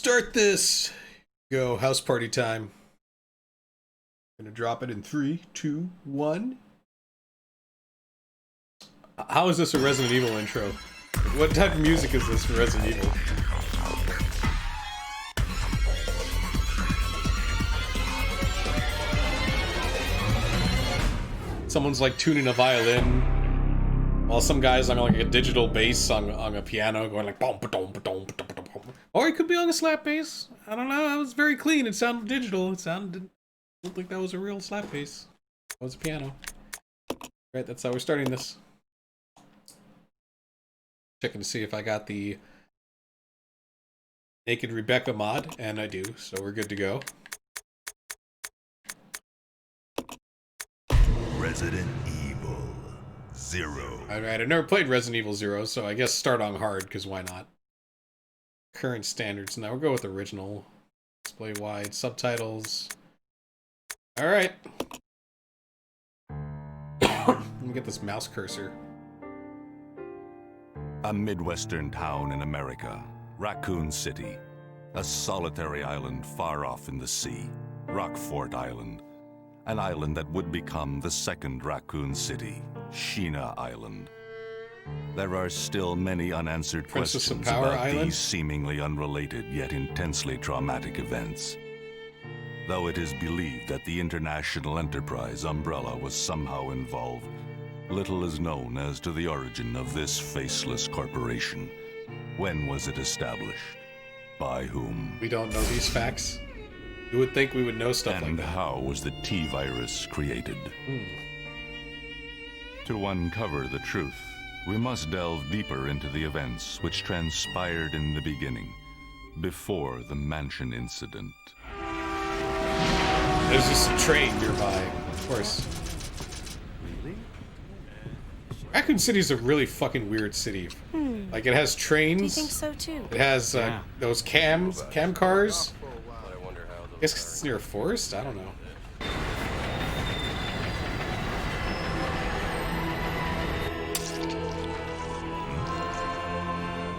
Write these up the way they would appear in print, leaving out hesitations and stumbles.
start this. Go, house party time. Gonna drop it in 3, 2, 1. How is this a Resident Evil intro? What type of music is this for Resident Evil? Someone's like tuning a violin, while some guy's on like a digital bass on a piano, going like boom, ba-dum, ba-dum, ba-dum, ba-dum. Or it could be on a slap bass. I don't know. It was very clean. It sounded digital. It sounded. I don't think that was a real slap bass. It was a piano. Right. That's how we're starting this. Checking to see if I got the Naked Rebecca mod, and I do. So we're good to go. Resident Evil 0. Alright, I've never played Resident Evil 0, so I guess start on hard, because why not? Current standards. Now we'll go with original. Display wide. Subtitles. Alright. Let me get this mouse cursor. A Midwestern town in America. Raccoon City. A solitary island far off in the sea. Rockfort Island. An island that would become the second Raccoon City, Sheena Island. There are still many unanswered Princess of questions Power about Island? these seemingly unrelated yet intensely traumatic events. Though it is believed that the international enterprise umbrella was somehow involved, little is known as to the origin of this faceless corporation. When was it established? By whom? We don't know these facts. You would think we would know stuff like And that. how was the T-virus created? To uncover the truth, we must delve deeper into the events which transpired in the beginning, before the mansion incident. There's just a train nearby, of course. Raccoon City's a really fucking weird city. Like, it has trains. Do you think so too? It has those cam cars. I guess it's near a forest? I don't know.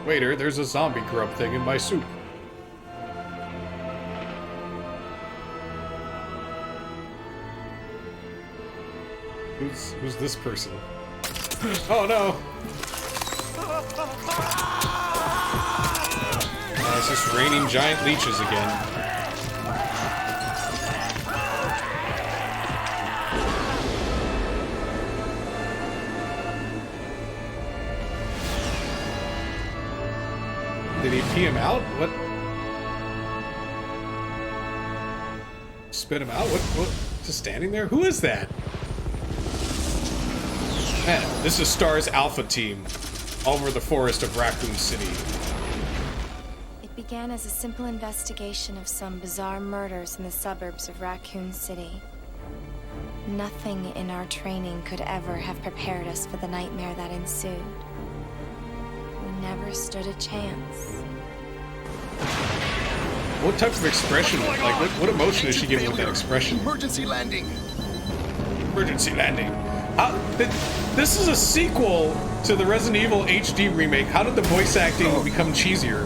Waiter, there's a zombie grub thing in my soup. Who's this person? Oh no! It's just raining giant leeches again. Did he pee him out? What? Spit him out? What? Just standing there? Who is that? Man, this is Star's Alpha team over the forest of Raccoon City. It began as a simple investigation of some bizarre murders in the suburbs of Raccoon City. Nothing in our training could ever have prepared us for the nightmare that ensued. We never stood a chance. What type of expression? Like, what emotion is she giving with that expression? Emergency landing. Emergency landing. This is a sequel to the Resident Evil HD remake. How did the voice acting become cheesier?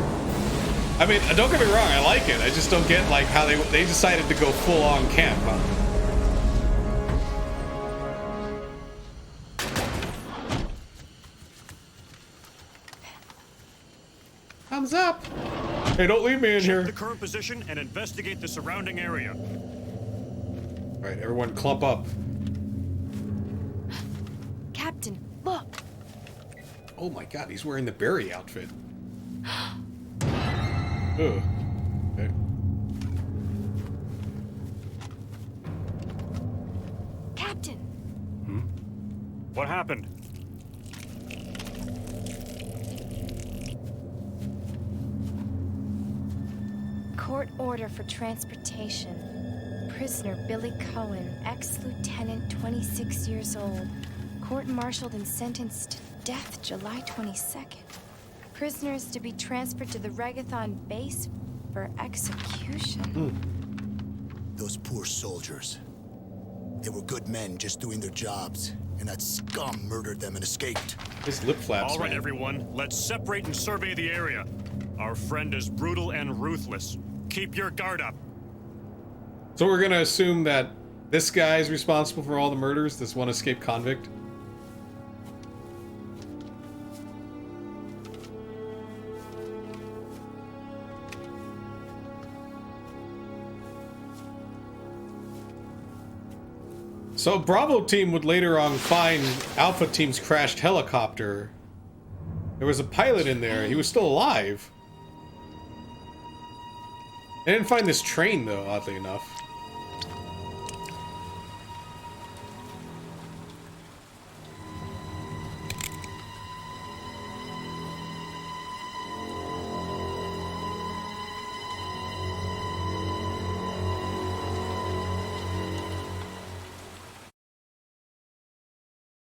I mean, don't get me wrong, I like it. I just don't get like how they decided to go full on camp. Thumbs up. Hey, don't leave me in here. Check the current position and investigate the surrounding area. All right, everyone clump up. Captain, look! Oh my god, he's wearing the Barry outfit. Ugh. Okay. Captain! What happened? Court order for transportation. Prisoner Billy Cohen, ex-lieutenant, 26 years old. Court-martialed and sentenced to death July 22nd. Prisoner is to be transferred to the Regathon base for execution. Those poor soldiers. They were good men just doing their jobs, and that scum murdered them and escaped. His lip flaps, All right, man. everyone, let's separate and survey the area. Our friend is brutal and ruthless. Keep your guard up. So we're gonna assume that this guy is responsible for all the murders, this one escaped convict? So Bravo team would later on find Alpha team's crashed helicopter. There was a pilot in there. He was still alive. They didn't find this train though, oddly enough.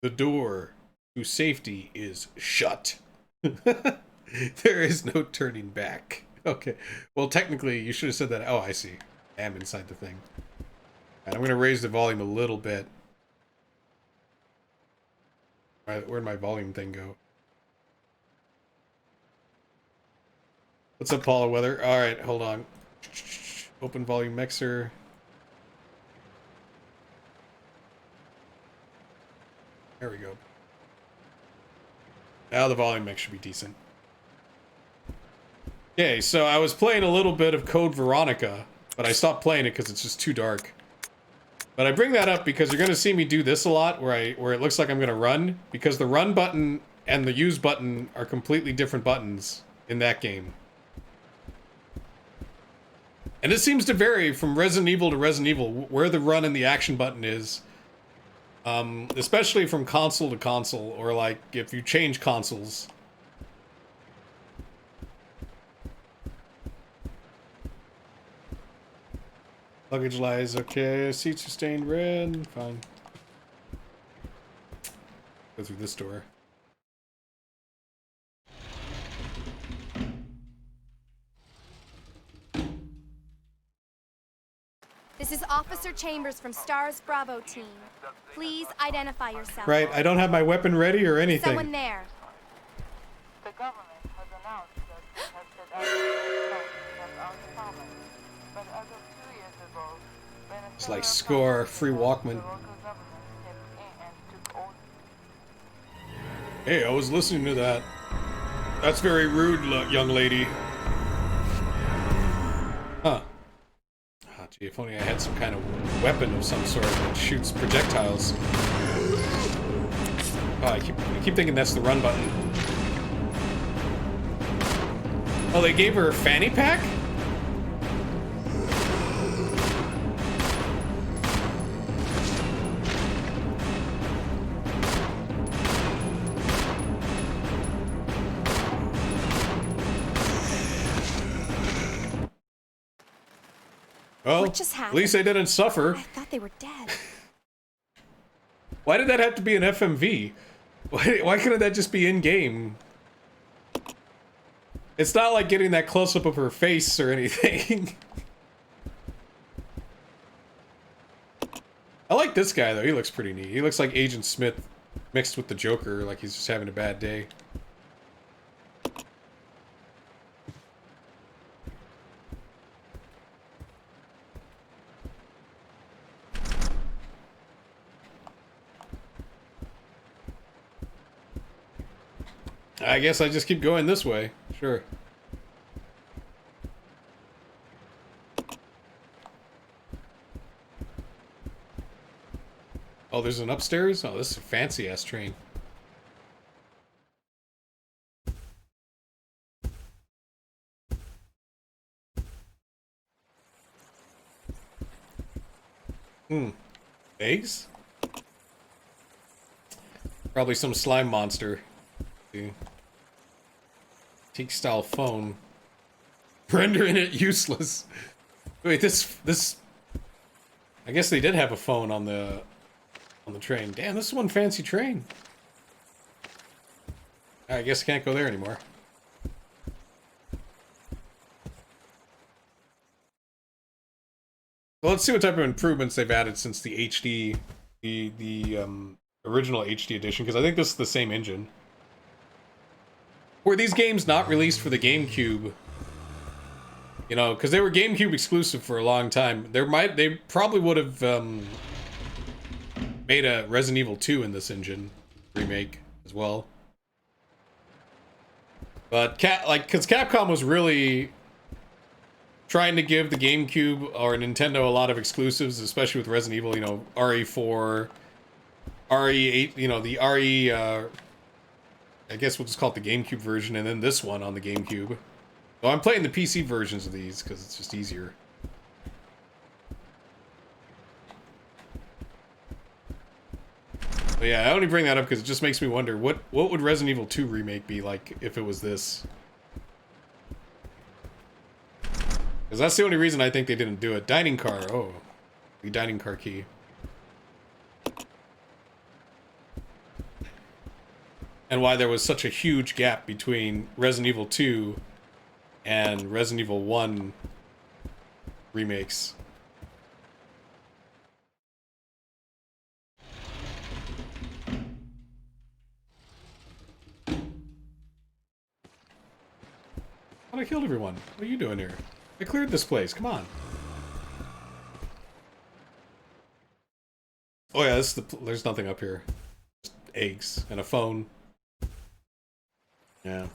The door to safety is shut. There is no turning back. Okay. Well, technically, you should have said that. Oh, I see. I am inside the thing. And I'm going to raise the volume a little bit. Alright, where'd my volume thing go? What's up, Paula Weather? Alright, hold on. Open volume mixer. There we go. Now the volume mix should be decent. Okay, so I was playing a little bit of Code Veronica, but I stopped playing it because it's just too dark. But I bring that up because you're going to see me do this a lot, where it looks like I'm going to run, because the run button and the use button are completely different buttons in that game. And it seems to vary from Resident Evil to Resident Evil, where the run and the action button is. Especially from console to console, or like if you change consoles. Luggage lies okay. Seats are stained red. Fine. Go through this door. This is Officer Chambers from STARS Bravo team. Please identify yourself. Right, I don't have my weapon ready or anything. Someone there. The government has announced that it has set out to our department. But as of 2 years ago, It's like Score, Free Walkman. Hey, I was listening to that. That's very rude, young lady. Huh. Ah, gee, if only I had some kind of weapon of some sort that shoots projectiles. Oh, I keep thinking that's the run button. Oh, they gave her a fanny pack? Well, What just at happened? least they didn't suffer. I thought they were dead. Why did that have to be an FMV? Why couldn't that just be in-game? It's not like getting that close-up of her face or anything. I like this guy, though. He looks pretty neat. He looks like Agent Smith mixed with the Joker, like he's just having a bad day. I guess I just keep going this way. Sure. Oh, there's an upstairs? Oh, this is a fancy-ass train. Eggs? Probably some slime monster. See. Teak style phone. Rendering it useless. Wait, this I guess they did have a phone on the train. Damn, this is one fancy train. I guess I can't go there anymore. Well, let's see what type of improvements they've added since the HD, the original HD edition, because I think this is the same engine. Were these games not released for the GameCube? You know, because they were GameCube exclusive for a long time. They probably would have made a Resident Evil 2 in this engine remake as well. But because Capcom was really trying to give the GameCube or Nintendo a lot of exclusives, especially with Resident Evil, you know, RE4, RE8, you know, the RE, I guess we'll just call it the GameCube version, and then this one on the GameCube. So I'm playing the PC versions of these because it's just easier. But yeah, I only bring that up because it just makes me wonder, what would Resident Evil 2 remake be like if it was this? Because that's the only reason I think they didn't do it. Dining car. Oh, the dining car key. And why there was such a huge gap between Resident Evil 2 and Resident Evil 1 remakes. I killed everyone. What are you doing here? I cleared this place. Come on. Oh yeah, there's nothing up here. Just eggs and a phone. Yeah.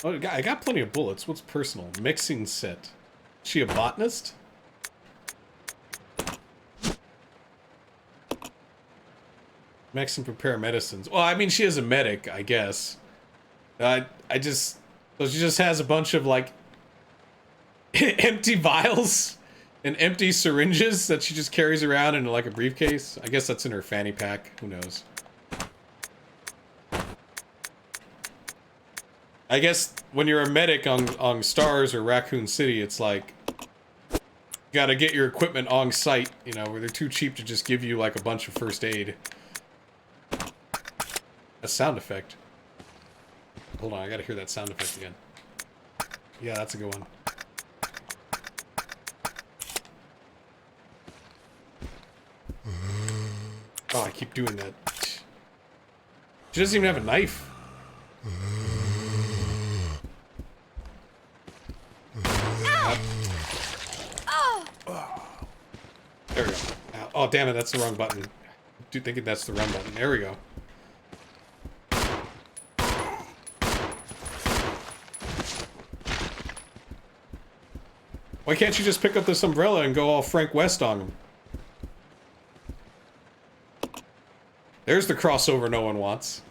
Oh, I got plenty of bullets. What's personal? Mixing set. Is she a botanist? Mix and prepare medicines. Well, I mean, she is a medic, I guess. So she just has a bunch of, like, empty vials and empty syringes that she just carries around in, like, a briefcase. I guess that's in her fanny pack. Who knows? I guess when you're a medic on Stars or Raccoon City, it's like, you gotta get your equipment on site, you know, where they're too cheap to just give you, like, a bunch of first aid. A sound effect. Hold on, I gotta hear that sound effect again. Yeah, that's a good one. Oh, I keep doing that. She doesn't even have a knife. There we go. Oh, damn it, that's the wrong button. I do think that's the wrong button. There we go. Why can't you just pick up this umbrella and go all Frank West on him? There's the crossover no one wants.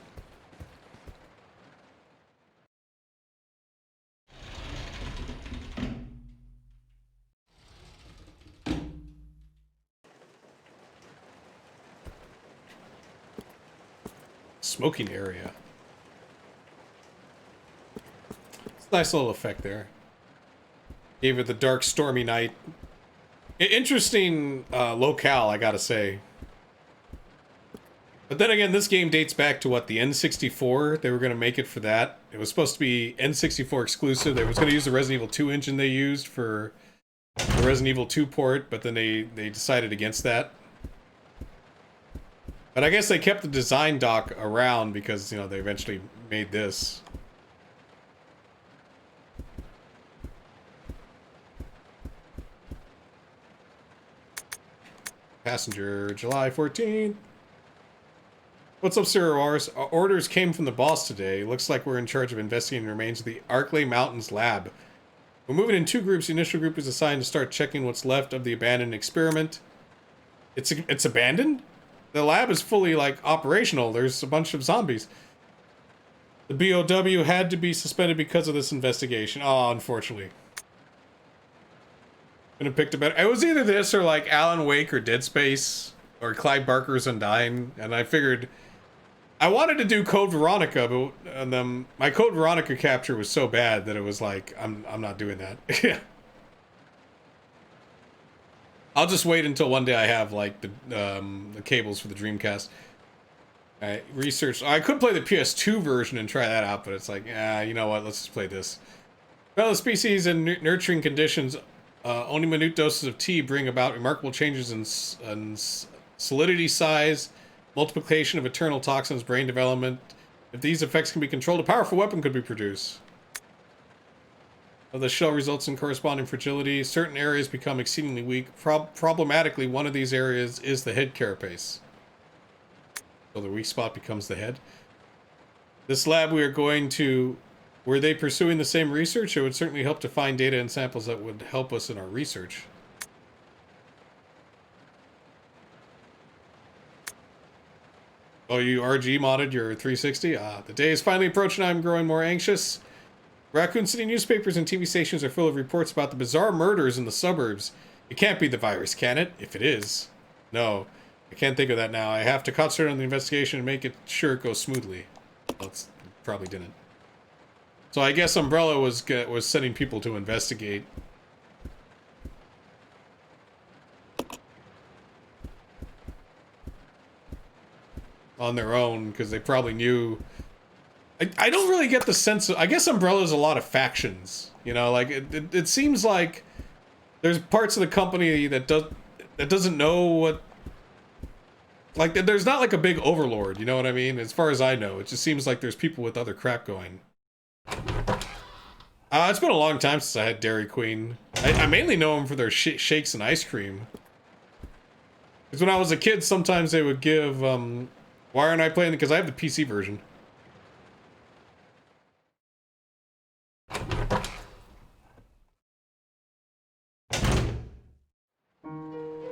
Smoking area. It's a nice little effect there. Gave it the dark, stormy night. Interesting locale, I gotta say. But then again, this game dates back to what, the N64? They were gonna make it for that. It was supposed to be N64 exclusive. They was gonna use the Resident Evil 2 engine they used for the Resident Evil 2 port, but then they decided against that. But I guess they kept the design dock around because, you know, they eventually made this. Passenger, July 14th. What's up, Sir Ors? Orders came from the boss today. Looks like we're in charge of investigating the remains of the Arklay Mountains lab. We're moving in 2 groups. The initial group is assigned to start checking what's left of the abandoned experiment. It's abandoned? The lab is fully, like, operational. There's a bunch of zombies. The BOW had to be suspended because of this investigation. Oh, unfortunately. Could have picked a better. It was either this or like Alan Wake or Dead Space or Clive Barker's Undying, and I figured I wanted to do Code Veronica, but my Code Veronica capture was so bad that it was like I'm not doing that. I'll just wait until one day I have like the cables for the Dreamcast. I researched. I could play the PS2 version and try that out, but it's like, you know what? Let's just play this. Well, the species and nurturing conditions Only minute doses of tea bring about remarkable changes in solidity, size, multiplication of eternal toxins, brain development. If these effects can be controlled, a powerful weapon could be produced. The shell results in corresponding fragility. Certain areas become exceedingly weak. Problematically, one of these areas is the head carapace. So the weak spot becomes the head. This lab we are going to... Were they pursuing the same research? It would certainly help to find data and samples that would help us in our research. Oh, you RG modded your 360? Ah, the day is finally approaching. I'm growing more anxious. Raccoon City newspapers and TV stations are full of reports about the bizarre murders in the suburbs. It can't be the virus, can it? If it is. No, I can't think of that now. I have to concentrate on the investigation and make sure it goes smoothly. Well, it's probably didn't. So I guess Umbrella was sending people to investigate. On their own, because they probably knew... I don't really get the sense of... I guess Umbrella's a lot of factions. You know, like, it seems like there's parts of the company that doesn't know what... Like, there's not like a big overlord, you know what I mean? As far as I know, it just seems like there's people with other crap going. It's been a long time since I had Dairy Queen. I mainly know them for their shakes and ice cream. Because when I was a kid, sometimes they would give... why aren't I playing? Because I have the PC version.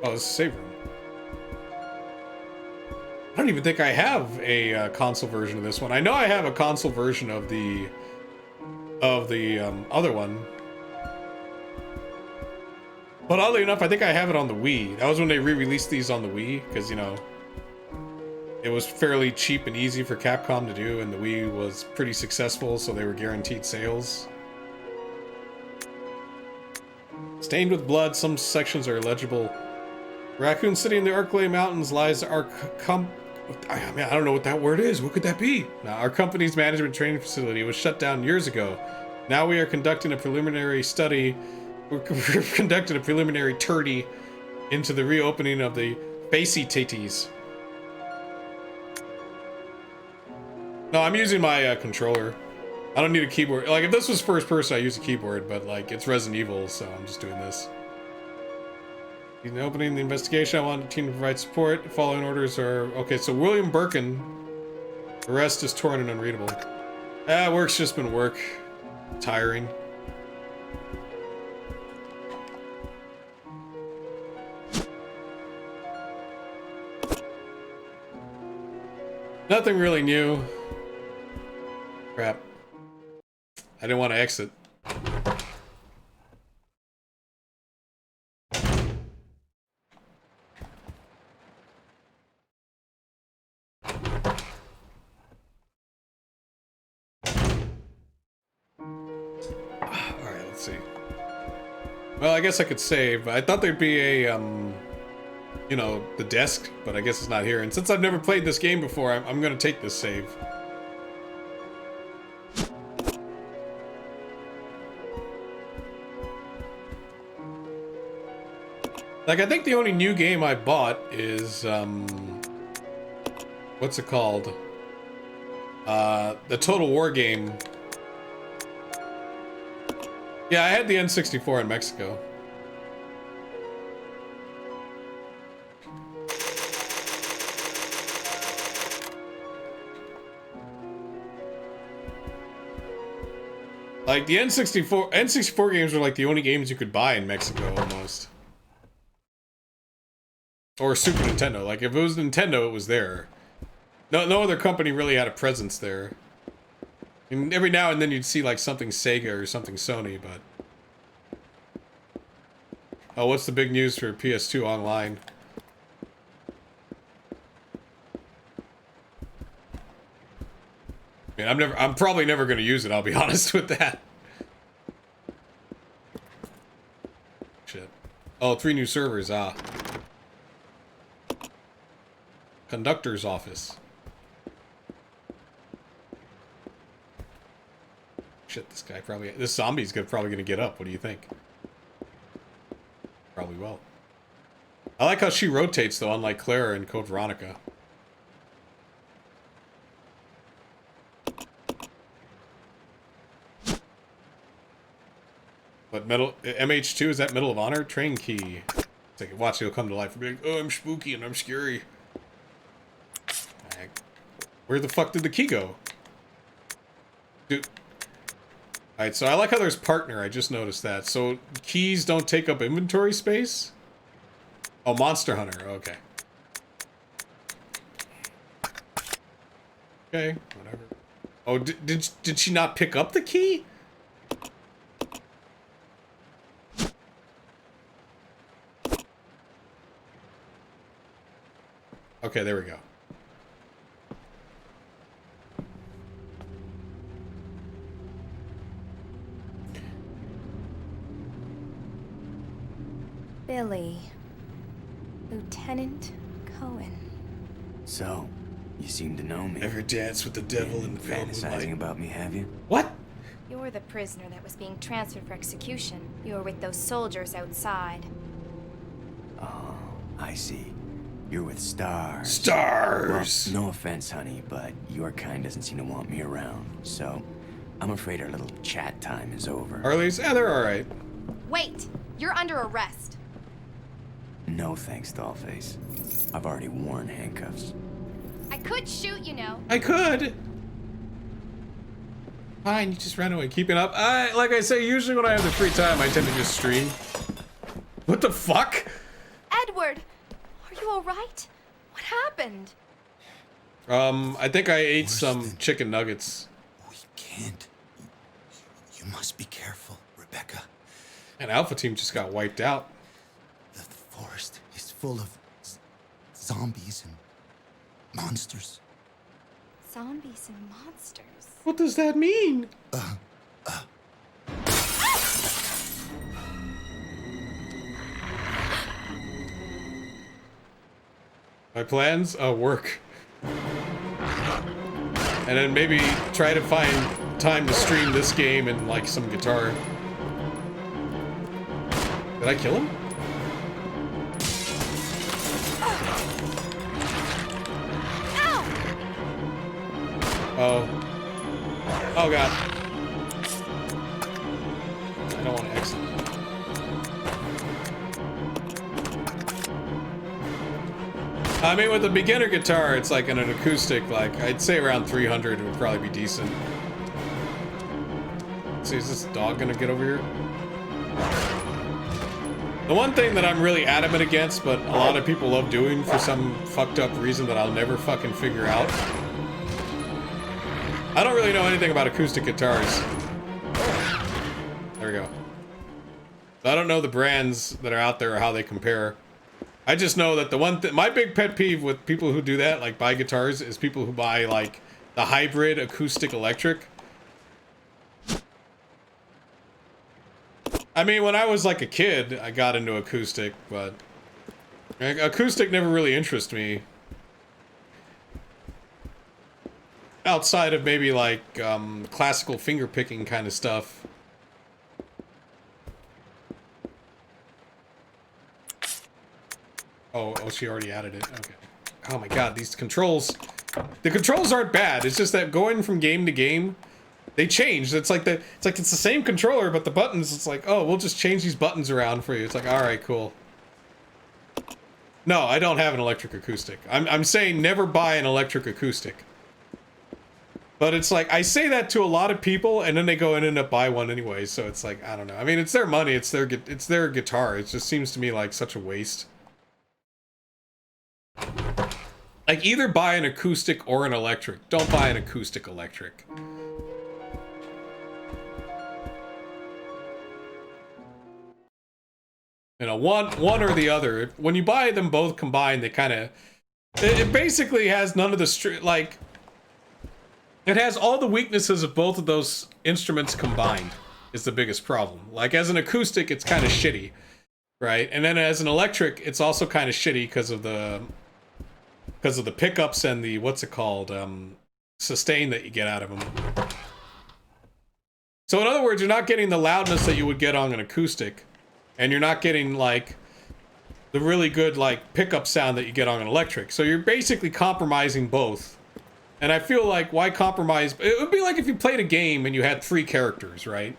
Oh, this is a save room. I don't even think I have a console version of this one. I know I have a console version of the other one. But oddly enough, I think I have it on the Wii. That was when they re-released these on the Wii, because, you know, it was fairly cheap and easy for Capcom to do, and the Wii was pretty successful, so they were guaranteed sales. Stained with blood, some sections are illegible. Raccoon City in the Arklay Mountains lies our I mean, I don't know what that word is. What could that be? Now, our company's management training facility was shut down years ago. Now we are conducting a preliminary study. We're conducting a preliminary turdy into the reopening of the Facey Titties. No, I'm using my controller. I don't need a keyboard. Like, if this was first person, I use a keyboard, but, like, it's Resident Evil, so I'm just doing this. In opening the investigation, I want the team to provide support. Following orders are... Okay, so William Birkin. The rest is torn and unreadable. Work's just been work. Tiring. Nothing really new. Crap. I didn't want to exit. Alright, let's see. Well, I guess I could save. I thought there'd be a, you know, the desk, but I guess it's not here. And since I've never played this game before, I'm gonna take this save. Like, I think the only new game I bought is, what's it called? The Total War game. Yeah, I had the N64 in Mexico. Like, the N64 games were like the only games you could buy in Mexico, almost. Or Super Nintendo. Like, if it was Nintendo, it was there. No other company really had a presence there. And every now and then you'd see, like, something Sega or something Sony, but... Oh, what's the big news for PS2 Online? I mean, I'm probably never gonna use it, I'll be honest with that. Shit. Oh, 3 new servers, Conductor's office. Shit, this zombie's probably gonna get up. What do you think? well. I like how she rotates, though, unlike Clara and Code Veronica. But MH2, is that Medal of Honor? Train key. It's like, watch, he'll come to life and be like, oh, I'm spooky and I'm scary. Where the fuck did the key go? Dude. Alright, so I like how there's partner. I just noticed that. So keys don't take up inventory space? Oh, Monster Hunter. Okay. Okay, whatever. Oh, did she not pick up the key? Okay, there we go. Billy. Lieutenant Cohen. So, you seem to know me. Ever dance with the devil in the pale Fantasizing moonlight? about me, have you? What? You're the prisoner that was being transferred for execution. You were with those soldiers outside. Oh, I see. You're with Stars. Stars! Well, no offense, honey, but your kind doesn't seem to want me around. So, I'm afraid our little chat time is over. Harley's? Yeah, they're alright. Wait! You're under arrest. No thanks, Dollface. I've already worn handcuffs. I could shoot, you know. I could. Fine, you just ran away. Keeping up. Like I say, usually when I have the free time, I tend to just stream. What the fuck? Edward! Are you alright? What happened? I think I ate Worse some than- chicken nuggets. We can't. You must be careful, Rebecca. And Alpha Team just got wiped out. The forest is full of zombies and monsters. Zombies and monsters. What does that mean? My plans? Work. And then maybe try to find time to stream this game and like some guitar. Did I kill him? Ow! Oh. Oh god. I don't want to exit. I mean, with a beginner guitar, it's like an acoustic, like, I'd say around 300 would probably be decent. See, is this dog gonna get over here? The one thing that I'm really adamant against, but a lot of people love doing for some fucked up reason that I'll never fucking figure out. I don't really know anything about acoustic guitars. There we go. I don't know the brands that are out there or how they compare. I just know that the one thing, my big pet peeve with people who do that, like buy guitars, is people who buy like the hybrid acoustic electric. I mean, when I was like a kid, I got into acoustic, but acoustic never really interested me. Outside of maybe like classical fingerpicking kind of stuff. Oh, she already added it. Okay. Oh my god, these controls. The controls aren't bad. It's just that going from game to game, they change. It's like it's the same controller, but the buttons, it's like, oh, we'll just change these buttons around for you. It's like, all right, cool. No, I don't have an electric acoustic. I'm saying never buy an electric acoustic. But it's like, I say that to a lot of people, and then they go and end up buy one anyway. So it's like, I don't know. I mean, it's their money. It's their guitar. It just seems to me like such a waste. Like, either buy an acoustic or an electric. Don't buy an acoustic electric. You know, one or the other. When you buy them both combined, they kind of... It basically has none of the... like... It has all the weaknesses of both of those instruments combined, is the biggest problem. Like, as an acoustic, it's kind of shitty, right? And then as an electric, it's also kind of shitty because of the pickups and the, what's it called, sustain that you get out of them. So in other words, you're not getting the loudness that you would get on an acoustic, and you're not getting, like, the really good like pickup sound that you get on an electric. So you're basically compromising both. And I feel like why compromise? It would be like if you played a game and you had 3 characters, right?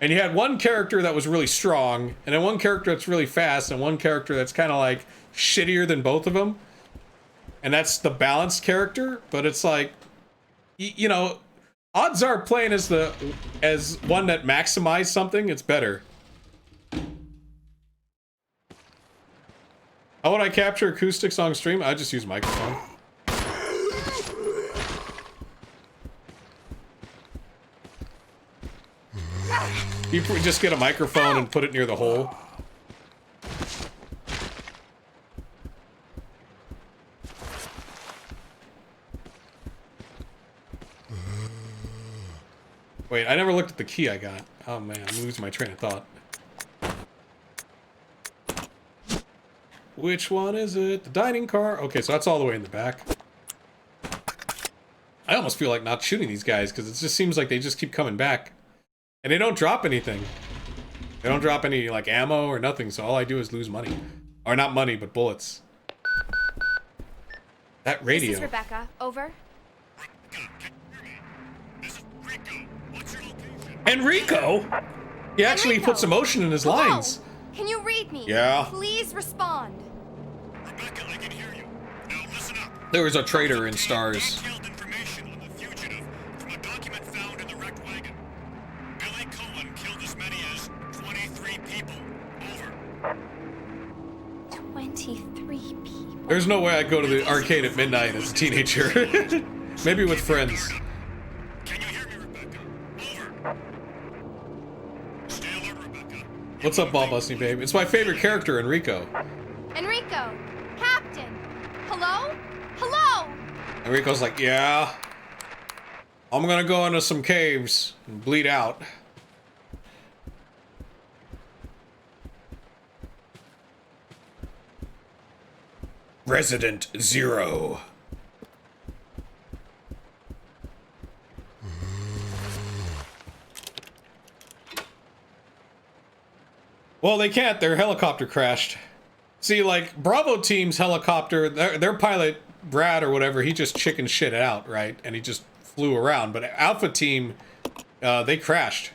And you had one character that was really strong, and then one character that's really fast, and one character that's kind of like shittier than both of them. And that's the balanced character, but it's like, you know, odds are playing as one that maximized something, it's better. How would I capture acoustics on stream? I just use microphone. You just get a microphone and put it near the hole. Wait, I never looked at the key I got. Oh man, I'm losing my train of thought. Which one is it? The dining car? Okay, so that's all the way in the back. I almost feel like not shooting these guys because it just seems like they just keep coming back. And they don't drop anything. They don't drop any, like, ammo or nothing, so all I do is lose money. Or not money, but bullets. That radio. This is Rebecca. Over. Enrico? He actually Enrico. puts emotion in his Hello? lines. Can you read me? Yeah. Please respond. Rebecca, I can hear you. Now listen up. There was a traitor in Stars. Detailed information on the fugitive from a document found in the wrecked wagon. Billy Cohen killed as many as 23 people. Over. 23 people. There's no way I'd go to the arcade at midnight as a teenager. Maybe with friends. Can you hear me, Rebecca? Over. Stay alert, Rebecca. What's up, Ball Busting Babe? It's my favorite character, Enrico. Enrico. Captain. Hello? Hello? Enrico's like, yeah. I'm gonna go into some caves and bleed out. Resident Zero. Well, they can't. Their helicopter crashed. See, like, Bravo Team's helicopter, their pilot, Brad or whatever, he just chicken shit out, right? And he just flew around. But Alpha Team, they crashed.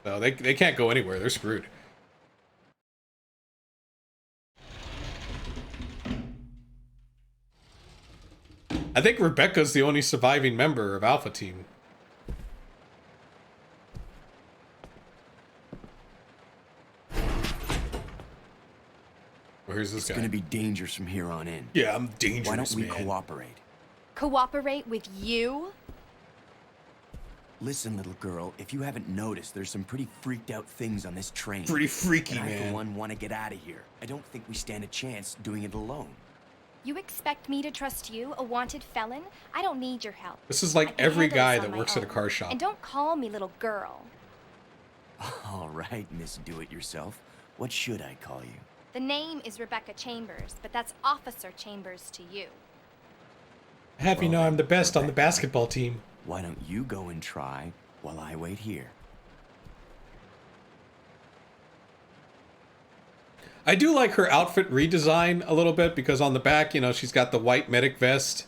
So they can't go anywhere. They're screwed. I think Rebecca's the only surviving member of Alpha Team. Where's this guy? It's gonna be dangerous from here on in. Yeah, I'm dangerous, Why don't we man. cooperate? Cooperate with you? Listen, little girl, if you haven't noticed, there's some pretty freaked out things on this train. Pretty freaky, and I, man. for one, want to get out of here. I don't think we stand a chance doing it alone. You expect me to trust you, a wanted felon? I don't need your help. This is I like can every handle guy this that on my works at a own. car shop. And don't call me little girl. All right, Miss Do-It-Yourself. What should I call you? The name is Rebecca Chambers, but that's Officer Chambers to you. Have you know I'm the best on the basketball team. Why don't you go and try while I wait here? I do like her outfit redesign a little bit because on the back, you know, she's got the white medic vest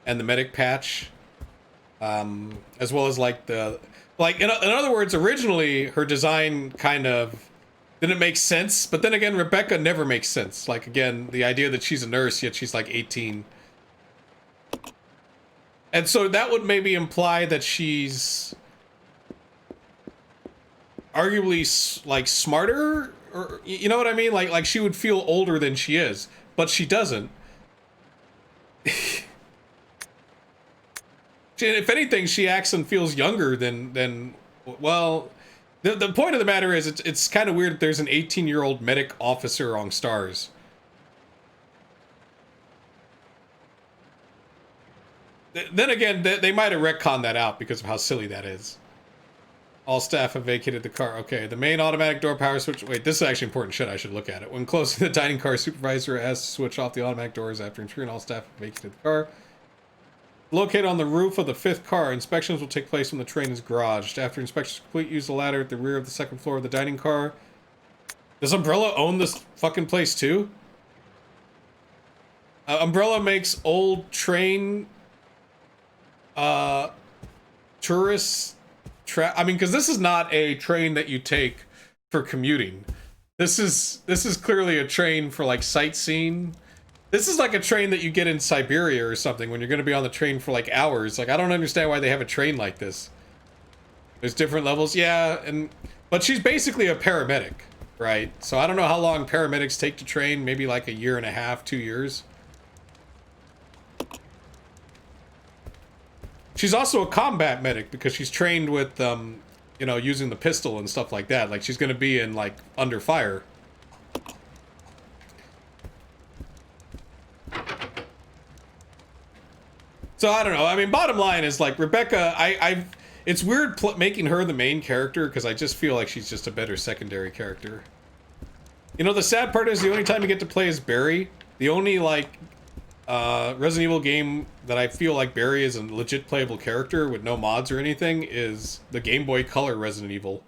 and the medic patch. As well as like the... Like, in other words, originally her design kind of didn't make sense. But then again, Rebecca never makes sense. Like, again, the idea that she's a nurse, yet she's like 18. And so that would maybe imply that she's arguably like smarter, or you know what I mean? Like she would feel older than she is, but she doesn't. If anything, she acts and feels younger than well. The point of the matter is, it's kind of weird that there's an 18-year-old medic officer on Stars. Then again, they might have retconned that out because of how silly that is. All staff have vacated the car. Okay, the main automatic door power switch. Wait, this is actually important shit. I should look at it. When closing the dining car, supervisor has to switch off the automatic doors after ensuring all staff have vacated the car. Located on the roof of the 5th car, inspections will take place when the train is garaged. After inspection is complete, use the ladder at the rear of the 2nd floor of the dining car. Does Umbrella own this fucking place too? Umbrella makes old train tourists I mean, because this is not a train that you take for commuting. This is clearly a train for like sightseeing. This is like a train that you get in Siberia or something when you're going to be on the train for like hours. Like, I don't understand why they have a train like this. There's different levels, yeah, but she's basically a paramedic, right? So I don't know how long paramedics take to train. Maybe like a year and a half, 2 years. She's also a combat medic because she's trained with, you know, using the pistol and stuff like that. Like, she's going to be in, like, under fire. So, I don't know. I mean, bottom line is, like, Rebecca, it's weird making her the main character because I just feel like she's just a better secondary character. You know, the sad part is the only time you get to play as Barry, the only, like, Resident Evil game that I feel like Barry is a legit playable character with no mods or anything is the Game Boy Color Resident Evil.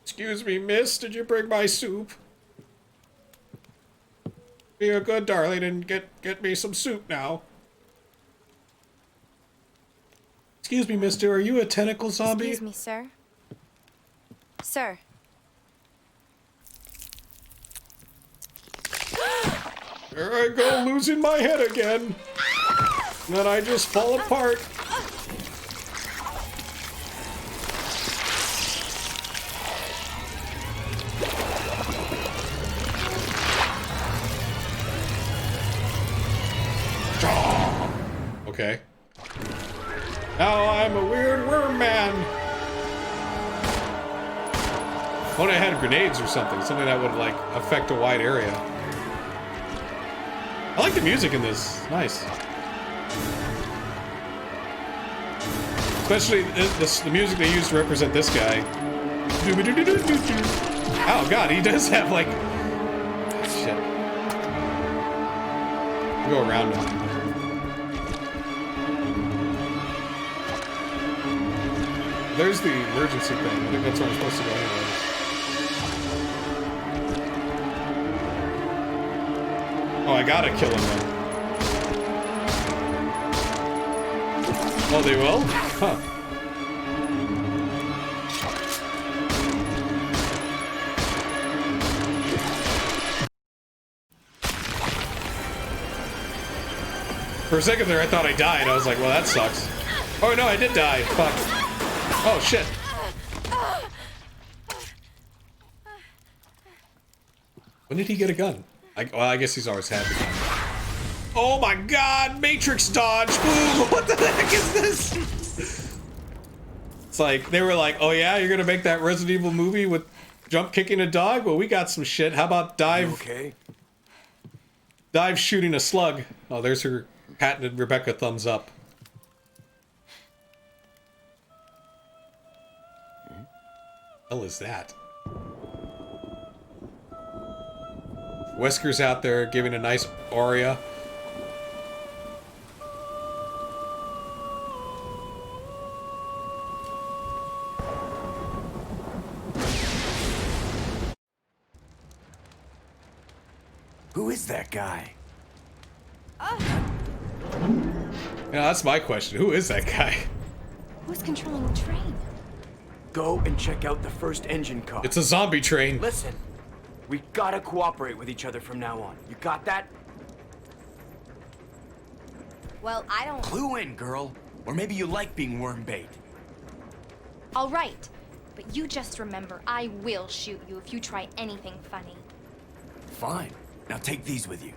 Excuse me, miss, did you bring my soup? Be a good darling and get me some soup now. Excuse me, mister, are you a tentacle zombie? Excuse me, sir. Sir. There I go, losing my head again. And then I just fall apart. Okay. Now I'm a weird worm man. If only I had grenades or something that would, like, affect a wide area. I like the music in this. It's nice. Especially the music they use to represent this guy. Oh god, he does have like... Shit. Go around him. There's the emergency thing. I think that's where I'm supposed to go anyway. Oh, I gotta kill him then. Oh, they will? Huh. For a second there, I thought I died. I was like, well, that sucks. Oh, no, I did die. Fuck. Oh, shit. When did he get a gun? Well, I guess he's always had the gun. Oh my god! Matrix dodge! Boom! What the heck is this? It's like, they were like, oh yeah, you're gonna make that Resident Evil movie with jump kicking a dog? Well, we got some shit. How about dive... Okay. Dive shooting a slug. Oh, there's her patented Rebecca thumbs up. What the hell is that? Wesker's out there giving a nice aria. Who is that guy? Yeah, that's my question. Who is that guy? Who's controlling the train? Go and check out the first engine car. It's a zombie train. Listen, we gotta cooperate with each other from now on. You got that? Well, I don't... Clue in, girl. Or maybe you like being worm bait. All right. But you just remember, I will shoot you if you try anything funny. Fine. Now take these with you.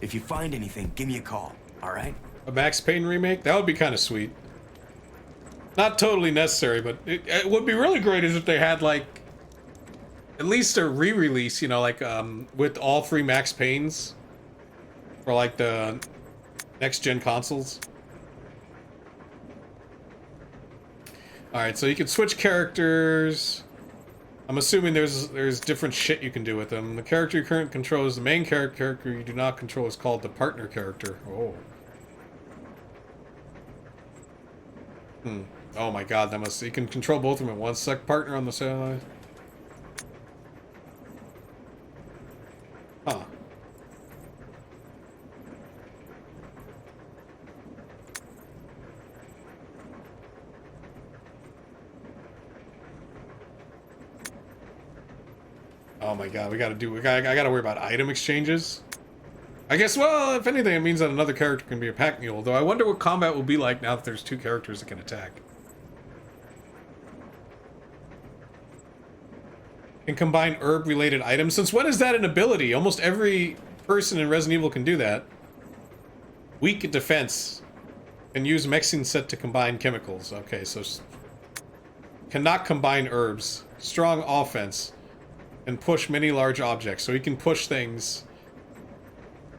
If you find anything, give me a call, all right? A Max Payne remake? That would be kind of sweet. Not totally necessary, but it would be really great if they had, like, at least a re-release, you know, like, with all 3 Max Paynes for, like, the next-gen consoles. Alright, so you can switch characters. I'm assuming there's different shit you can do with them. The character you currently control is the main character you do not control is called the partner character. Oh. Oh my god, that must... You can control both of them at once. Select partner on the side. Oh my god, I gotta worry about item exchanges. I guess, well, if anything, it means that another character can be a pack mule, though I wonder what combat will be like now that there's 2 characters that can attack. Can combine herb-related items. Since when is that an ability? Almost every person in Resident Evil can do that. Weak defense. Can use mixing set to combine chemicals. Okay, so... Cannot combine herbs. Strong offense. And push many large objects. So he can push things...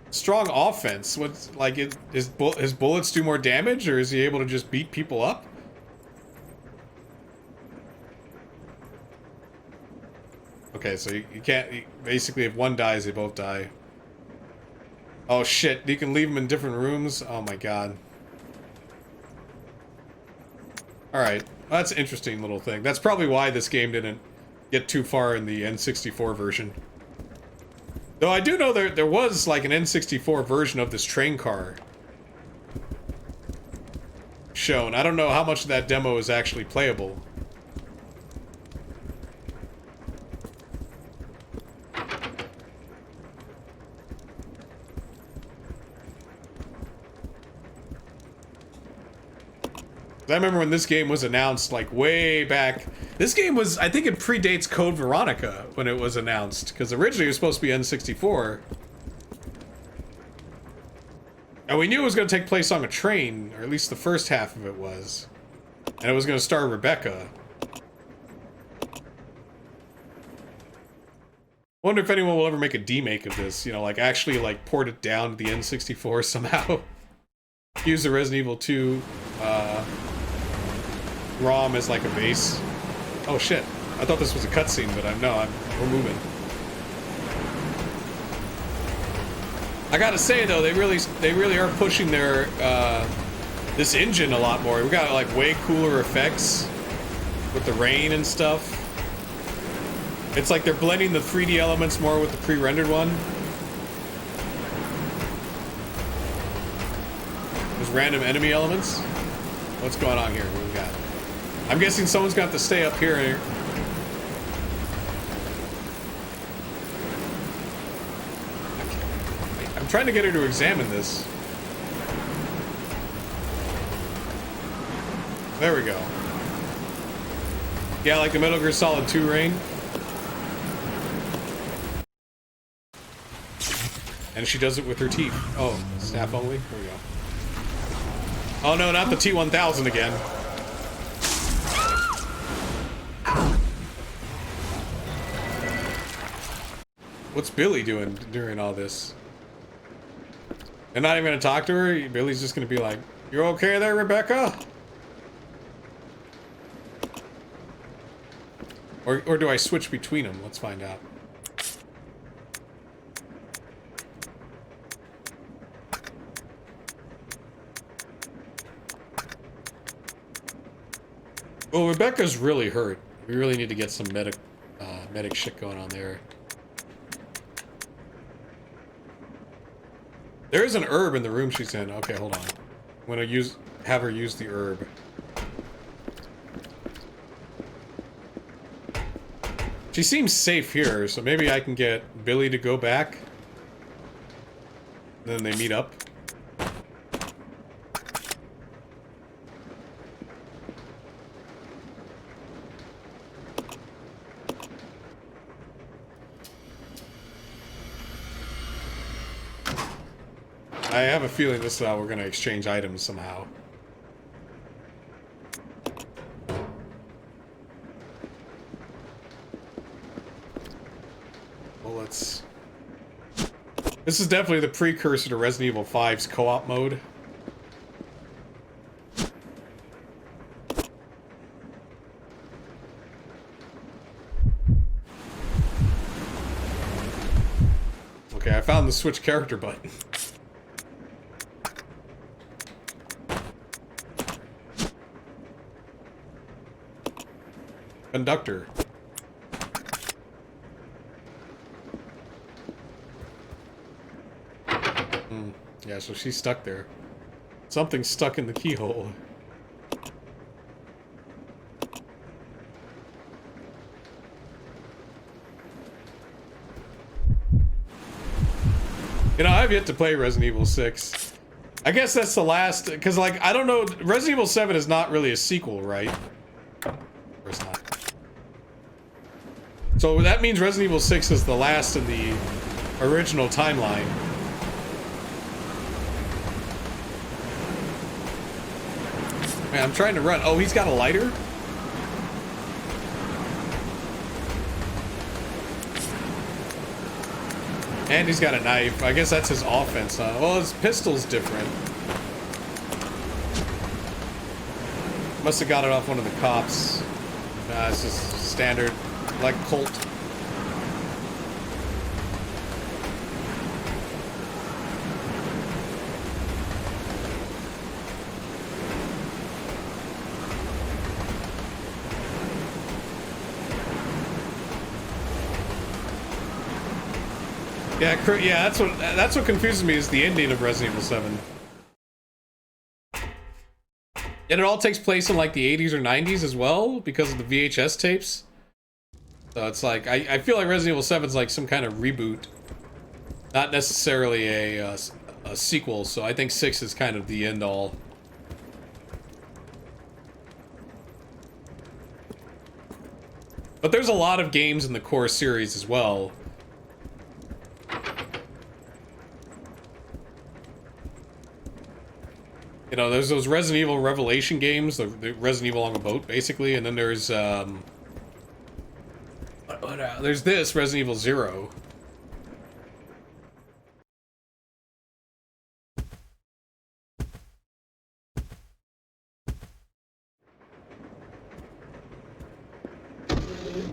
Strong offense? What's... Like, his bullets do more damage? Or is he able to just beat people up? Okay, so you can't... Basically, if one dies, they both die. Oh shit, you can leave them in different rooms? Oh my god. Alright, well, that's an interesting little thing. That's probably why this game didn't get too far in the N64 version. Though I do know there was like an N64 version of this train car shown. I don't know how much of that demo is actually playable. I remember when this game was announced, like, way back. This game was, I think it predates Code Veronica when it was announced, because originally it was supposed to be N64. And we knew it was going to take place on a train, or at least the first half of it was. And it was going to star Rebecca. I wonder if anyone will ever make a demake of this, you know, like, actually, like, port it down to the N64 somehow. Use the Resident Evil 2, ROM as like a base. Oh shit! I thought this was a cutscene, but we're moving. I gotta say though, they really are pushing their this engine a lot more. We got like way cooler effects with the rain and stuff. It's like they're blending the 3D elements more with the pre-rendered one. There's random enemy elements. What's going on here? What we got? I'm guessing someone's got to stay up here. I'm trying to get her to examine this. There we go. Yeah, like the Metal Gear Solid 2 rain. And she does it with her teeth. Oh, snap only? There we go. Oh no, not the T-1000 again. What's Billy doing during all this? They're not even gonna talk to her? Billy's just gonna be like, "You okay there, Rebecca?" Or do I switch between them? Let's find out. Well, Rebecca's really hurt. We really need to get some medic shit going on there. There is an herb in the room she's in. Okay, hold on. I'm gonna have her use the herb. She seems safe here, so maybe I can get Billy to go back. Then they meet up. I have a feeling this is how we're going to exchange items somehow. Well, let's... This is definitely the precursor to Resident Evil 5's co-op mode. Okay, I found the switch character button. Conductor. Yeah, so she's stuck there. Something's stuck in the keyhole. You know, I've yet to play Resident Evil 6. I guess that's the last, because, like, I don't know, Resident Evil 7 is not really a sequel, right? Or it's not. So that means Resident Evil 6 is the last in the original timeline. Man, I'm trying to run. Oh, he's got a lighter? And he's got a knife. I guess that's his offense, huh? Well, his pistol's different. Must have got it off one of the cops. Nah, it's just standard, like Colt. Yeah, that's what confuses me is the ending of Resident Evil 7. And it all takes place in like the 80s or 90s as well because of the VHS tapes. So it's like I feel like Resident Evil 7 is like some kind of reboot, not necessarily a sequel. So I think 6 is kind of the end all. But there's a lot of games in the core series as well. You know, there's those Resident Evil Revelation games, the Resident Evil on a boat, basically, and then there's there's this Resident Evil 0.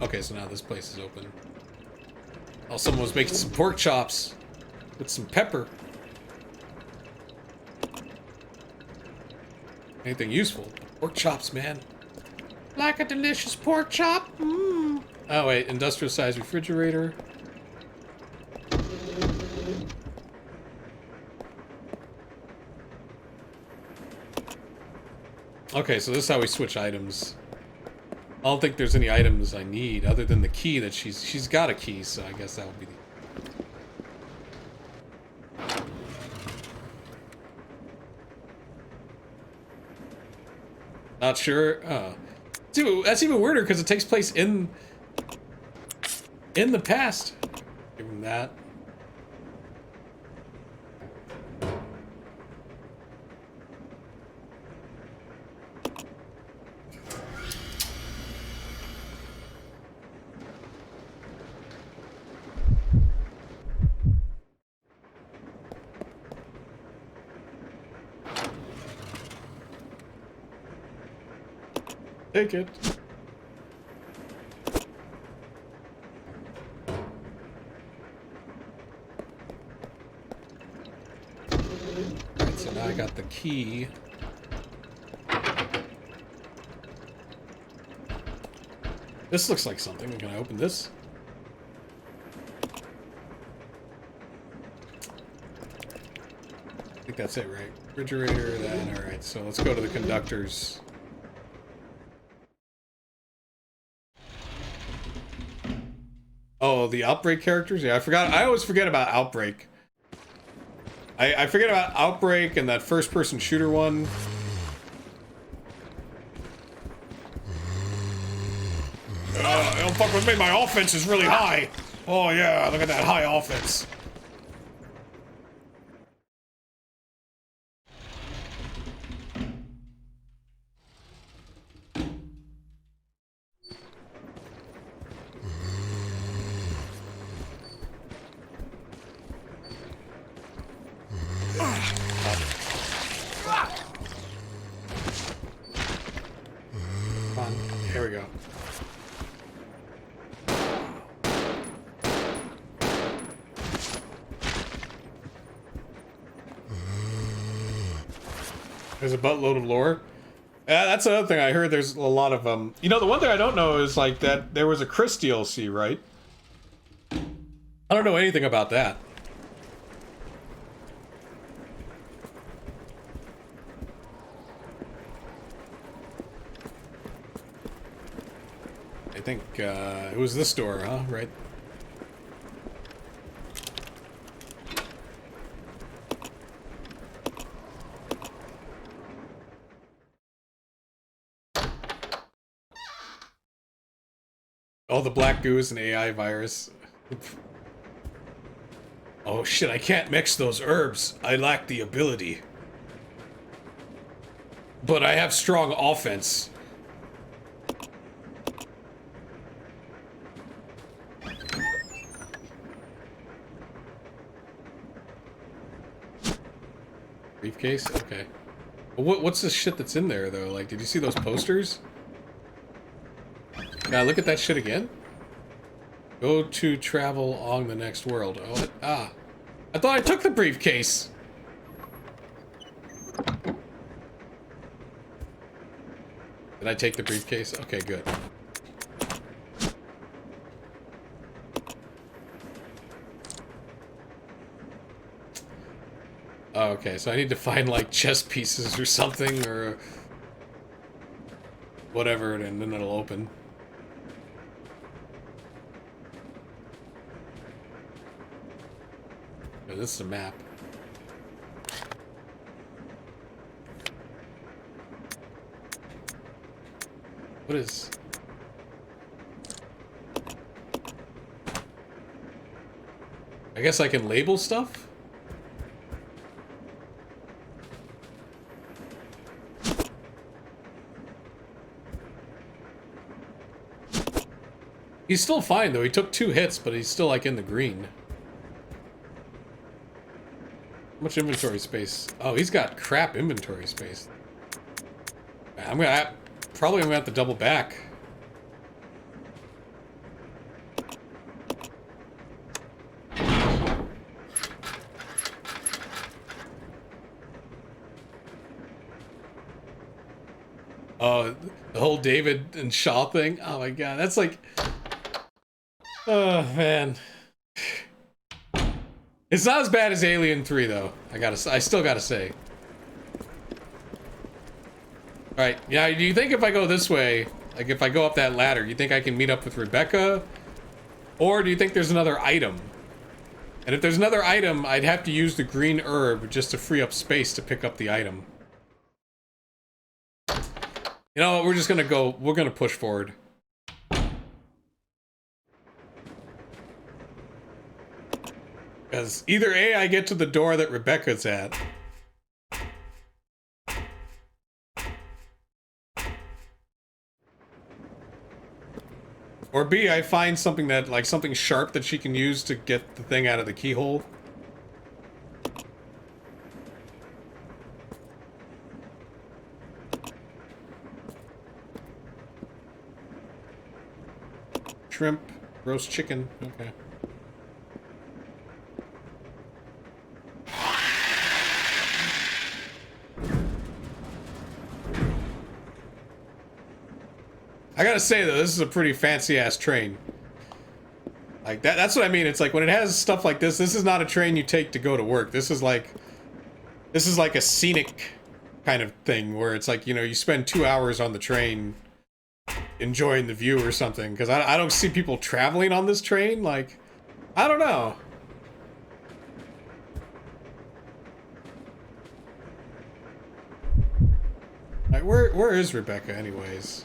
Okay, so now this place is open. Oh, someone was making some pork chops with some pepper. Anything useful? Pork chops, man. Like a delicious pork chop? Mmm. Oh, wait. Industrial size refrigerator. Okay, so this is how we switch items. I don't think there's any items I need other than the key that she's got a key, so I guess that would be the... Not sure. Dude, that's even weirder because it takes place in the past. Give him that. Take it. Alright, so now I got the key. This looks like something. Can I open this? I think that's it, right? Refrigerator, then. Alright, so let's go to the conductors. Oh, the Outbreak characters? Yeah, I forgot. I always forget about Outbreak. I forget about Outbreak and that first-person shooter one. Don't fuck with me. My offense is really high. Oh, yeah. Look at that high offense. Here we go. There's a buttload of lore. Yeah, that's another thing I heard. There's a lot of you know, the one thing I don't know is like that there was a Chris DLC, right? I don't know anything about that. I think it was this door, huh? Right? Oh, the black goo is an AI virus. Oh shit, I can't mix those herbs. I lack the ability. But I have strong offense. Briefcase? Okay. What's this shit that's in there, though? Like, did you see those posters? Can I look at that shit again? Go to travel on the next world. Oh, I thought I took the briefcase! Did I take the briefcase? Okay, good. Oh, okay, so I need to find, like, chess pieces or something, or whatever, and then it'll open. Oh, this is a map. What is... I guess I can label stuff? He's still fine, though. He took 2 hits, but he's still, like, in the green. How much inventory space? Oh, he's got crap inventory space. Probably I'm gonna have to double back. Oh, the whole David and Shaw thing. Oh my god, that's like... Oh, man. It's not as bad as Alien 3, though. I still gotta say. Alright, yeah, do you think if I go this way, like if I go up that ladder, you think I can meet up with Rebecca? Or do you think there's another item? And if there's another item, I'd have to use the green herb just to free up space to pick up the item. You know what, we're gonna push forward. Because either A, I get to the door that Rebecca's at. Or B, I find something that, like, something sharp that she can use to get the thing out of the keyhole. Shrimp, roast chicken, okay. I gotta say, though, this is a pretty fancy-ass train. Like, that's what I mean. It's like, when it has stuff like this is not a train you take to go to work. This is like a scenic kind of thing, where it's like, you know, you spend 2 hours on the train enjoying the view or something. Because I don't see people traveling on this train. Like, I don't know. Like, where is Rebecca, anyways?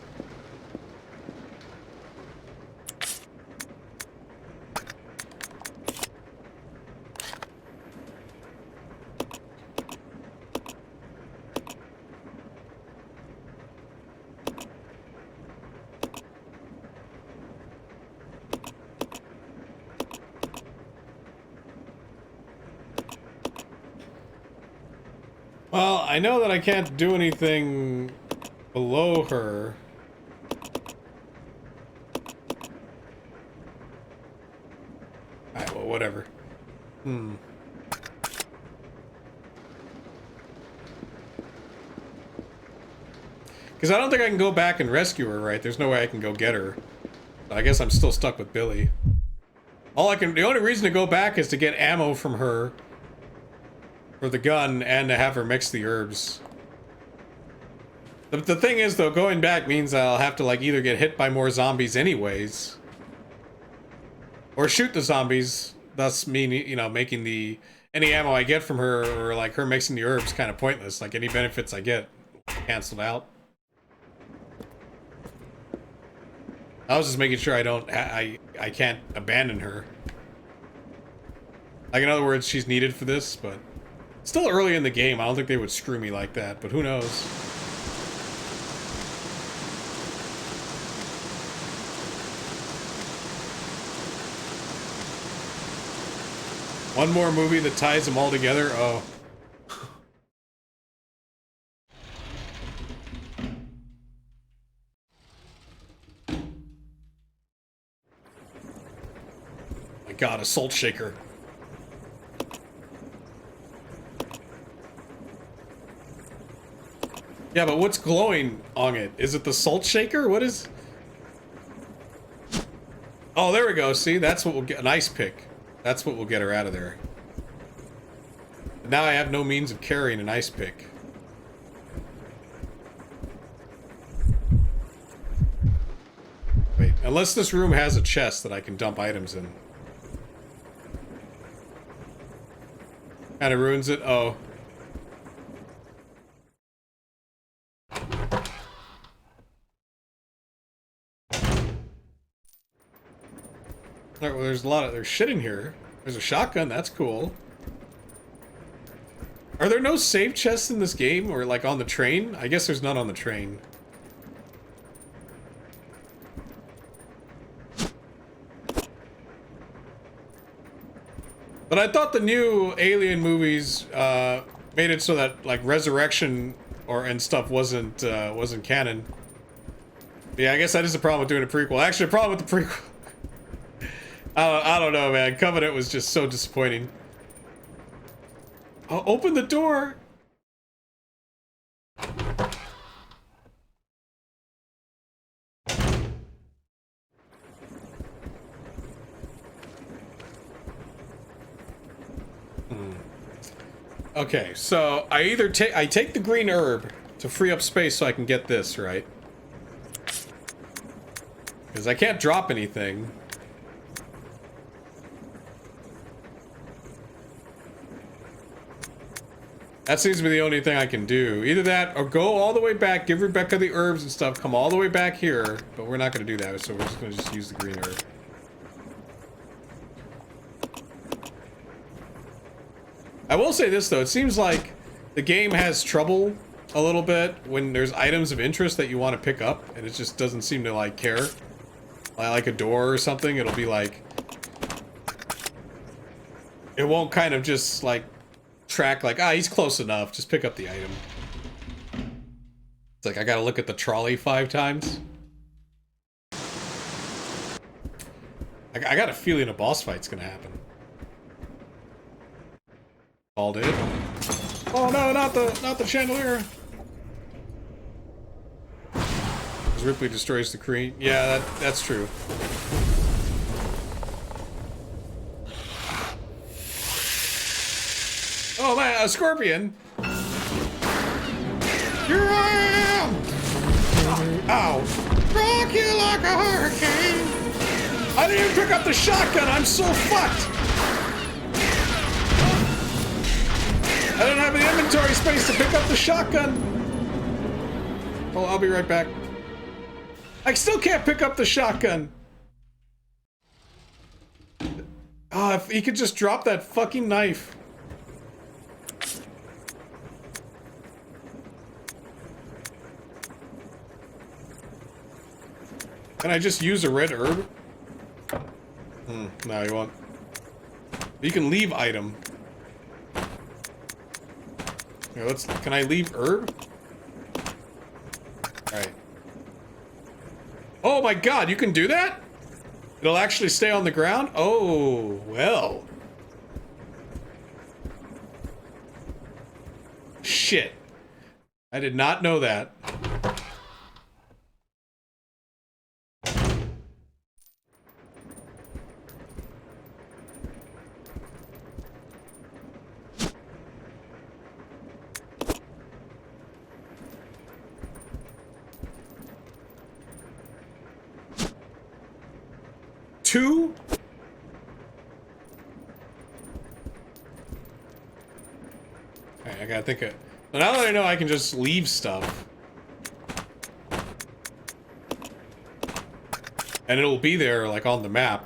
Well, I know that I can't do anything below her. Alright, well, whatever. Because I don't think I can go back and rescue her, right? There's no way I can go get her. But I guess I'm still stuck with Billy. The only reason to go back is to get ammo from her for the gun and to have her mix the herbs. The thing is, though, going back means I'll have to, like, either get hit by more zombies anyways, or shoot the zombies, thus meaning, you know, making any ammo I get from her, or, like, her mixing the herbs kind of pointless. Like, any benefits I get canceled out. I was just making sure I can't abandon her. Like, in other words, she's needed for this, but still early in the game. I don't think they would screw me like that, but who knows? One more movie that ties them all together. Oh. My God, a salt shaker. Yeah, but what's glowing on it? Is it the salt shaker? What is... Oh, there we go. See, that's what we'll get. An ice pick. That's what will get her out of there. But now I have no means of carrying an ice pick. Wait, unless this room has a chest that I can dump items in. Kinda ruins it. Oh. Well, there's shit in here. There's a shotgun, that's cool. Are there no save chests in this game, or like on the train? I guess there's none on the train. But I thought the new Alien movies made it so that like resurrection and stuff wasn't canon. Yeah, I guess that is the problem with doing a prequel. Actually, the problem with the prequel. I don't know, man. Covenant was just so disappointing. Oh, open the door! Okay, so I either take the green herb to free up space so I can get this, right? Because I can't drop anything. That seems to be the only thing I can do. Either that, or go all the way back, give Rebecca the herbs and stuff, come all the way back here. But we're not going to do that, so we're just going to use the green herb. I will say this, though. It seems like the game has trouble a little bit when there's items of interest that you want to pick up, and it just doesn't seem to, like, care. Like a door or something, it'll be like... It won't kind of just, like... track like, he's close enough, just pick up the item. It's like I gotta look at the trolley 5 times. I got a feeling a boss fight's gonna happen. Called it. Oh no, not the chandelier. As Ripley destroys the crane. Yeah, that's true. Oh man, a scorpion! Here I am! Ow! Rock you like a hurricane! I didn't even pick up the shotgun, I'm so fucked! I don't have the inventory space to pick up the shotgun! Well, I'll be right back. I still can't pick up the shotgun! Oh, if he could just drop that fucking knife. Can I just use a red herb? No, you won't. You can leave item. Here, can I leave herb? Alright. Oh my god, you can do that? It'll actually stay on the ground? Oh, well. Shit. I did not know that. Two? Alright, I gotta think of... Well, now that I know I can just leave stuff. And it'll be there, like, on the map.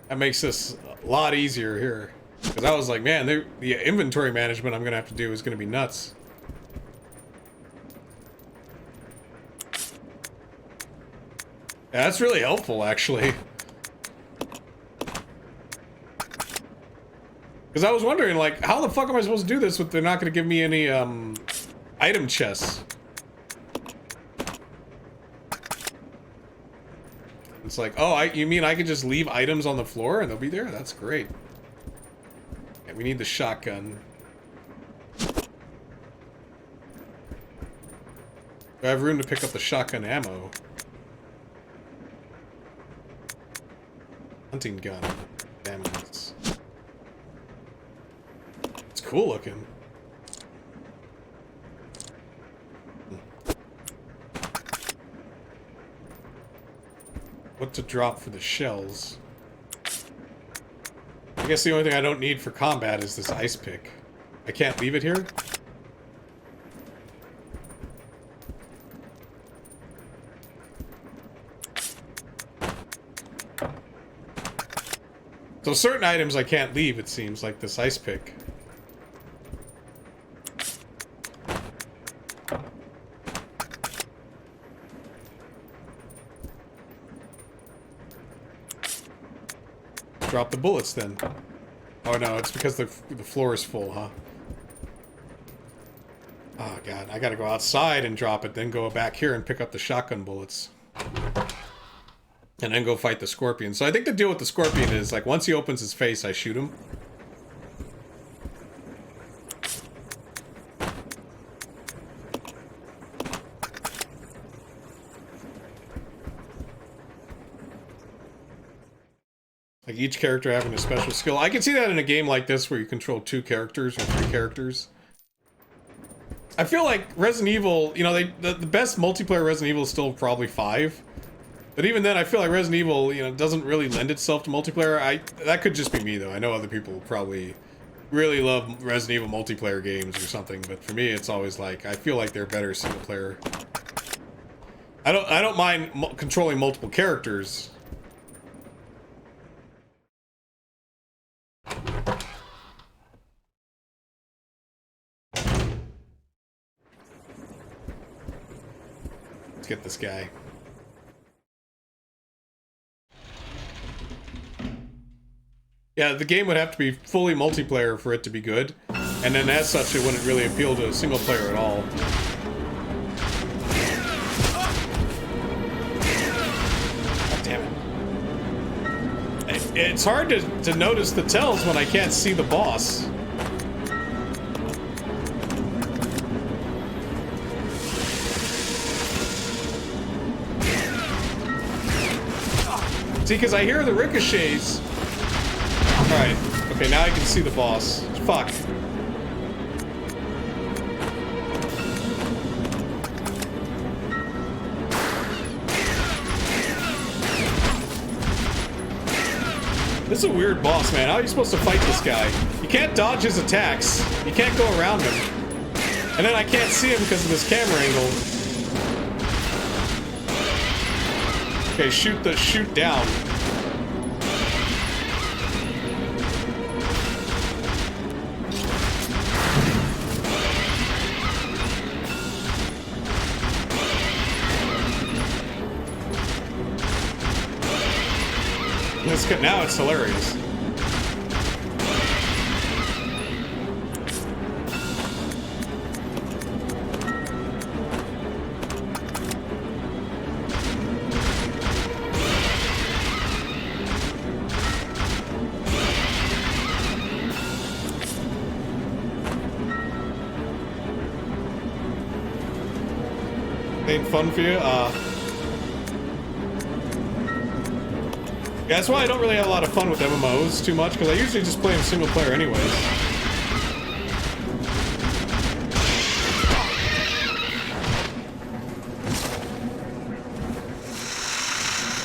That makes this a lot easier here. Because I was like, man, the inventory management I'm going to have to do is going to be nuts. Yeah, that's really helpful, actually. Because I was wondering, like, how the fuck am I supposed to do this if they're not going to give me any, item chests? It's like, oh, you mean I could just leave items on the floor and they'll be there? That's great. Yeah, we need the shotgun. Do I have room to pick up the shotgun ammo? Hunting gun. Damn it. It's cool looking. What to drop for the shells? I guess the only thing I don't need for combat is this ice pick. I can't leave it here? So certain items I can't leave, it seems, like this ice pick. Drop the bullets then. Oh no, it's because the floor is full, huh? Oh god, I gotta go outside and drop it, then go back here and pick up the shotgun bullets. And then go fight the scorpion. So I think the deal with the scorpion is, like, once he opens his face, I shoot him. Like, each character having a special skill. I can see that in a game like this where you control 2 characters or 3 characters. I feel like Resident Evil, you know, the best multiplayer Resident Evil is still probably 5. But even then, I feel like Resident Evil, you know, doesn't really lend itself to multiplayer. That could just be me, though. I know other people probably really love Resident Evil multiplayer games or something, but for me, it's always like, I feel like they're better single player. I don't mind controlling multiple characters. Let's get this guy. Yeah, the game would have to be fully multiplayer for it to be good, and then as such, it wouldn't really appeal to a single player at all. God damn it. It's hard to notice the tells when I can't see the boss. See, because I hear the ricochets. Alright, okay, now I can see the boss. Fuck. This is a weird boss, man. How are you supposed to fight this guy? You can't dodge his attacks. You can't go around him. And then I can't see him because of this camera angle. Okay, shoot down. Now it's hilarious. Ain't fun for you? Yeah, that's why I don't really have a lot of fun with MMOs too much, because I usually just play them single player anyways.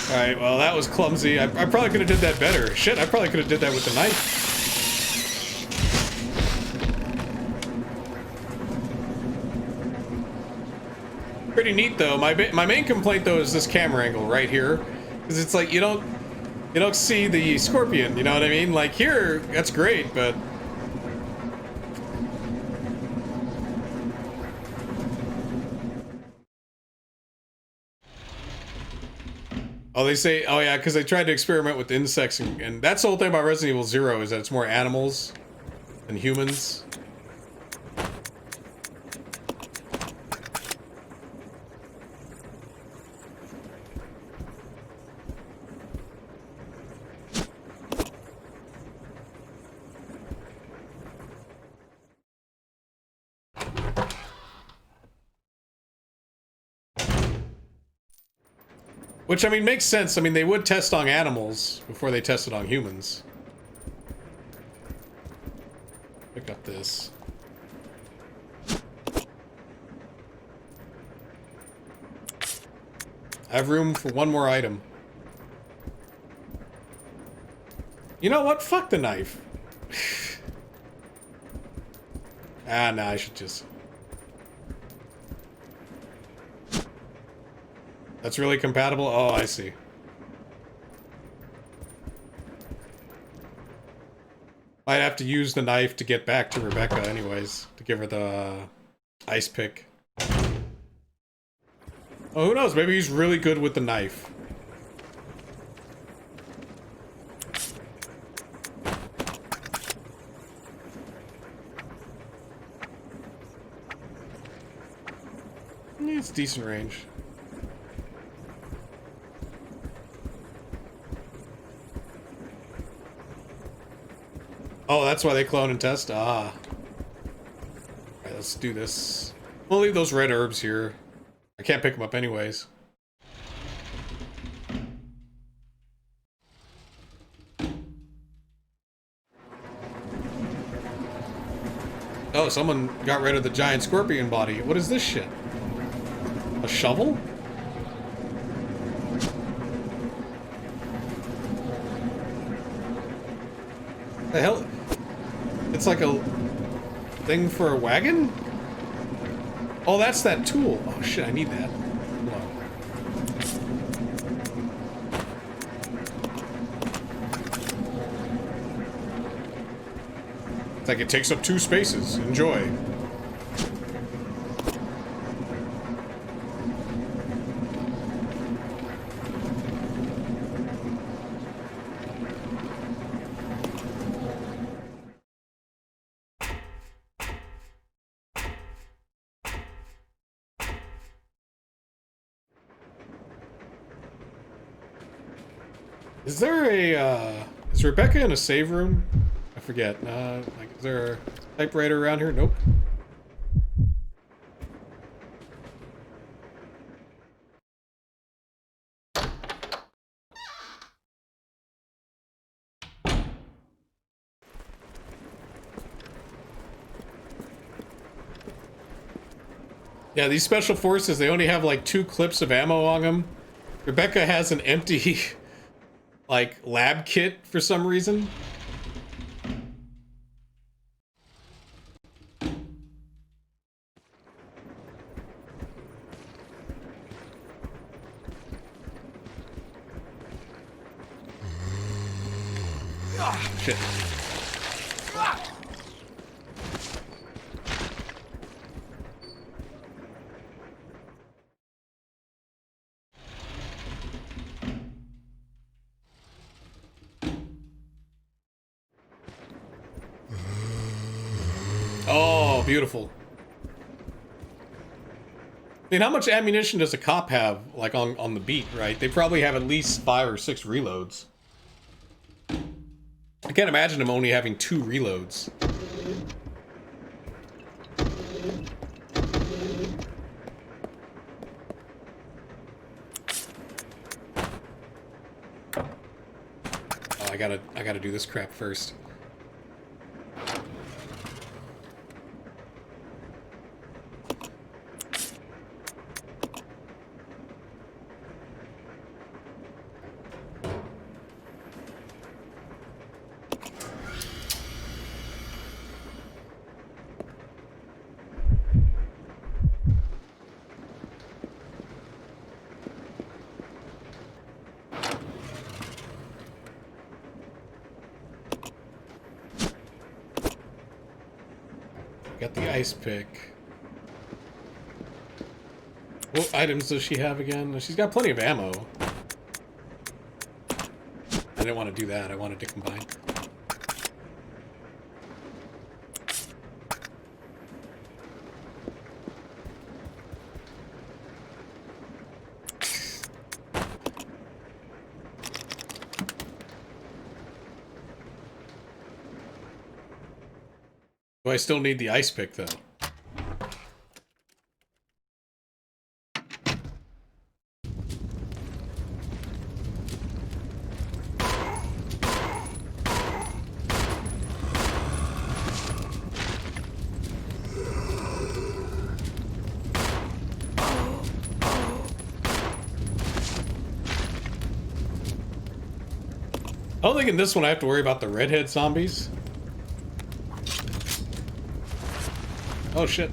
Alright, well that was clumsy. I probably could have did that better. Shit, I probably could have did that with the knife. pretty neat though. My main complaint though is this camera angle right here, because it's like you don't see the scorpion. You know what I mean? Like here, that's great, but. Oh, they say, oh yeah, because they tried to experiment with insects, and that's the whole thing about Resident Evil 0, is that it's more animals than humans. Which, I mean, makes sense. I mean, they would test on animals before they tested on humans. Pick up this. I have room for one more item. You know what? Fuck the knife. Ah, nah, I should just... That's really compatible? Oh, I see. Might have to use the knife to get back to Rebecca anyways, to give her the ice pick. Oh, who knows? Maybe he's really good with the knife. It's decent range. Oh, that's why they clone and test? Ah. Alright, let's do this. We'll leave those red herbs here. I can't pick them up anyways. Oh, someone got rid of the giant scorpion body. What is this shit? A shovel? The hell? It's like a thing for a wagon? Oh, that's that tool. Oh shit, I need that. Hold on. It's like it takes up 2 spaces. Enjoy. Is there a, is Rebecca in a save room? I forget. Like, is there a typewriter around here? Nope. Yeah, these special forces, they only have like 2 clips of ammo on them. Rebecca has an empty... like, lab kit for some reason. Shit. Oh, beautiful. I mean, how much ammunition does a cop have, like, on the beat, right? They probably have at least 5 or 6 reloads. I can't imagine him only having 2 reloads. Oh, I gotta do this crap first. Got the ice pick. What items does she have again? She's got plenty of ammo. I didn't want to do that. I wanted to combine. Do I still need the ice pick, though? I don't think in this one I have to worry about the redhead zombies. Oh shit.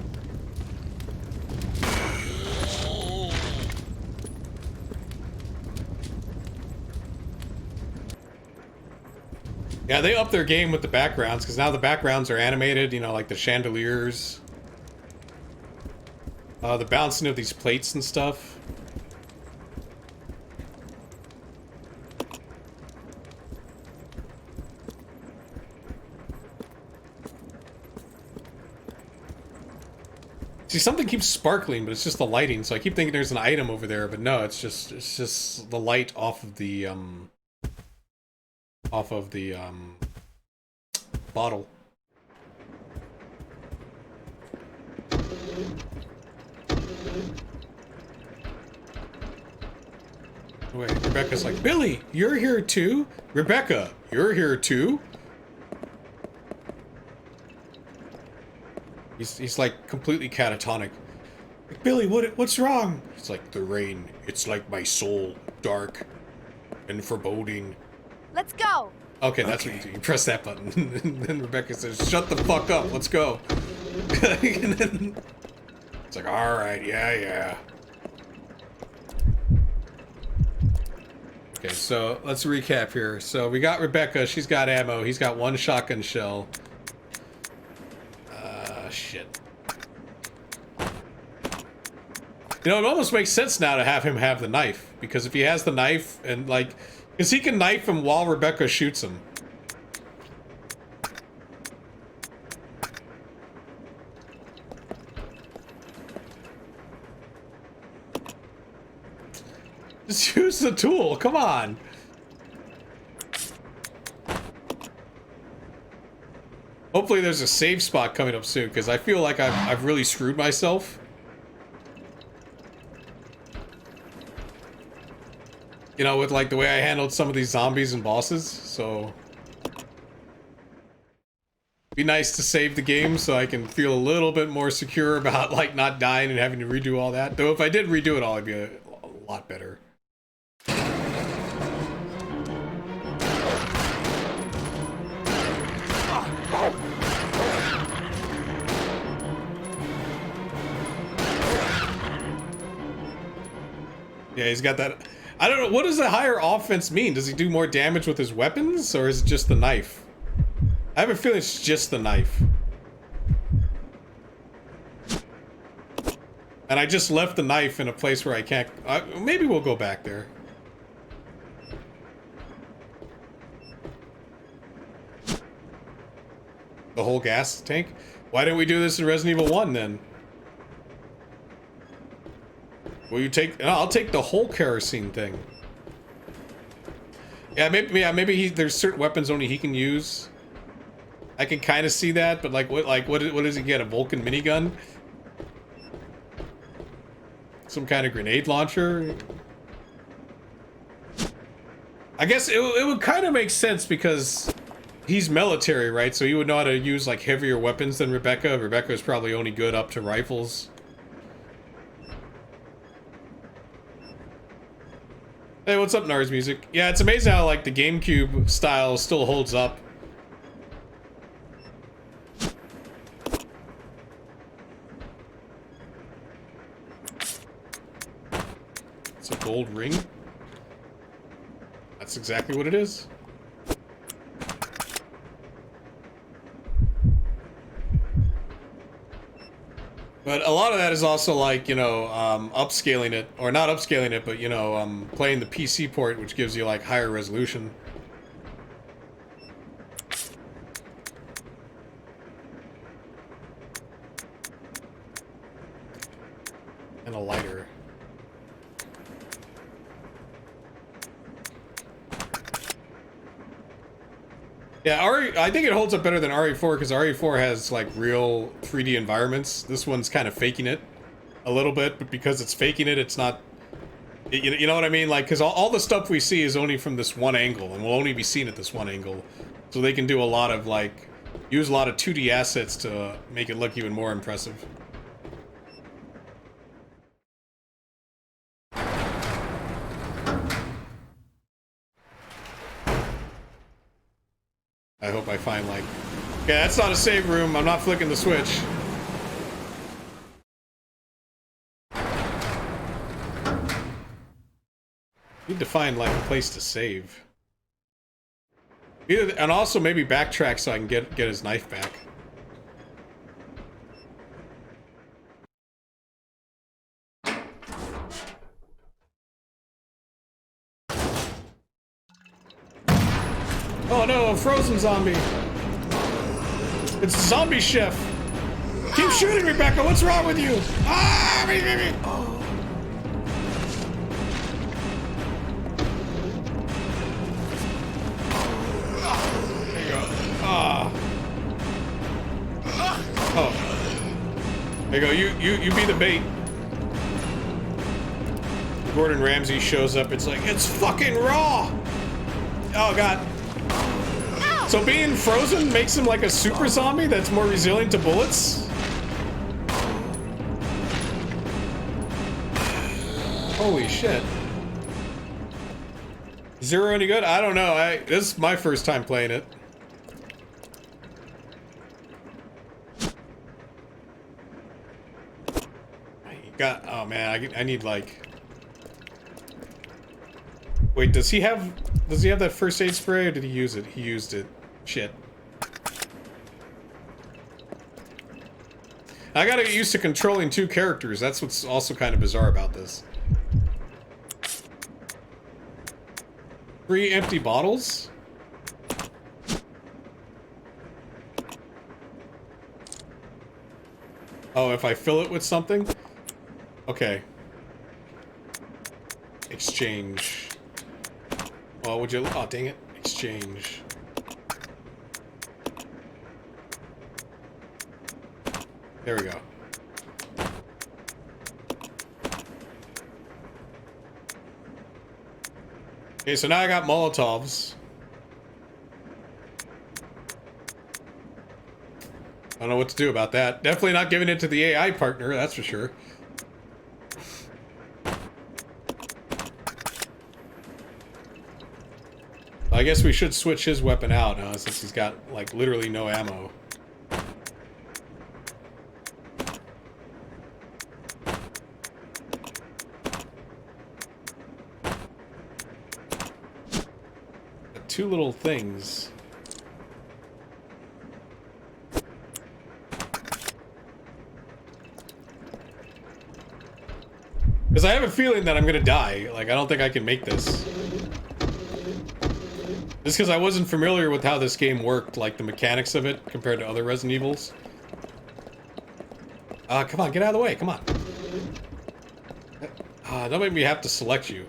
Yeah, they upped their game with the backgrounds, because now the backgrounds are animated, you know, like the chandeliers. The bouncing of these plates and stuff. See, something keeps sparkling, but it's just the lighting, so I keep thinking there's an item over there, but no, it's just the light off of the bottle. Wait, Rebecca's like, Billy, you're here too? Rebecca, you're here too? He's like completely catatonic. Like, Billy, what's wrong? It's like the rain. It's like my soul, dark and foreboding. Let's go. Okay, that's what you do. You press that button, and then Rebecca says, "Shut the fuck up. Let's go." And then it's like, "All right, yeah." Okay, so let's recap here. So we got Rebecca. She's got ammo. He's got one shotgun shell. Shit. You know, it almost makes sense now to have him have the knife, because if he has the knife and like, because he can knife him while Rebecca shoots him. Just use the tool, come on. Hopefully there's a save spot coming up soon, because I feel like I've really screwed myself. You know, with like the way I handled some of these zombies and bosses, so... Be nice to save the game so I can feel a little bit more secure about like not dying and having to redo all that. Though if I did redo it all, it'd be a lot better. Yeah, he's got that. I don't know. What does the higher offense mean? Does he do more damage with his weapons, or is it just the knife? I have a feeling it's just the knife. And I just left the knife in a place where I can't... maybe we'll go back there. The whole gas tank? Why didn't we do this in Resident Evil 1 then? Will you take... No, I'll take the whole kerosene thing. Yeah, maybe there's certain weapons only he can use. I can kind of see that, but like what does he get? A Vulcan minigun? Some kind of grenade launcher? I guess it would kind of make sense because he's military, right? So he would know how to use like heavier weapons than Rebecca. Rebecca is probably only good up to rifles. Hey, what's up, Nars Music? Yeah, it's amazing how like the GameCube style still holds up. It's a gold ring. That's exactly what it is. But a lot of that is also like, you know, upscaling it, or not upscaling it, but, you know, playing the PC port, which gives you like higher resolution. And a lighter. Yeah, I think it holds up better than RE4 because RE4 has like real 3D environments. This one's kind of faking it a little bit, but because it's faking it, it's not. You know what I mean? Like, because all the stuff we see is only from this one angle, and will only be seen at this one angle. So they can do a lot of like, use a lot of 2D assets to make it look even more impressive. I hope I find, like... Okay, that's not a save room. I'm not flicking the switch. Need to find, like, a place to save. Either, and also maybe backtrack so I can get his knife back. Oh no, a frozen zombie. It's Zombie Chef. Keep shooting, Rebecca. What's wrong with you? Ah, me. Oh. There you go. Ah. Oh. There you go. You be the bait. Gordon Ramsay shows up. It's like, it's fucking raw. Oh god. So being frozen makes him like a super zombie that's more resilient to bullets? Holy shit. Zero any good? I don't know. This is my first time playing it. Oh man, I need like... Wait, does he have that first aid spray or did he use it? He used it. Shit. I gotta get used to controlling two characters. That's what's also kind of bizarre about this. 3 empty bottles? Oh, if I fill it with something? Okay. Exchange. Oh, would you... Oh, dang it. Exchange. There we go. Okay, so now I got Molotovs. I don't know what to do about that. Definitely not giving it to the AI partner, that's for sure. I guess we should switch his weapon out, since he's got, like, literally no ammo. Two little things. Because I have a feeling that I'm gonna die. Like, I don't think I can make this. Just because I wasn't familiar with how this game worked, like the mechanics of it, compared to other Resident Evils. Come on, get out of the way, come on. Don't make me have to select you.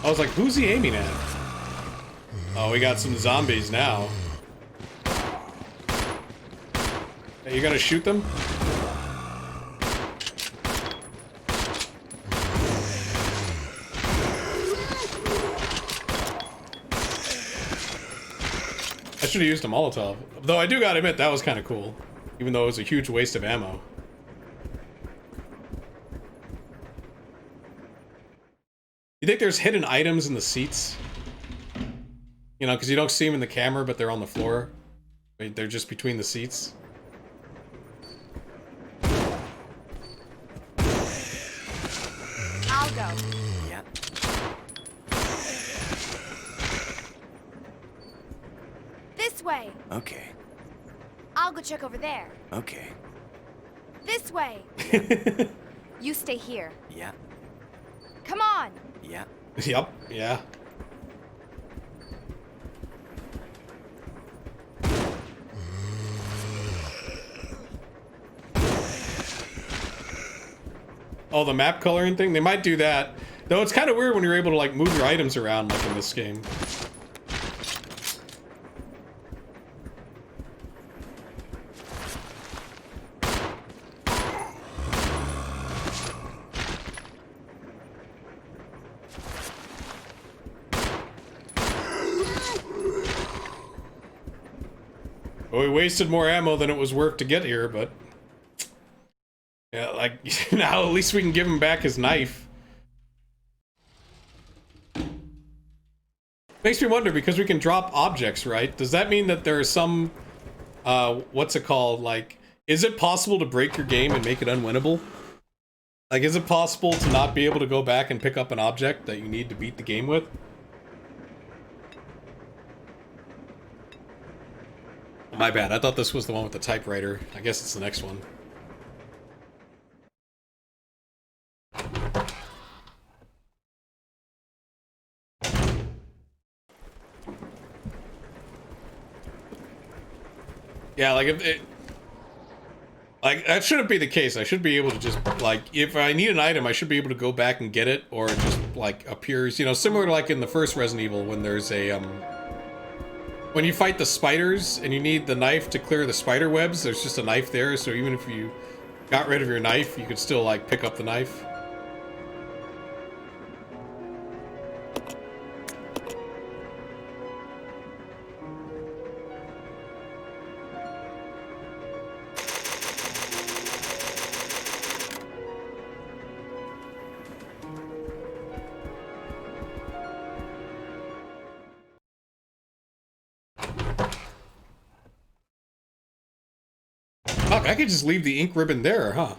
I was like, who's he aiming at? Oh, we got some zombies now. Hey, you gonna shoot them? I should have used a Molotov. Though I do gotta admit, that was kind of cool. Even though it was a huge waste of ammo. You think there's hidden items in the seats? You know, because you don't see them in the camera, but they're on the floor. They're just between the seats. I'll go. Yeah. This way. Okay. I'll go check over there. Okay. This way. You stay here. Yeah. Come on. Yeah. Yep, yeah. Oh, the map coloring thing? They might do that. Though it's kind of weird when you're able to, like, move your items around, like, in this game. Well, we wasted more ammo than it was worth to get here, but... Yeah, like, now at least we can give him back his knife. Makes me wonder, because we can drop objects, right? Does that mean that there are some... what's it called? Like, is it possible to break your game and make it unwinnable? Like, is it possible to not be able to go back and pick up an object that you need to beat the game with? My bad, I thought this was the one with the typewriter. I guess it's the next one. Yeah, like, if it... Like, that shouldn't be the case. I should be able to just, like, if I need an item, I should be able to go back and get it, or it just, like, appears, you know, similar to, like, in the first Resident Evil, when there's a, when you fight the spiders, and you need the knife to clear the spider webs, there's just a knife there, so even if you got rid of your knife, you could still, like, pick up the knife. Fuck, I could just leave the ink ribbon there, huh?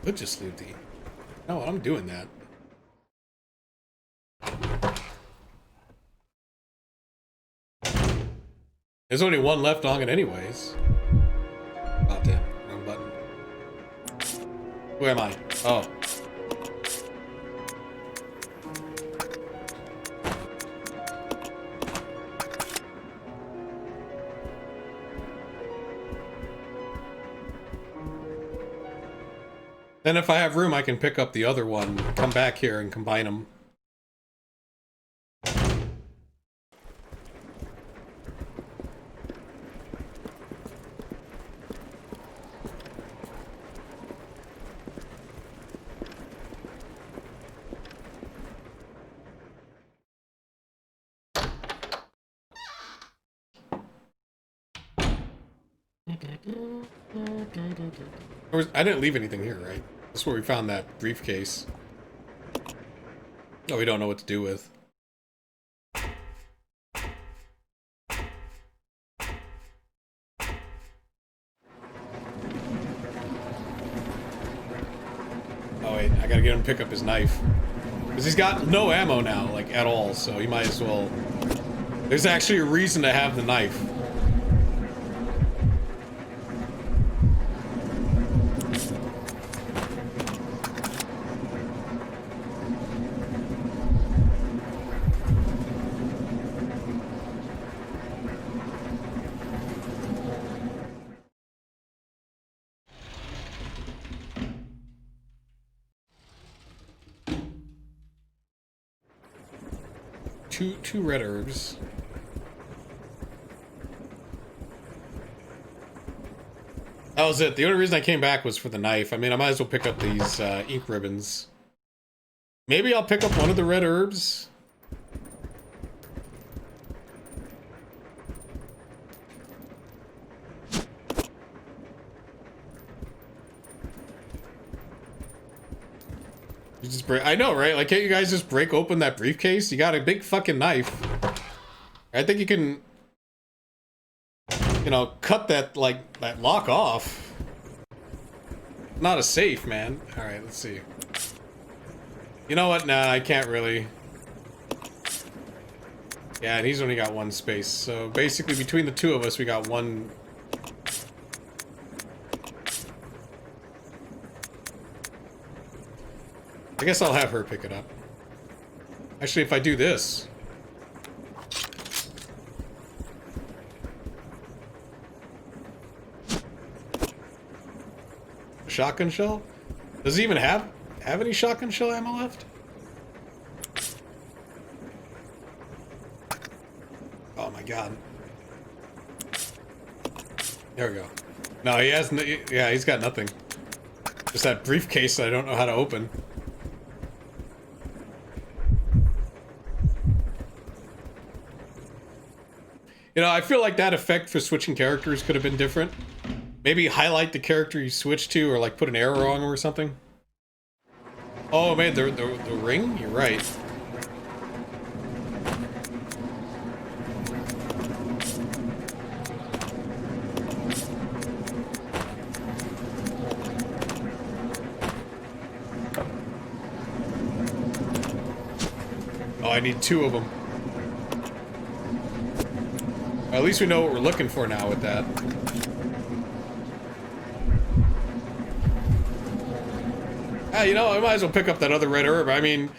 Could just leave the... No, I'm doing that. There's only one left on it anyways. Oh, damn. Wrong button. Who am I? Oh. Then if I have room, I can pick up the other one, come back here and combine them. I didn't leave anything here, right? That's where we found that briefcase. Oh, we don't know what to do with. Oh wait, I gotta get him to pick up his knife. Because he's got no ammo now, like, at all, so he might as well... There's actually a reason to have the knife. Two red herbs. That was it. The only reason I came back was for the knife. I mean, I might as well pick up these ink ribbons. Maybe I'll pick up one of the red herbs. You just break. I know, right? Like, can't you guys just break open that briefcase? You got a big fucking knife. I think you can, you know, cut that, like, that lock off. Not a safe, man. Alright, let's see. You know what? Nah, I can't really. Yeah, and he's only got one space. So basically, between the two of us, we got one. I guess I'll have her pick it up. Actually, if I do this. Shotgun shell? Does he even have any shotgun shell ammo left? Oh my god. There we go. No, he has yeah, he's got nothing. Just that briefcase that I don't know how to open. You know, I feel like that effect for switching characters could have been different. Maybe highlight the character you switch to, or like put an arrow on him or something. Oh man, the ring? You're right. Oh, I need two of them. At least we know what we're looking for now with that. Ah, you know, I might as well pick up that other red herb. I mean,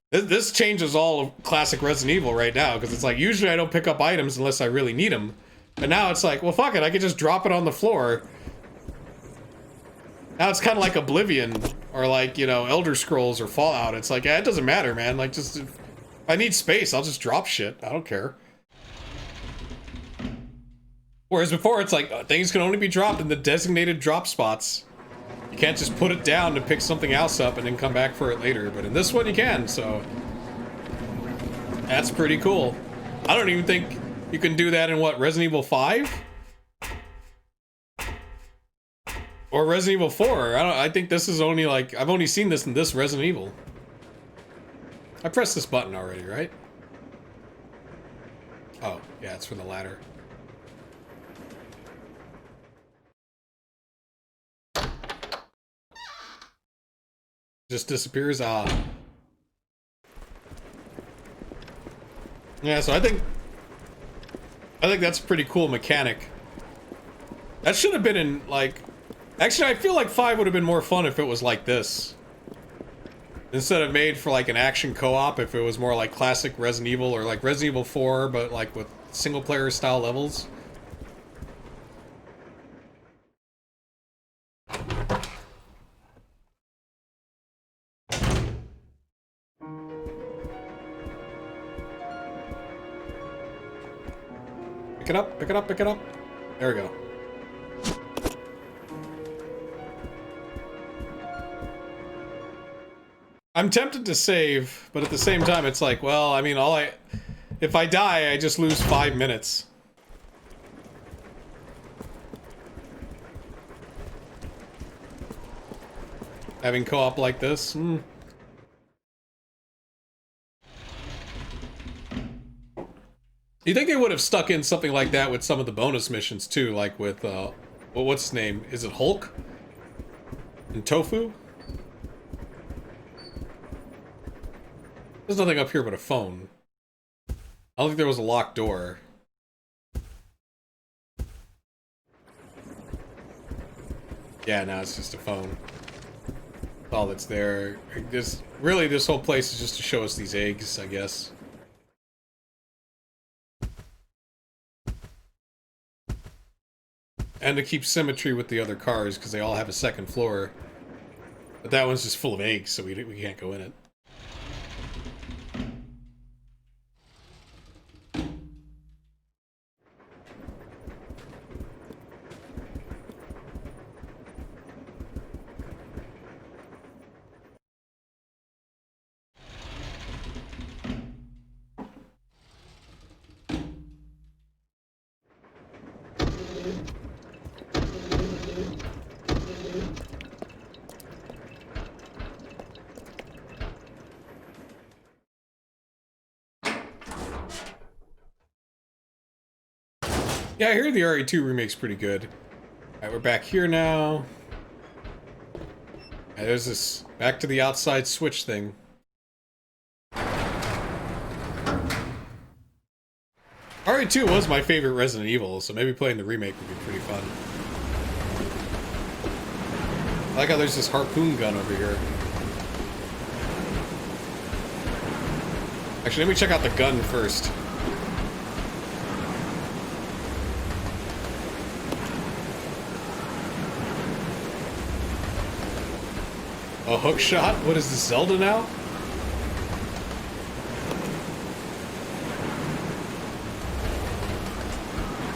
this changes all of classic Resident Evil right now, because it's like, usually I don't pick up items unless I really need them. But now it's like, well, fuck it, I can just drop it on the floor. Now it's kind of like Oblivion, or like, you know, Elder Scrolls or Fallout. It's like, yeah, it doesn't matter, man. Like, just, if I need space, I'll just drop shit. I don't care. Whereas before, it's like, things can only be dropped in the designated drop spots. You can't just put it down to pick something else up and then come back for it later. But in this one, you can, so... That's pretty cool. I don't even think you can do that in, what, Resident Evil 5? Or Resident Evil 4. I think this is only, like... I've only seen this in this Resident Evil. I pressed this button already, right? Oh, yeah, it's for the ladder. Just disappears. Ah. Yeah, so I think that's a pretty cool mechanic. That should have been in, like... Actually, I feel like 5 would have been more fun if it was like this. Instead of made for, like, an action co-op, if it was more like classic Resident Evil, or like Resident Evil 4, but, like, with single-player style levels. Pick it up, pick it up, pick it up. There we go. I'm tempted to save, but at the same time, it's like, well, I mean, if I die, I just lose 5 minutes. Having co-op like this, You think they would have stuck in something like that with some of the bonus missions too, like with, well, what's his name? Is it Hulk? And Tofu? There's nothing up here but a phone. I don't think there was a locked door. Yeah, now it's just a phone. That's all that's there. Really, this whole place is just to show us these eggs, I guess. And to keep symmetry with the other cars, because they all have a second floor. But that one's just full of eggs, so we can't go in it. Yeah, I hear the RE2 remake's pretty good. Alright, we're back here now. And there's this back to the outside switch thing. RE2 was my favorite Resident Evil, so maybe playing the remake would be pretty fun. I like how there's this harpoon gun over here. Actually, let me check out the gun first. A hook shot? What is this, Zelda now?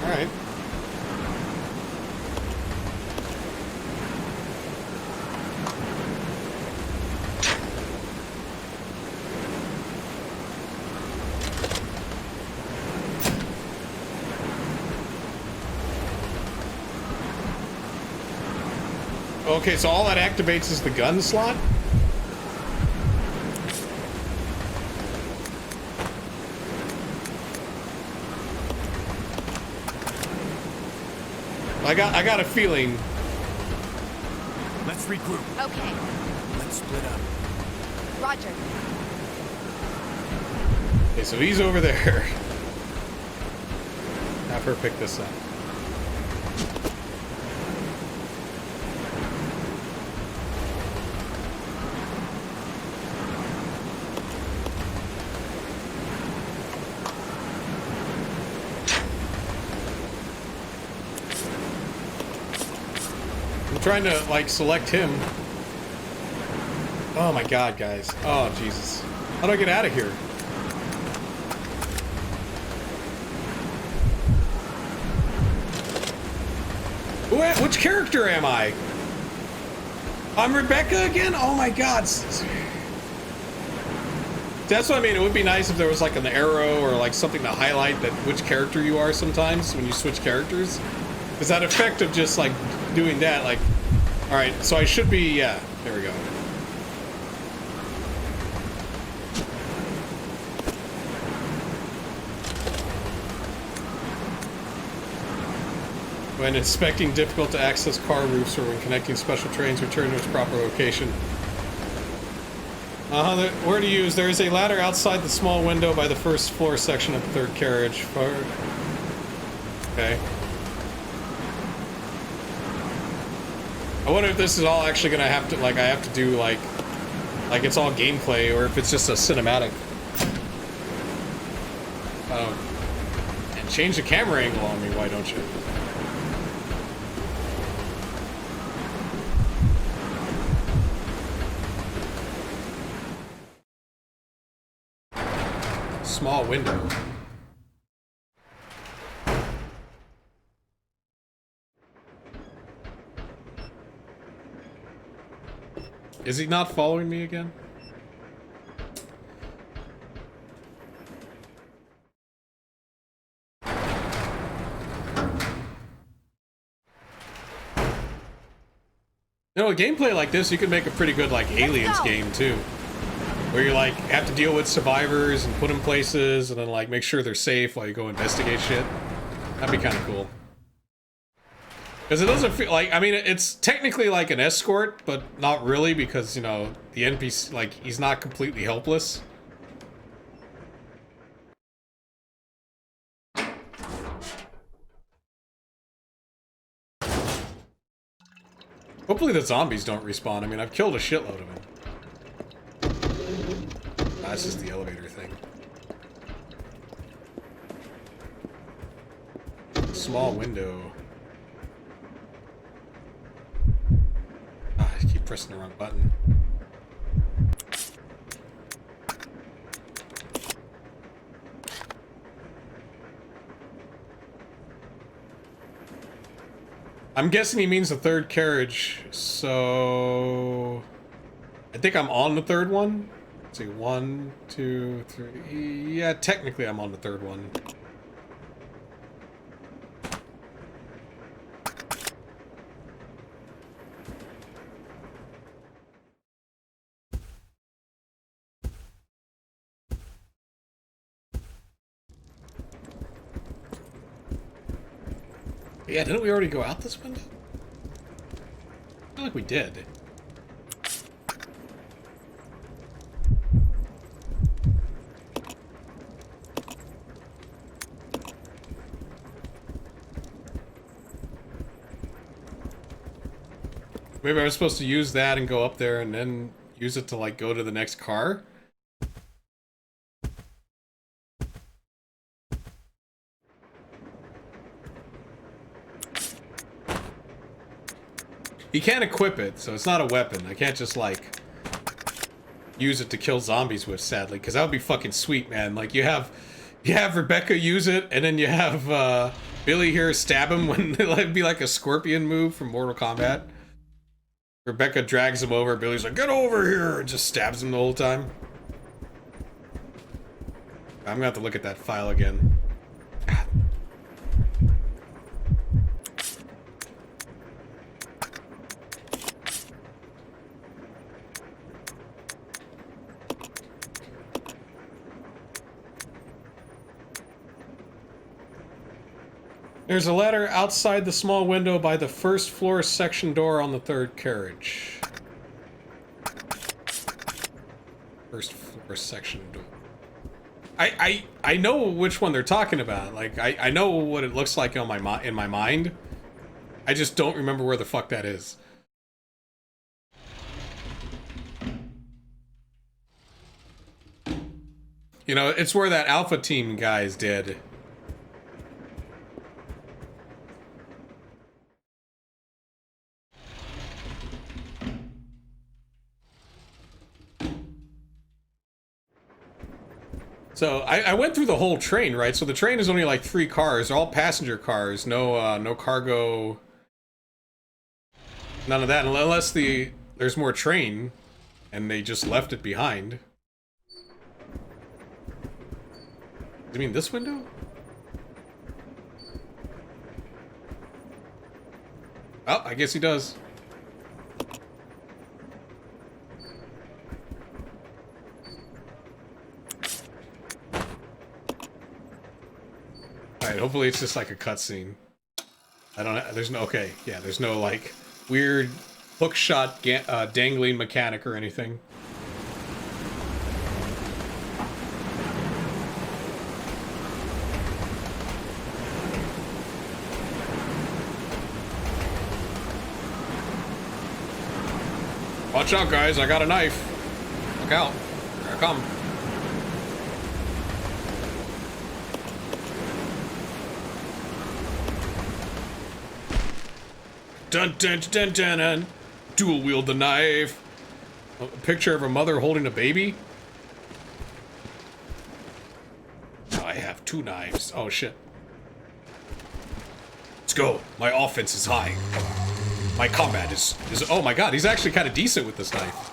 Alright. Okay, so all that activates is the gun slot? I got a feeling. Let's regroup. Okay. Let's split up. Roger. Okay, so he's over there. Have her pick this up. Trying to like select him. Oh my god, guys. Oh Jesus. How do I get out of here? Which character am I? I'm Rebecca again? Oh my god. That's what I mean. It would be nice if there was like an arrow or like something to highlight that which character you are sometimes when you switch characters. Because that effect of just like doing that, like, all right, so I should be, yeah, there we go. When inspecting difficult to access car roofs or when connecting special trains, return to its proper location. Where to use? There is a ladder outside the small window by the first floor section of the third carriage. Okay. I wonder if this is all actually gonna have to, like, I have to do, like it's all gameplay, or if it's just a cinematic. And change the camera angle on me, why don't you? Small window. Is he not following me again? You know, a gameplay like this, you could make a pretty good, like, Aliens game, too. Where you, like, have to deal with survivors and put them places and then, like, make sure they're safe while you go investigate shit. That'd be kind of cool. Because it doesn't feel like, I mean, it's technically like an escort, but not really because, you know, the NPC, like, he's not completely helpless. Hopefully the zombies don't respawn. I mean, I've killed a shitload of them. That's just the elevator thing. Small window. I keep pressing the wrong button. I'm guessing he means the third carriage, so I think I'm on the third one. Let's see, 1, 2, 3. Yeah, technically I'm on the third one. Yeah, didn't we already go out this window? I feel like we did. Maybe I was supposed to use that and go up there and then use it to, like, go to the next car? You can't equip it, so it's not a weapon. I can't just, like, use it to kill zombies with, sadly, because that would be fucking sweet, man. Like, you have Rebecca use it, and then you have Billy here stab him when it'd be like a scorpion move from Mortal Kombat. Rebecca drags him over, Billy's like, get over here, and just stabs him the whole time. I'm gonna have to look at that file again. God. There's a ladder outside the small window by the first floor section door on the third carriage. First floor section door. I know which one they're talking about. Like I know what it looks like in my mind. I just don't remember where the fuck that is. You know, it's where that Alpha Team guys did. So I went through the whole train, right? So the train is only like 3 cars. They're all passenger cars. No no cargo. None of that. Unless there's more train and they just left it behind. You mean this window? Oh, I guess he does. Alright, hopefully it's just like a cutscene. I don't know, there's no, okay, yeah, there's no like weird hookshot dangling mechanic or anything. Watch out, guys, I got a knife. Look out. Here I come. Dun dun dun dun dun. Dual wield the knife. A picture of a mother holding a baby. I have 2 knives. Oh shit. Let's go. My offense is high. My combat is oh my god, he's actually kind of decent with this knife.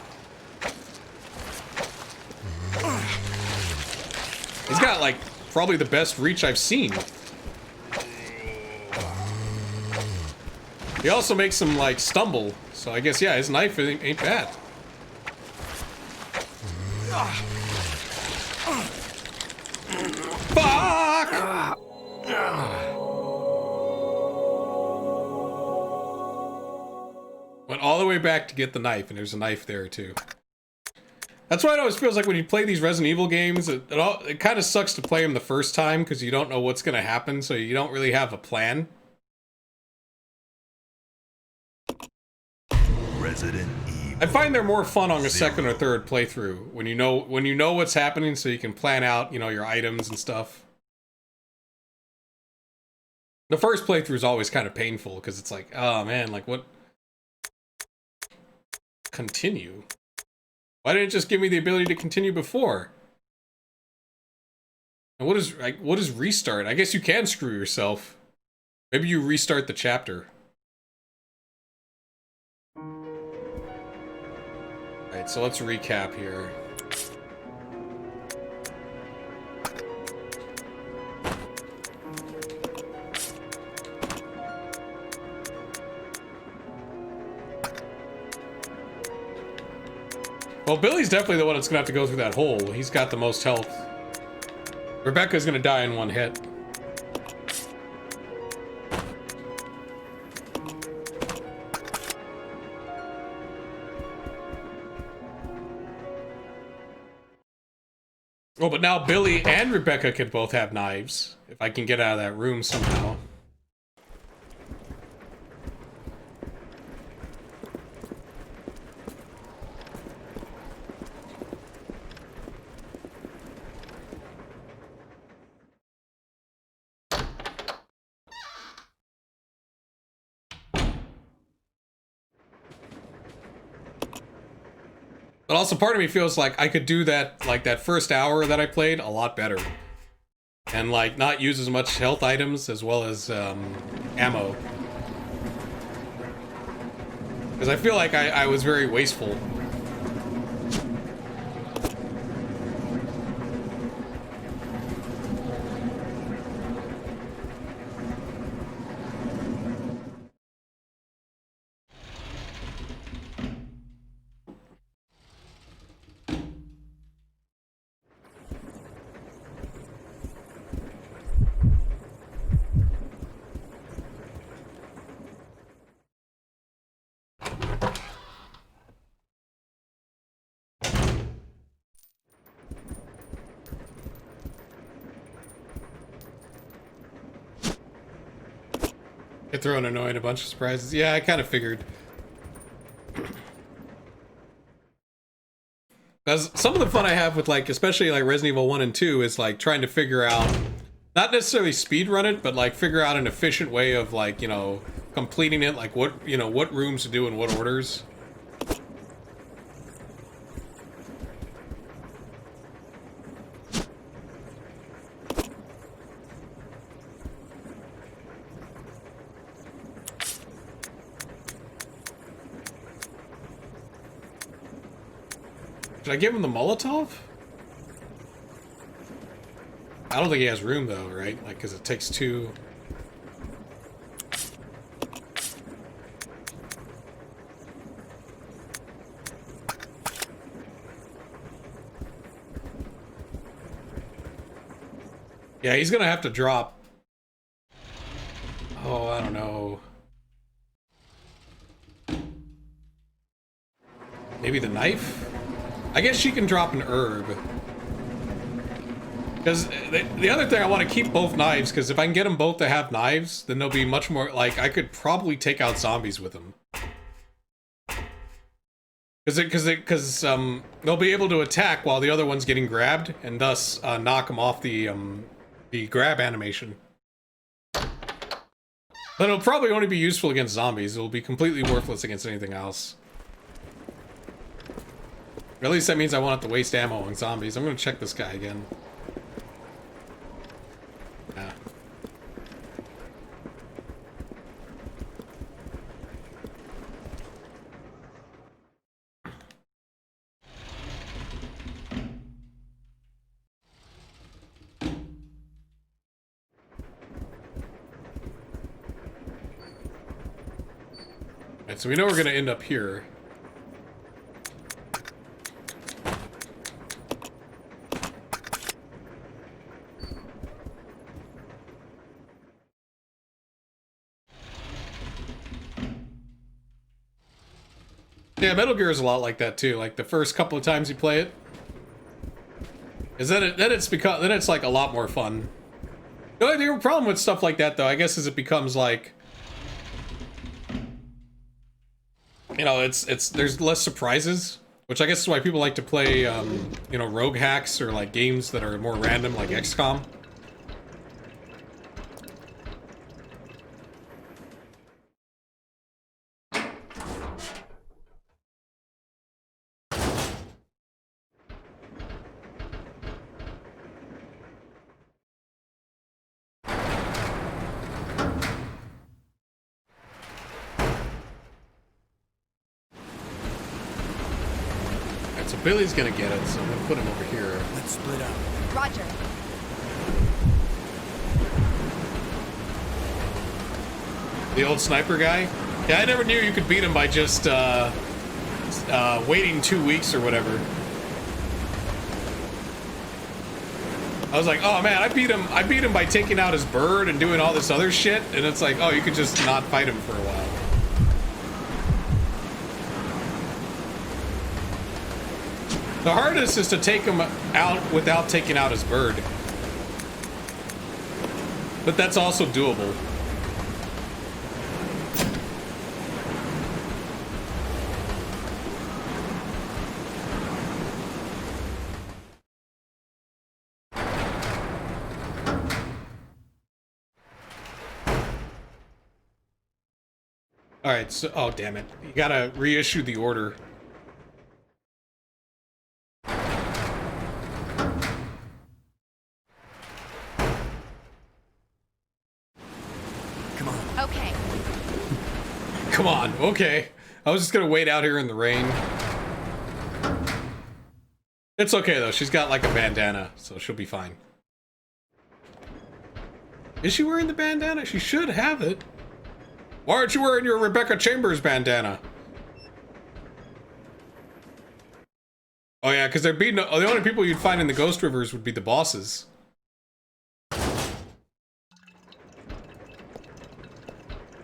He's got like probably the best reach I've seen. He also makes him like stumble, so I guess yeah, his knife ain't bad. Fuck! Went all the way back to get the knife, and there's a knife there too. That's why it always feels like when you play these Resident Evil games, it kind of sucks to play them the first time because you don't know what's gonna happen, so you don't really have a plan. Resident Evil. I find they're more fun on a second or third playthrough when you know what's happening, so you can plan out, you know, your items and stuff. The first playthrough is always kind of painful because it's like, oh man, like what? Continue? Why didn't it just give me the ability to continue before? And what is restart? I guess you can screw yourself. Maybe you restart the chapter. Alright, so let's recap here. Well, Billy's definitely the one that's gonna have to go through that hole. He's got the most health. Rebecca's gonna die in 1 hit. Oh, but now Billy and Rebecca can both have knives. If I can get out of that room somehow. But also part of me feels like I could do that, like that first hour that I played, a lot better. And like not use as much health items as well as ammo. Because I feel like I was very wasteful. Get thrown annoying a bunch of surprises. Yeah, I kind of figured. Because some of the fun I have with like, especially like Resident Evil 1 and 2 is like trying to figure out, not necessarily speed run it, but like figure out an efficient way of like, you know, completing it, like what, you know, what rooms to do in what orders. Should I give him the Molotov? I don't think he has room though, right? Like, because it takes two. Yeah, he's gonna have to drop. Oh, I don't know. Maybe the knife? I guess she can drop an herb. Because the other thing, I want to keep both knives, because if I can get them both to have knives, then they'll be much more, like, I could probably take out zombies with them. Because they'll be able to attack while the other one's getting grabbed, and thus knock them off the grab animation. But it'll probably only be useful against zombies. It'll be completely worthless against anything else. Or at least that means I won't have to waste ammo on zombies. I'm gonna check this guy again. Yeah. Alright, so we know we're gonna end up here. Yeah, Metal Gear is a lot like that too. Like the first couple of times you play it, is then it's like a lot more fun. The only problem with stuff like that, though, I guess, is it becomes like, you know, there's less surprises, which I guess is why people like to play, you know, rogue hacks or like games that are more random, like XCOM. So Billy's gonna get it, so I'm gonna put him over here. Let's split up. Roger. The old sniper guy? Yeah, I never knew you could beat him by just waiting 2 weeks or whatever. I was like, oh man, I beat him by taking out his bird and doing all this other shit, and it's like, oh, you could just not fight him for a while. The hardest is to take him out without taking out his bird. But that's also doable. Alright, so... Oh, damn it. You gotta reissue the order. Come on. Okay. Come on, okay. I was just gonna wait out here in the rain. It's okay, though. She's got, like, a bandana, so she'll be fine. Is she wearing the bandana? She should have it. Why aren't you wearing your Rebecca Chambers bandana? Oh yeah, because there'd be no, the only people you'd find in the Ghost Rivers would be the bosses.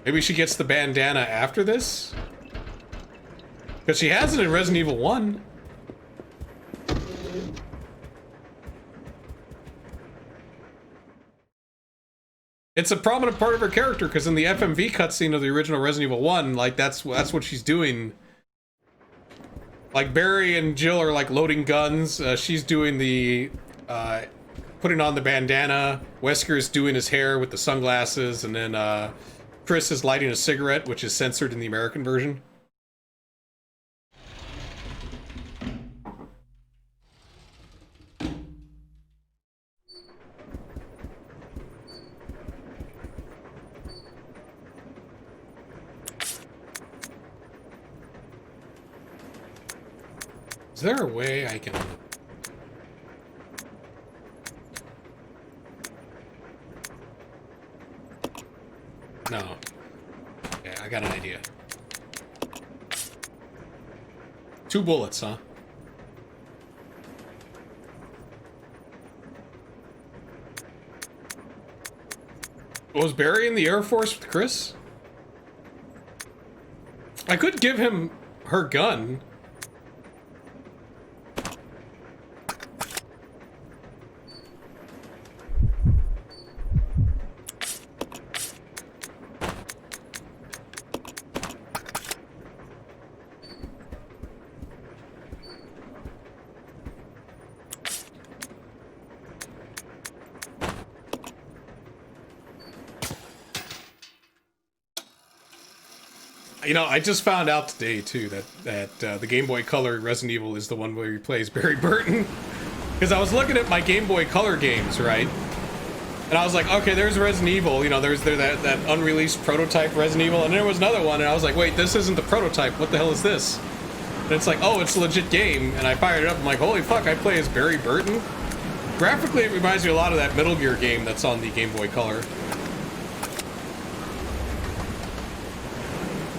Maybe she gets the bandana after this? Because she has it in Resident Evil 1. It's a prominent part of her character, because in the FMV cutscene of the original Resident Evil 1, like, that's what she's doing. Like, Barry and Jill are, like, loading guns. She's doing the, putting on the bandana. Wesker's doing his hair with the sunglasses. And then, Chris is lighting a cigarette, which is censored in the American version. Is there a way I can... No. Okay, I got an idea. 2 bullets, huh? Was Barry in the Air Force with Chris? I could give him her gun. You know, I just found out today, too, that the Game Boy Color Resident Evil is the one where he plays Barry Burton. Because I was looking at my Game Boy Color games, right? And I was like, okay, there's Resident Evil. You know, there's that unreleased prototype Resident Evil. And there was another one, and I was like, wait, this isn't the prototype. What the hell is this? And it's like, oh, it's a legit game. And I fired it up. I'm like, holy fuck, I play as Barry Burton? Graphically, it reminds me a lot of that Metal Gear game that's on the Game Boy Color.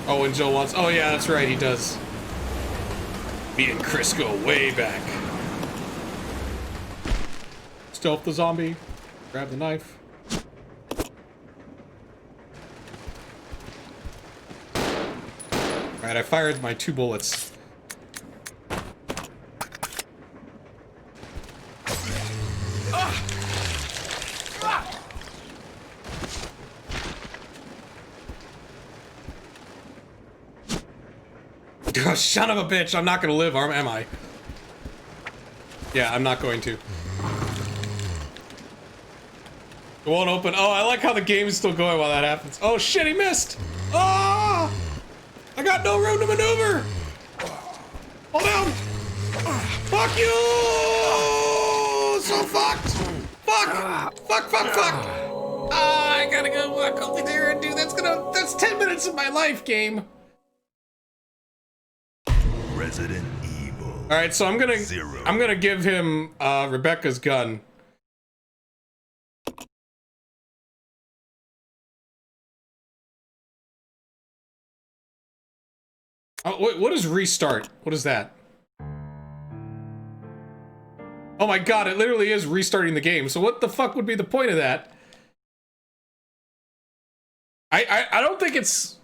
Oh, and Joe wants... Oh, yeah, that's right, he does. Me and Chris go way back. Stealth the zombie. Grab the knife. Alright, I fired my 2 bullets. Oh, son of a bitch, I'm not gonna live, am I? Yeah, I'm not going to. It won't open. Oh, I like how the game is still going while that happens. Oh shit, he missed! Oh! I got no room to maneuver! Hold down! Fuck you! So fucked! Fuck! Fuck, fuck, fuck! Ah, I gotta go walk over there and do that's 10 minutes of my life, game! Resident Evil. All right, so I'm gonna give him Rebecca's gun. Oh, wait, what is restart? What is that? Oh my god, it literally is restarting the game. So what the fuck would be the point of that? I don't think it's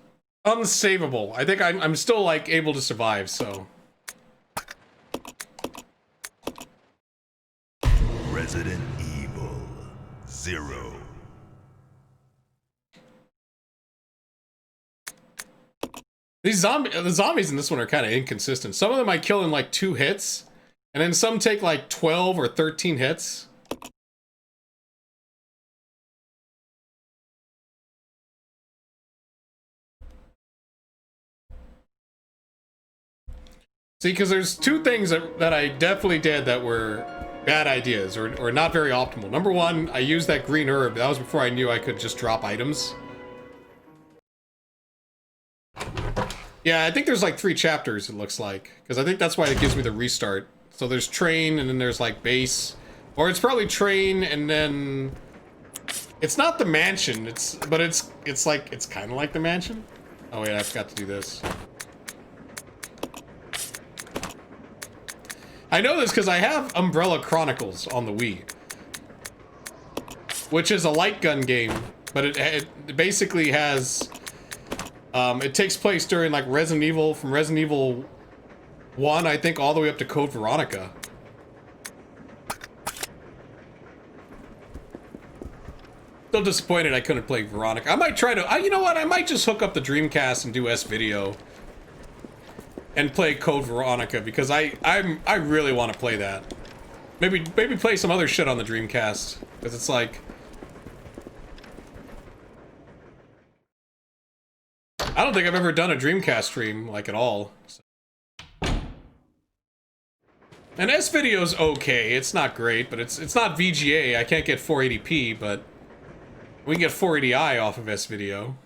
unsavable. I think I'm still like able to survive, so. Resident Evil 0. The zombies in this one are kind of inconsistent. Some of them I kill in like 2 hits, and then some take like 12 or 13 hits. See, because there's 2 things that I definitely did that were bad ideas, or not very optimal. Number 1, I used that green herb. That was before I knew I could just drop items. Yeah, I think there's like 3 chapters, it looks like. Because I think that's why it gives me the restart. So there's train, and then there's like base. Or it's probably train, and then... It's not the mansion, but it's kind of like the mansion. Oh wait, I forgot to do this. I know this because I have Umbrella Chronicles on the Wii. Which is a light gun game, but it basically has... it takes place during like Resident Evil, from Resident Evil 1, I think, all the way up to Code Veronica. Still disappointed I couldn't play Veronica. I might try to, you know what, I might just hook up the Dreamcast and do S-Video. And play Code Veronica, because I really want to play that. Maybe play some other shit on the Dreamcast, because it's like... I don't think I've ever done a Dreamcast stream, like, at all. So. And S-Video's okay, it's not great, but it's not VGA, I can't get 480p, but... We can get 480i off of S-Video.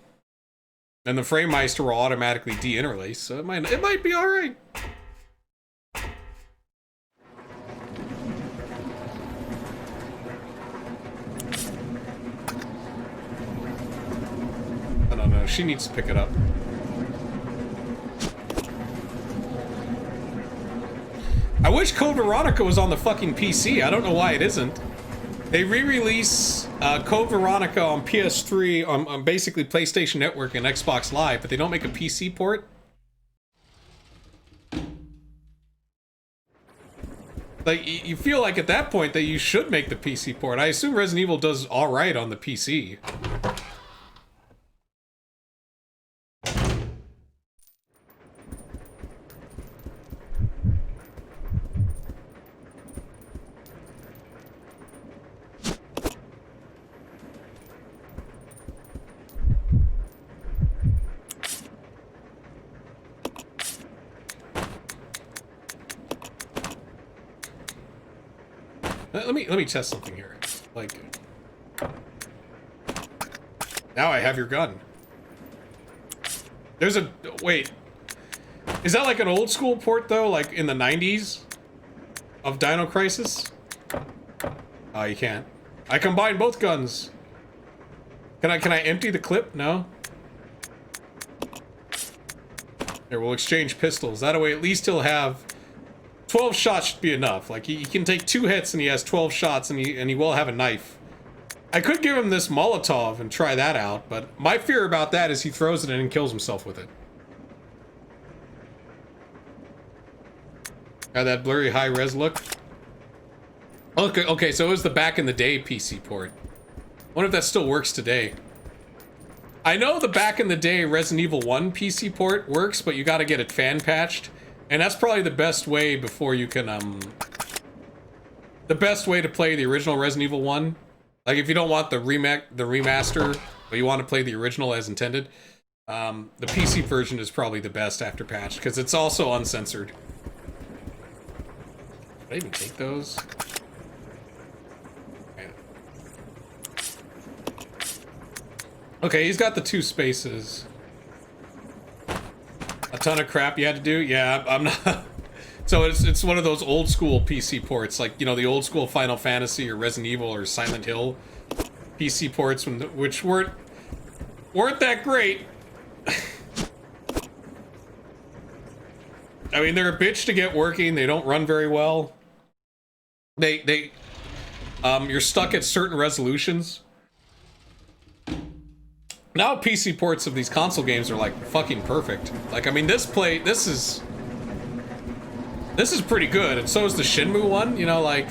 And the FrameMeister will automatically de-interlace, so it might be alright. I don't know, she needs to pick it up. I wish Code Veronica was on the fucking PC, I don't know why it isn't. They re-release Code Veronica on PS3, on basically PlayStation Network and Xbox Live, but they don't make a PC port. Like, you feel like at that point that you should make the PC port. I assume Resident Evil does alright on the PC. Let me test something here. Like, now I have your gun. There's a wait. Is that like an old school port though, like in the 90s of Dino Crisis? Oh, you can't. I combined both guns. Can I empty the clip? No. Here, we'll exchange pistols. That way, at least he'll have 12 shots should be enough. Like, he can take 2 hits and he has 12 shots and he will have a knife. I could give him this Molotov and try that out, but my fear about that is he throws it in and kills himself with it. Got that blurry high-res look. Okay, so it was the back in the day PC port. Wonder if that still works today. I know the back in the day Resident Evil 1 PC port works, but you gotta get it fan patched. And that's probably the best way before you can, the best way to play the original Resident Evil 1. Like, if you don't want the remaster, but you want to play the original as intended, the PC version is probably the best after patch, because it's also uncensored. Did I even take those? Okay, he's got the 2 spaces. A ton of crap you had to do? Yeah, I'm not... So it's one of those old school PC ports, like, you know, the old school Final Fantasy or Resident Evil or Silent Hill PC ports, which weren't that great. I mean, they're a bitch to get working. They don't run very well. You're stuck at certain resolutions. Now PC ports of these console games are like fucking perfect. Like, I mean, this is pretty good, and so is the Shenmue one, you know, like,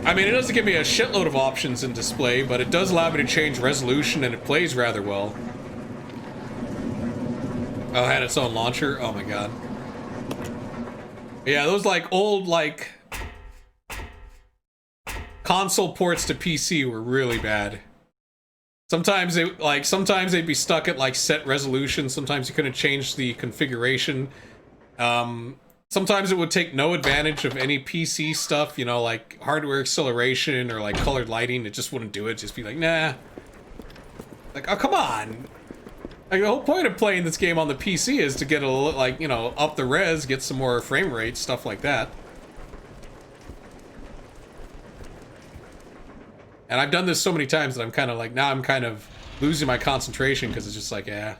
I mean, it doesn't give me a shitload of options in display, but it does allow me to change resolution, and it plays rather well. Oh, it had its own launcher? Oh my god. Yeah, those like old like console ports to PC were really bad. Sometimes they'd be stuck at like set resolution, sometimes you couldn't change the configuration. Sometimes it would take no advantage of any PC stuff, you know, like hardware acceleration or like colored lighting. It just wouldn't do it. Just be like, nah. Like, oh, come on. Like, the whole point of playing this game on the PC is to get a little, like, you know, up the res, get some more frame rate, stuff like that. And I've done this so many times that I'm kind of like, now I'm kind of losing my concentration because it's just like, yeah.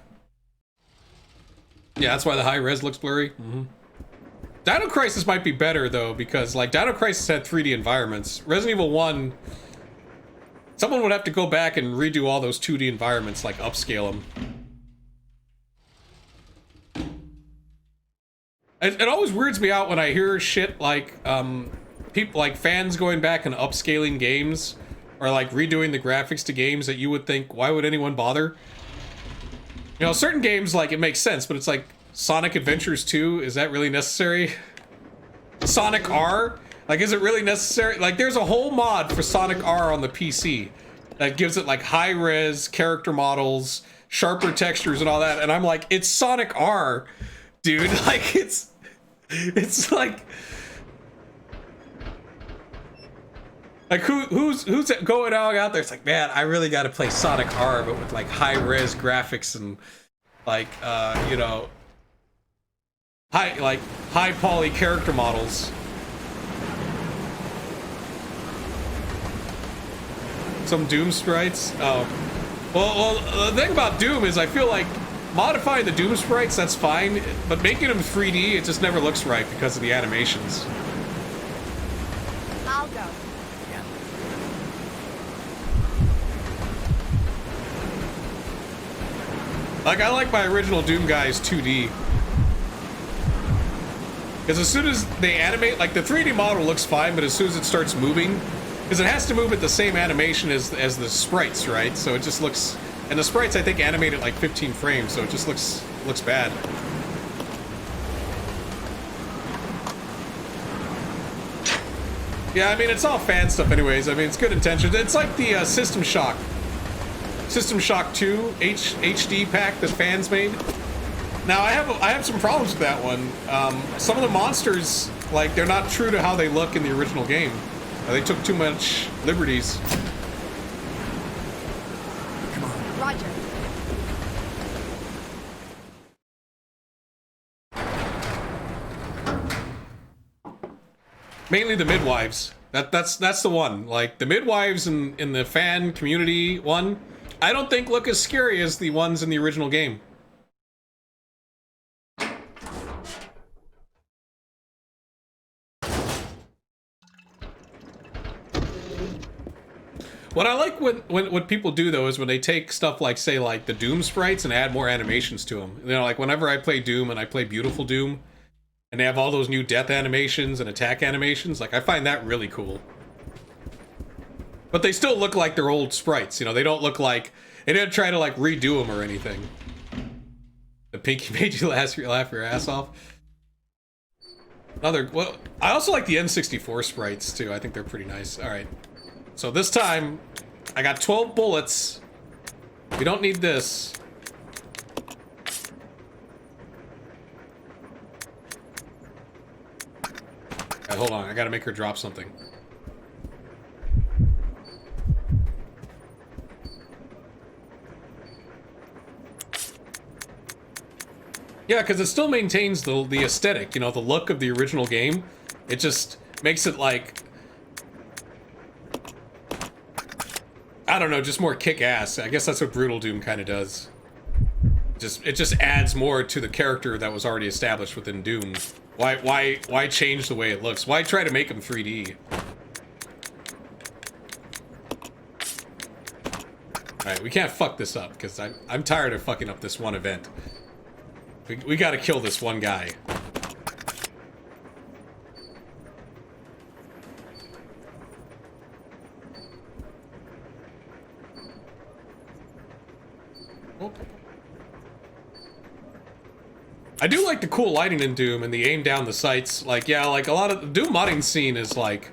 Yeah, that's why the high res looks blurry. Dino Crisis might be better though, because like Dino Crisis had 3D environments. Resident Evil 1, someone would have to go back and redo all those 2D environments, like upscale them. It always weirds me out when I hear shit like people like fans going back and upscaling games or like redoing the graphics to games that you would think, why would anyone bother? You know, certain games, like, it makes sense, but it's like Sonic Adventures 2, is that really necessary? Sonic R? Like, is it really necessary? Like, there's a whole mod for Sonic R on the PC that gives it like high-res character models, sharper textures and all that, and I'm like, it's Sonic R, dude. Like, it's like who's going out there? It's like, man, I really got to play Sonic R, but with like high-res graphics and like you know, high poly character models. Some Doom sprites. Oh, well, the thing about Doom is I feel like modifying the Doom sprites, that's fine, but making them 3D, it just never looks right because of the animations. I'll go. Like, I like my original Doom guys 2D. Because as soon as they animate, like the 3D model looks fine, but as soon as it starts moving, because it has to move at the same animation as the sprites, right? So it just looks, and the sprites I think animate at like 15 frames, so it just looks bad. Yeah, I mean, it's all fan stuff anyways. I mean, it's good intentions. It's like the System Shock 2 HD pack that fans made. Now I have some problems with that one. Some of the monsters, like, they're not true to how they look in the original game. They took too much liberties. Come on, Roger. Mainly the midwives. That's the one. Like the midwives in the fan community one, I don't think look as scary as the ones in the original game. What I like when what people do though is when they take stuff like, say, like the Doom sprites and add more animations to them. You know, like whenever I play Doom and I play Beautiful Doom, and they have all those new death animations and attack animations, like I find that really cool. But they still look like their old sprites, you know, they don't look like, they didn't try to like redo them or anything. The Pinky made you laugh your ass off. Well, I also like the N64 sprites too, I think they're pretty nice. Alright. So this time, I got 12 bullets. We don't need this. Right, hold on, I gotta make her drop something. Yeah, because it still maintains the aesthetic, you know, the look of the original game. It just makes it like, I don't know, just more kick-ass. I guess that's what Brutal Doom kind of does. It just adds more to the character that was already established within Doom. Why change the way it looks? Why try to make him 3D? Alright, we can't fuck this up, because I'm tired of fucking up this one event. We gotta kill this one guy. I do like the cool lighting in Doom and the aim down the sights. Like, yeah, like a lot of the Doom modding scene is like...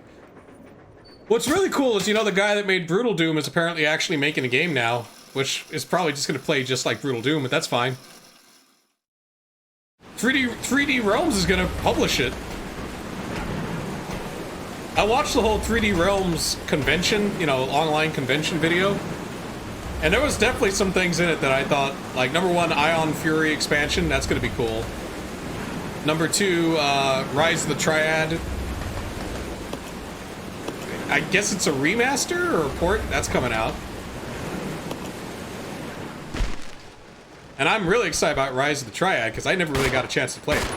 What's really cool is, you know, the guy that made Brutal Doom is apparently actually making a game now, which is probably just going to play just like Brutal Doom, but that's fine. 3D Realms is going to publish it. I watched the whole 3D Realms convention, you know, online convention video, and there was definitely some things in it that I thought, like, number one, Ion Fury expansion, that's going to be cool. Number two, Rise of the Triad. I guess it's a remaster or a port that's coming out. And I'm really excited about Rise of the Triad because I never really got a chance to play it.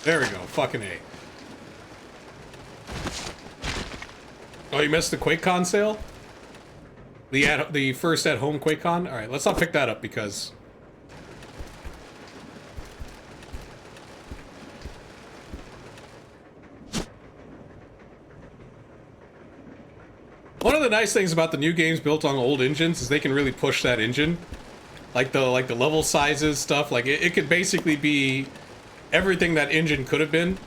There we go, fucking A. Oh, you missed the QuakeCon sale? The first at-home QuakeCon? Alright, let's not pick that up because... One of the nice things about the new games built on old engines is they can really push that engine. Like the level sizes, stuff, like it could basically be everything that engine could have been.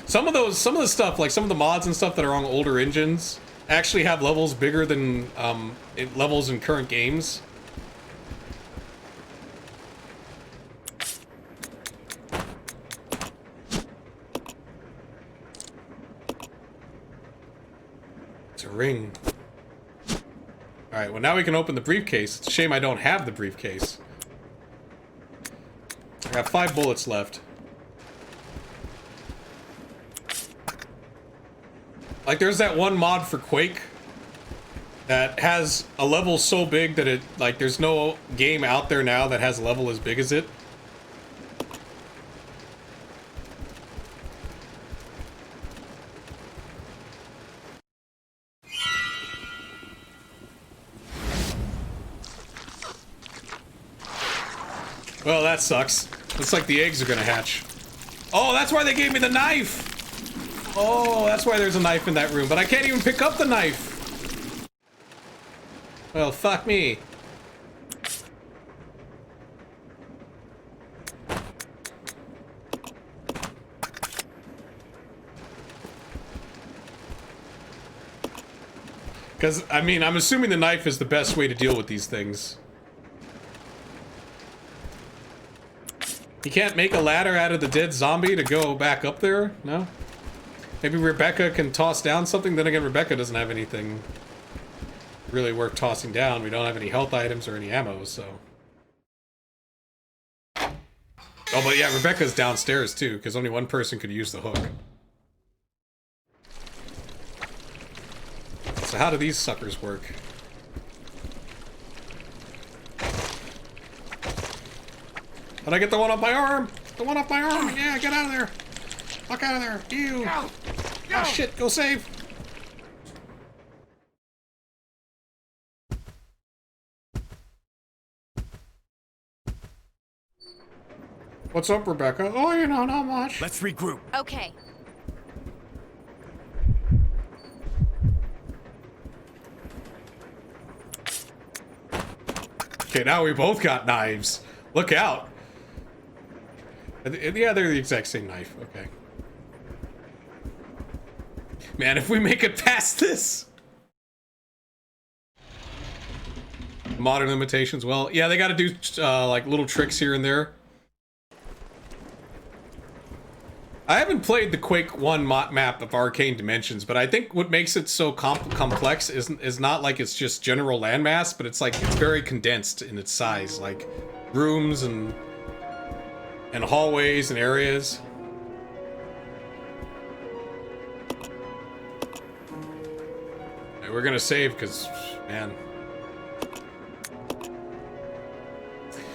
Some of the stuff, like some of the mods and stuff that are on older engines, actually have levels bigger than levels in current games. It's a ring. Alright, well now we can open the briefcase. It's a shame I don't have the briefcase. I got 5 bullets left. Like, there's that one mod for Quake that has a level so big that it, like, there's no game out there now that has a level as big as it. Well, that sucks. Looks like the eggs are gonna hatch. Oh, that's why they gave me the knife! Oh, that's why there's a knife in that room, but I can't even pick up the knife! Well, fuck me. Because, I mean, I'm assuming the knife is the best way to deal with these things. You can't make a ladder out of the dead zombie to go back up there? No? Maybe Rebecca can toss down something? Then again, Rebecca doesn't have anything really worth tossing down. We don't have any health items or any ammo, so... Oh, but yeah, Rebecca's downstairs too, because only one person could use the hook. So how do these suckers work? Did I get the one off my arm? The one off my arm! Yeah, get out of there! Fuck out of there! Ew! Go. Oh shit, go save! What's up, Rebecca? Oh, you know, not much. Let's regroup. Okay. Okay, now we both got knives. Look out. Yeah, they're the exact same knife. Okay. Man, if we make it past this. Modern limitations. Well, yeah, they got to do like little tricks here and there. I haven't played the Quake 1 map of Arcane Dimensions, but I think what makes it so complex is not like it's just general landmass, but it's like it's very condensed in its size, like rooms and hallways and areas. Right, we're gonna save because, man.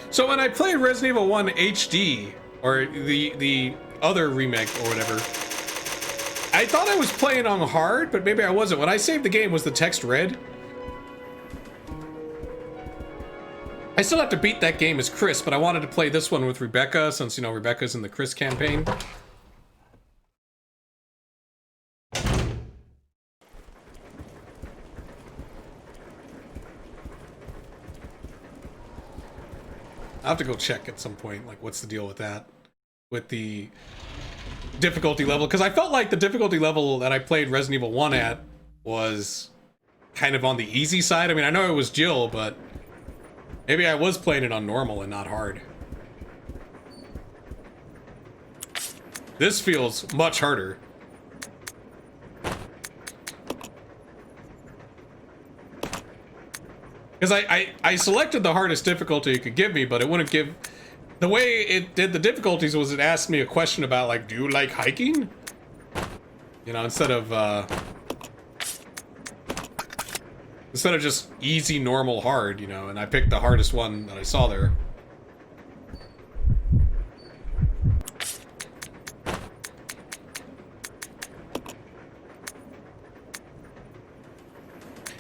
So when I played Resident Evil 1 HD, or the other remake or whatever, I thought I was playing on hard, but maybe I wasn't. When I saved the game, was the text red? I still have to beat that game as Chris, but I wanted to play this one with Rebecca since, you know, Rebecca's in the Chris campaign. I'll have to go check at some point, like, what's the deal with that? With the difficulty level, because I felt like the difficulty level that I played Resident Evil 1 at was kind of on the easy side. I mean, I know it was Jill, but maybe I was playing it on normal and not hard. This feels much harder. Because I selected the hardest difficulty it could give me, but it wouldn't give... The way it did the difficulties was it asked me a question about, like, do you like hiking? You know, instead of just easy, normal, hard, you know, and I picked the hardest one that I saw there.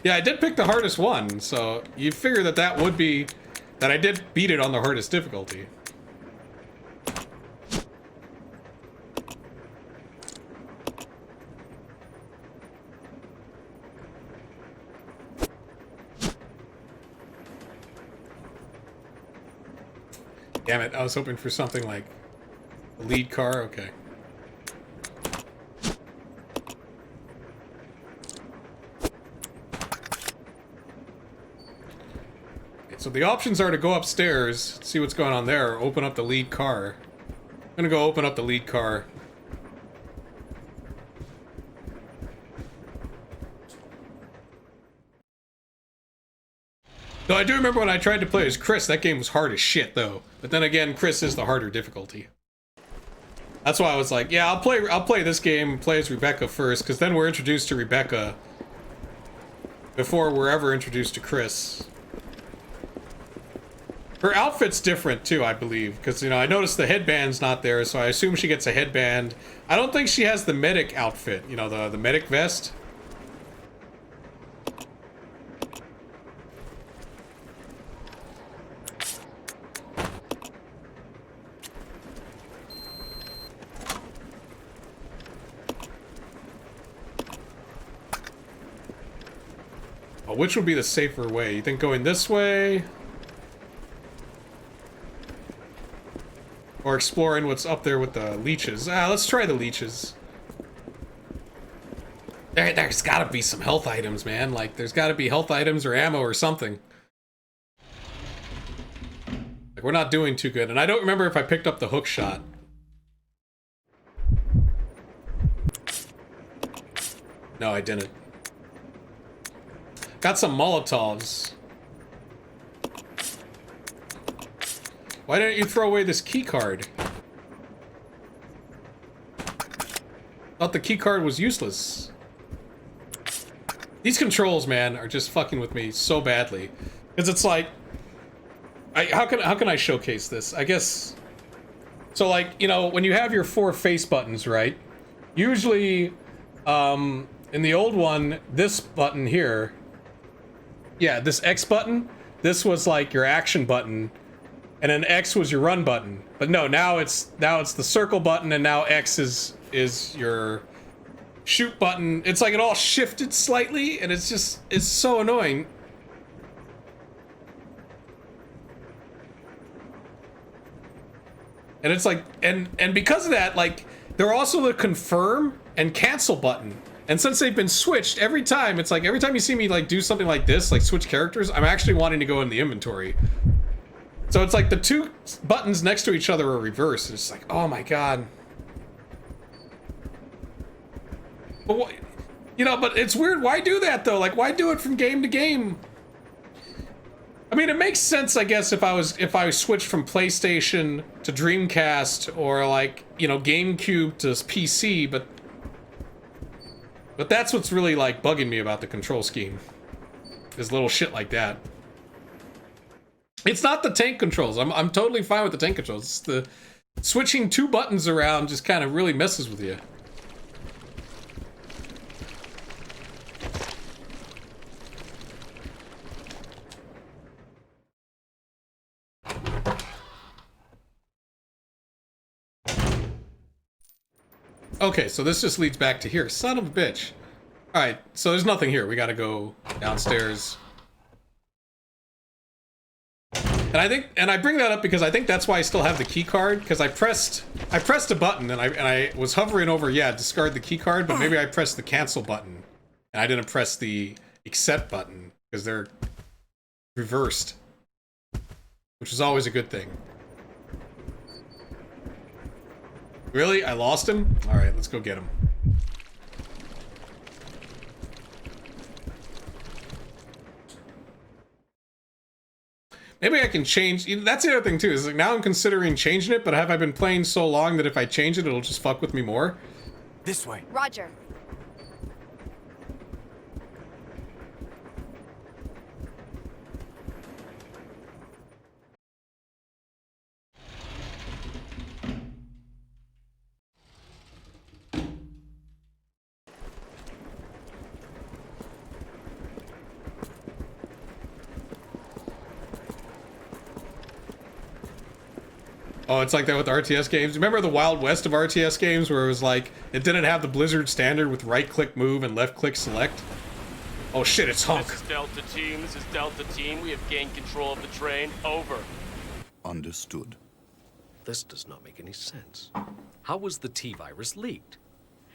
Yeah, I did pick the hardest one, so you figure that that would be... that I did beat it on the hardest difficulty. Damn it, I was hoping for something like a lead car, okay. So the options are to go upstairs, see what's going on there, or open up the lead car. I'm gonna go open up the lead car. Though I do remember when I tried to play as Chris, that game was hard as shit though. But then again, Chris is the harder difficulty. That's why I was like, yeah, I'll play this game, play as Rebecca first, because then we're introduced to Rebecca before we're ever introduced to Chris. Her outfit's different too, I believe, because, you know, I noticed the headband's not there, so I assume she gets a headband. I don't think she has the medic outfit, you know, the medic vest. Oh, which would be the safer way? You think going this way? Or exploring what's up there with the leeches. Ah, let's try the leeches. There's gotta be some health items, man. Like, there's gotta be health items or ammo or something. Like, we're not doing too good. And I don't remember if I picked up the hook shot. No, I didn't. Got some Molotovs. Why didn't you throw away this key card? Thought the key card was useless. These controls, man, are just fucking with me so badly. Because it's like... how can I showcase this? I guess... So, like, you know, when you have your 4 face buttons, right? Usually, in the old one, this button here... Yeah, this X button, this was like your action button. And then X was your run button. But no, now it's the circle button, and now X is your shoot button. It's like it all shifted slightly, and it's so annoying. And it's like, and because of that, like, they're also the confirm and cancel button. And since they've been switched, every time, it's like, every time you see me, like, do something like this, like switch characters, I'm actually wanting to go in the inventory. So it's like the 2 buttons next to each other are reversed. It's like, oh my god. But what, you know, but it's weird. Why do that though? Like, why do it from game to game? I mean, it makes sense, I guess, if I switched from PlayStation to Dreamcast or, like, you know, GameCube to PC, but that's what's really, like, bugging me about the control scheme. Is little shit like that. It's not the tank controls. I'm totally fine with the tank controls. It's the switching 2 buttons around just kind of really messes with you. Okay, so this just leads back to here. Son of a bitch. Alright, so there's nothing here. We gotta go downstairs. And I bring that up because I think that's why I still have the key card, because I pressed a button and I was hovering over, yeah, discard the key card, but maybe I pressed the cancel button and I didn't press the accept button because they're reversed, which is always a good thing. Really? I lost him? All right, let's go get him. Maybe I can change. That's the other thing too. Is like now I'm considering changing it, but have I been playing so long that if I change it, it'll just fuck with me more? This way. Roger. Oh, it's like that with RTS games. Remember the Wild West of RTS games where it was like, it didn't have the Blizzard standard with right-click move and left-click select? Oh shit, it's Hunk. This is Delta Team. This is Delta Team. We have gained control of the train. Over. Understood. This does not make any sense. How was the T-virus leaked?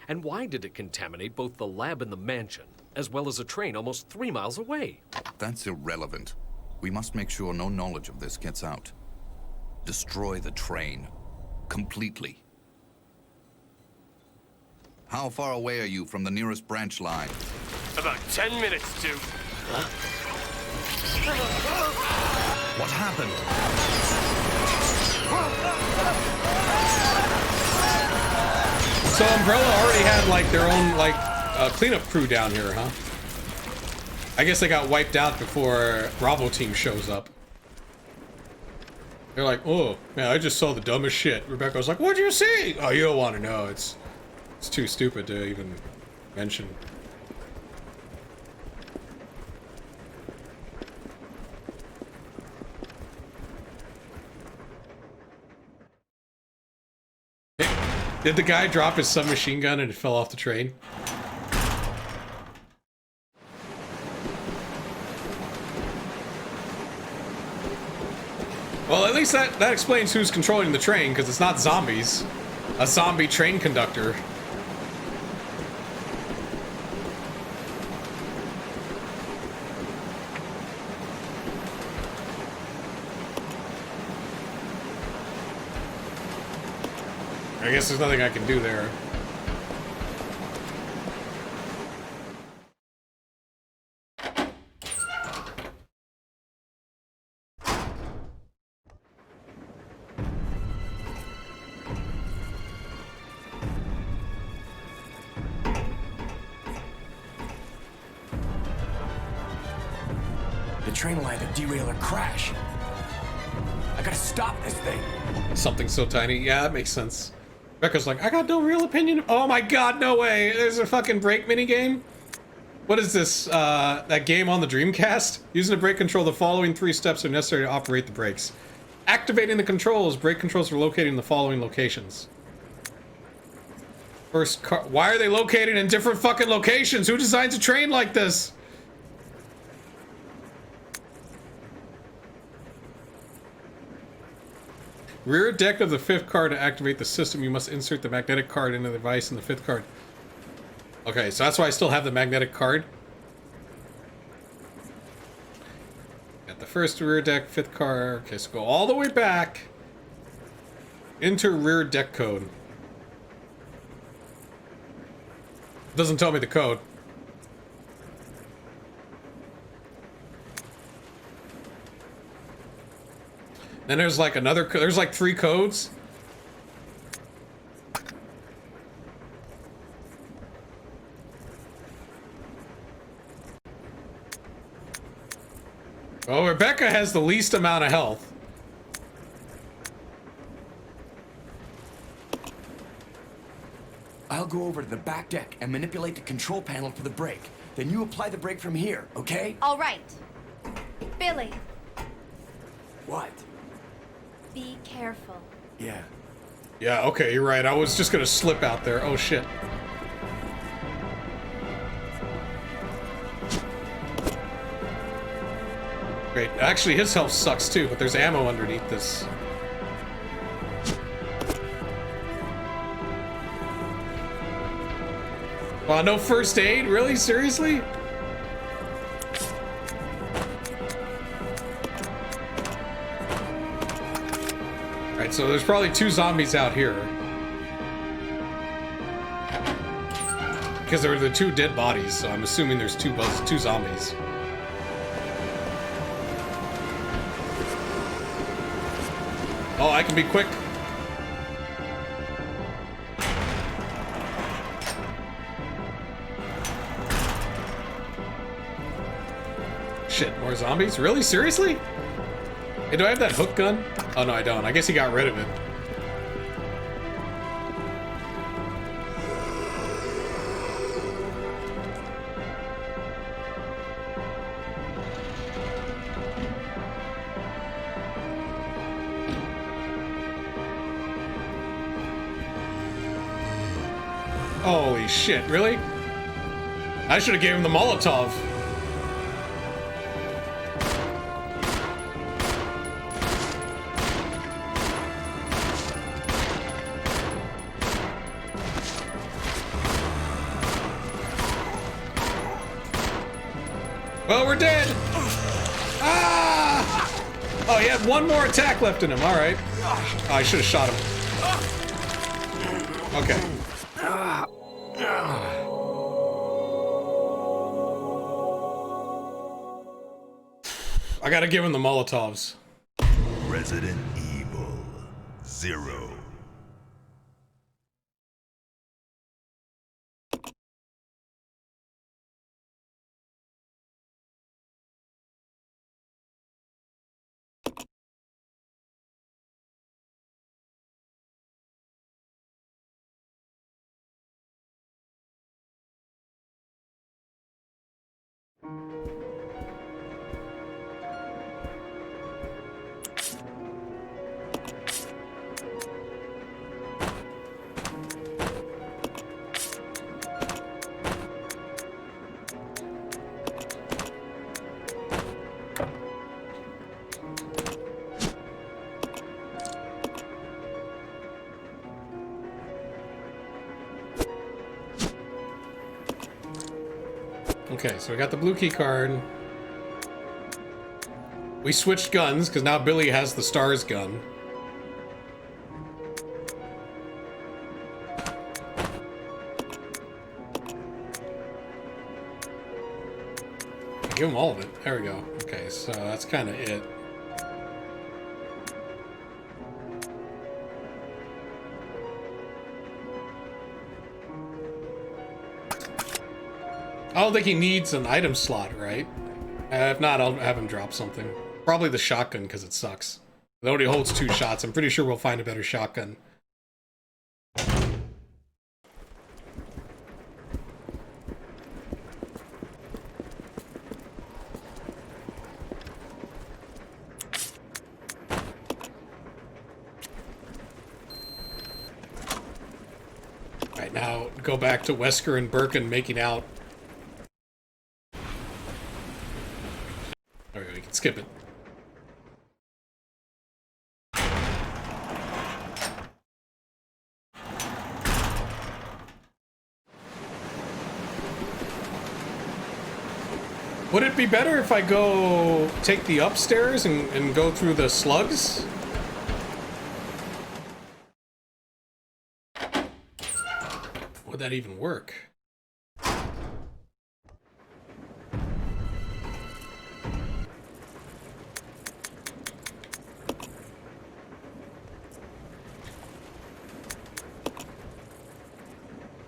And why did it contaminate both the lab and the mansion, as well as a train almost 3 miles away? That's irrelevant. We must make sure no knowledge of this gets out. Destroy the train. Completely. How far away are you from the nearest branch line? About 10 minutes, Duke. Huh? What happened? So Umbrella already had like their own like cleanup crew down here, huh? I guess they got wiped out before Bravo Team shows up. They're like, oh, man, I just saw the dumbest shit. Rebecca was like, what'd you see? Oh, you don't want to know. It's too stupid to even mention. Did the guy drop his submachine gun and it fell off the train? Well, at least that explains who's controlling the train, because it's not zombies. A zombie train conductor. I guess there's nothing I can do there. The train will either derail or crash. I gotta stop this thing. Something so tiny. Yeah, that makes sense. Becca's like, I got no real opinion. Oh my god, no way. There's a fucking brake minigame? What is this? That game on the Dreamcast? Using the brake control, the following 3 steps are necessary to operate the brakes. Activating the controls. Brake controls are located in the following locations. First car. Why are they located in different fucking locations? Who designs a train like this? Rear deck of the 5th car. To activate the system, you must insert the magnetic card into the device in the 5th card. Okay, so that's why I still have the magnetic card. Got the first rear deck, 5th car. Okay, so go all the way back. Enter rear deck code. Doesn't tell me the code. Then there's like another, there's like 3 codes. Oh, Rebecca has the least amount of health. I'll go over to the back deck and manipulate the control panel for the brake. Then you apply the brake from here, okay? All right. Billy. What? Be careful. Yeah. Yeah, okay, you're right. I was just gonna slip out there. Oh, shit. Great. Actually, his health sucks too, but there's ammo underneath this. Wow, no first aid? Really? Seriously? Alright, so there's probably 2 zombies out here. Because there were the 2 dead bodies, so I'm assuming there's 2 zombies. Oh, I can be quick. Shit, more zombies? Really? Seriously? Hey, do I have that hook gun? Oh, no, I don't. I guess he got rid of it. Holy shit, really? I should have gave him the Molotov. Well, we're dead! Ah! Oh, he had 1 more attack left in him. All right. Oh, I should have shot him. Okay. I gotta give him the Molotovs. Resident Evil 0. Okay, so we got the blue key card. We switched guns, because now Billy has the STARS gun. Give him all of it. There we go. Okay, so that's kind of it. I don't think he needs an item slot, right? If not, I'll have him drop something. Probably the shotgun, because it sucks. It only holds 2 shots. I'm pretty sure we'll find a better shotgun. Alright, now go back to Wesker and Birkin making out. There we go, you can skip it. Would it be better if I go take the upstairs and go through the slugs? Would that even work?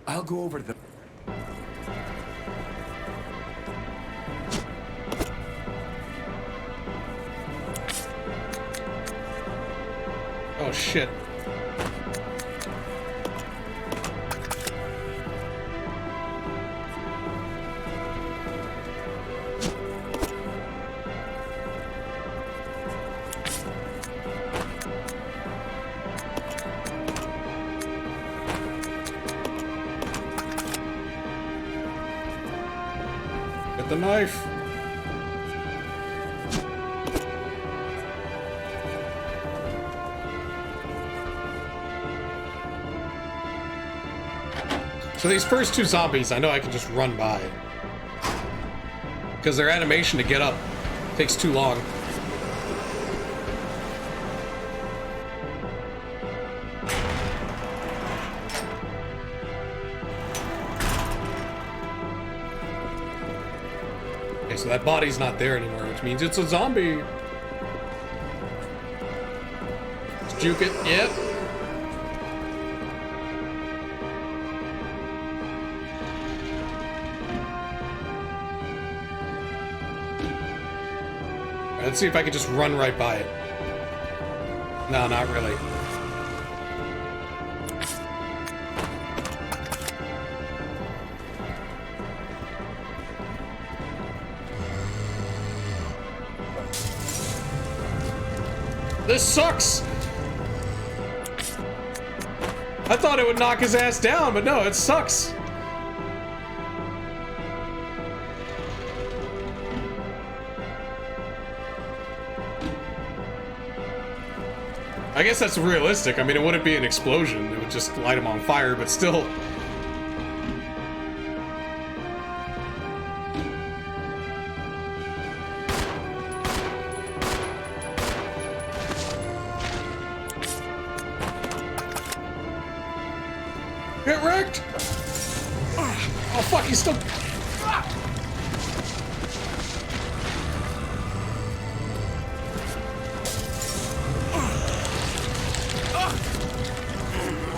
I'll go over to the... Oh shit. Get the knife. So these first two zombies, I know I can just run by. Because their animation to get up takes too long. Okay, so that body's not there anymore, which means it's a zombie. Let's juke it. Yep. Let's see if I can just run right by it. No, not really. This sucks! I thought it would knock his ass down, but no, it sucks. I guess that's realistic. I mean, it wouldn't be an explosion. It would just light him on fire, but still. Get wrecked! Oh, fuck, he's still...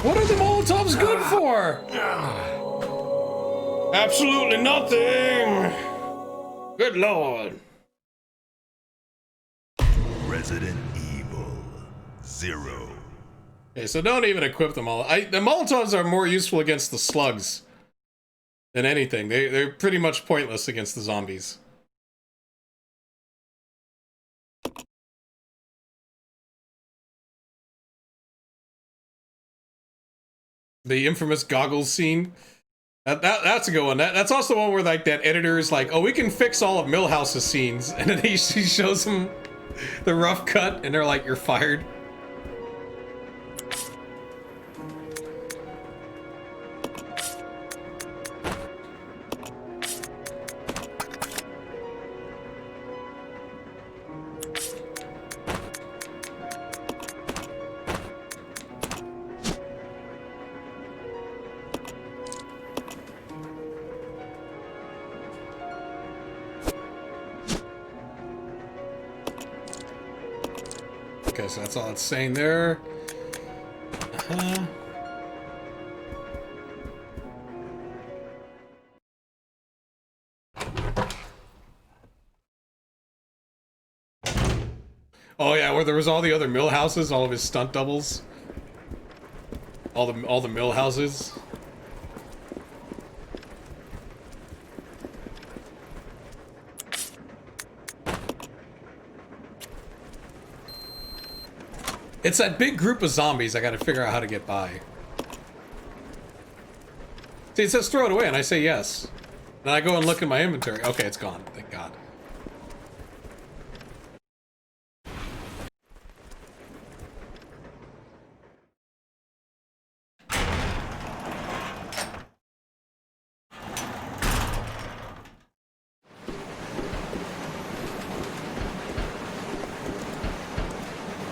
What are the Molotovs good for? Absolutely nothing! Good lord. Resident Evil 0. Okay, so don't even equip them all. The Molotovs are more useful against the slugs than anything. They're pretty much pointless against the zombies. The infamous goggles scene. That's a good one. That's also the one where like that editor is like, oh, we can fix all of Milhouse's scenes, and then he shows them the rough cut, and they're like, you're fired. Okay, so that's all it's saying there. Oh yeah, where there was all the other mill houses, all of his stunt doubles. All the mill houses. It's that big group of zombies I gotta figure out how to get by. See, it says throw it away, and I say yes. Then I go and look in my inventory. Okay, it's gone. Thank God.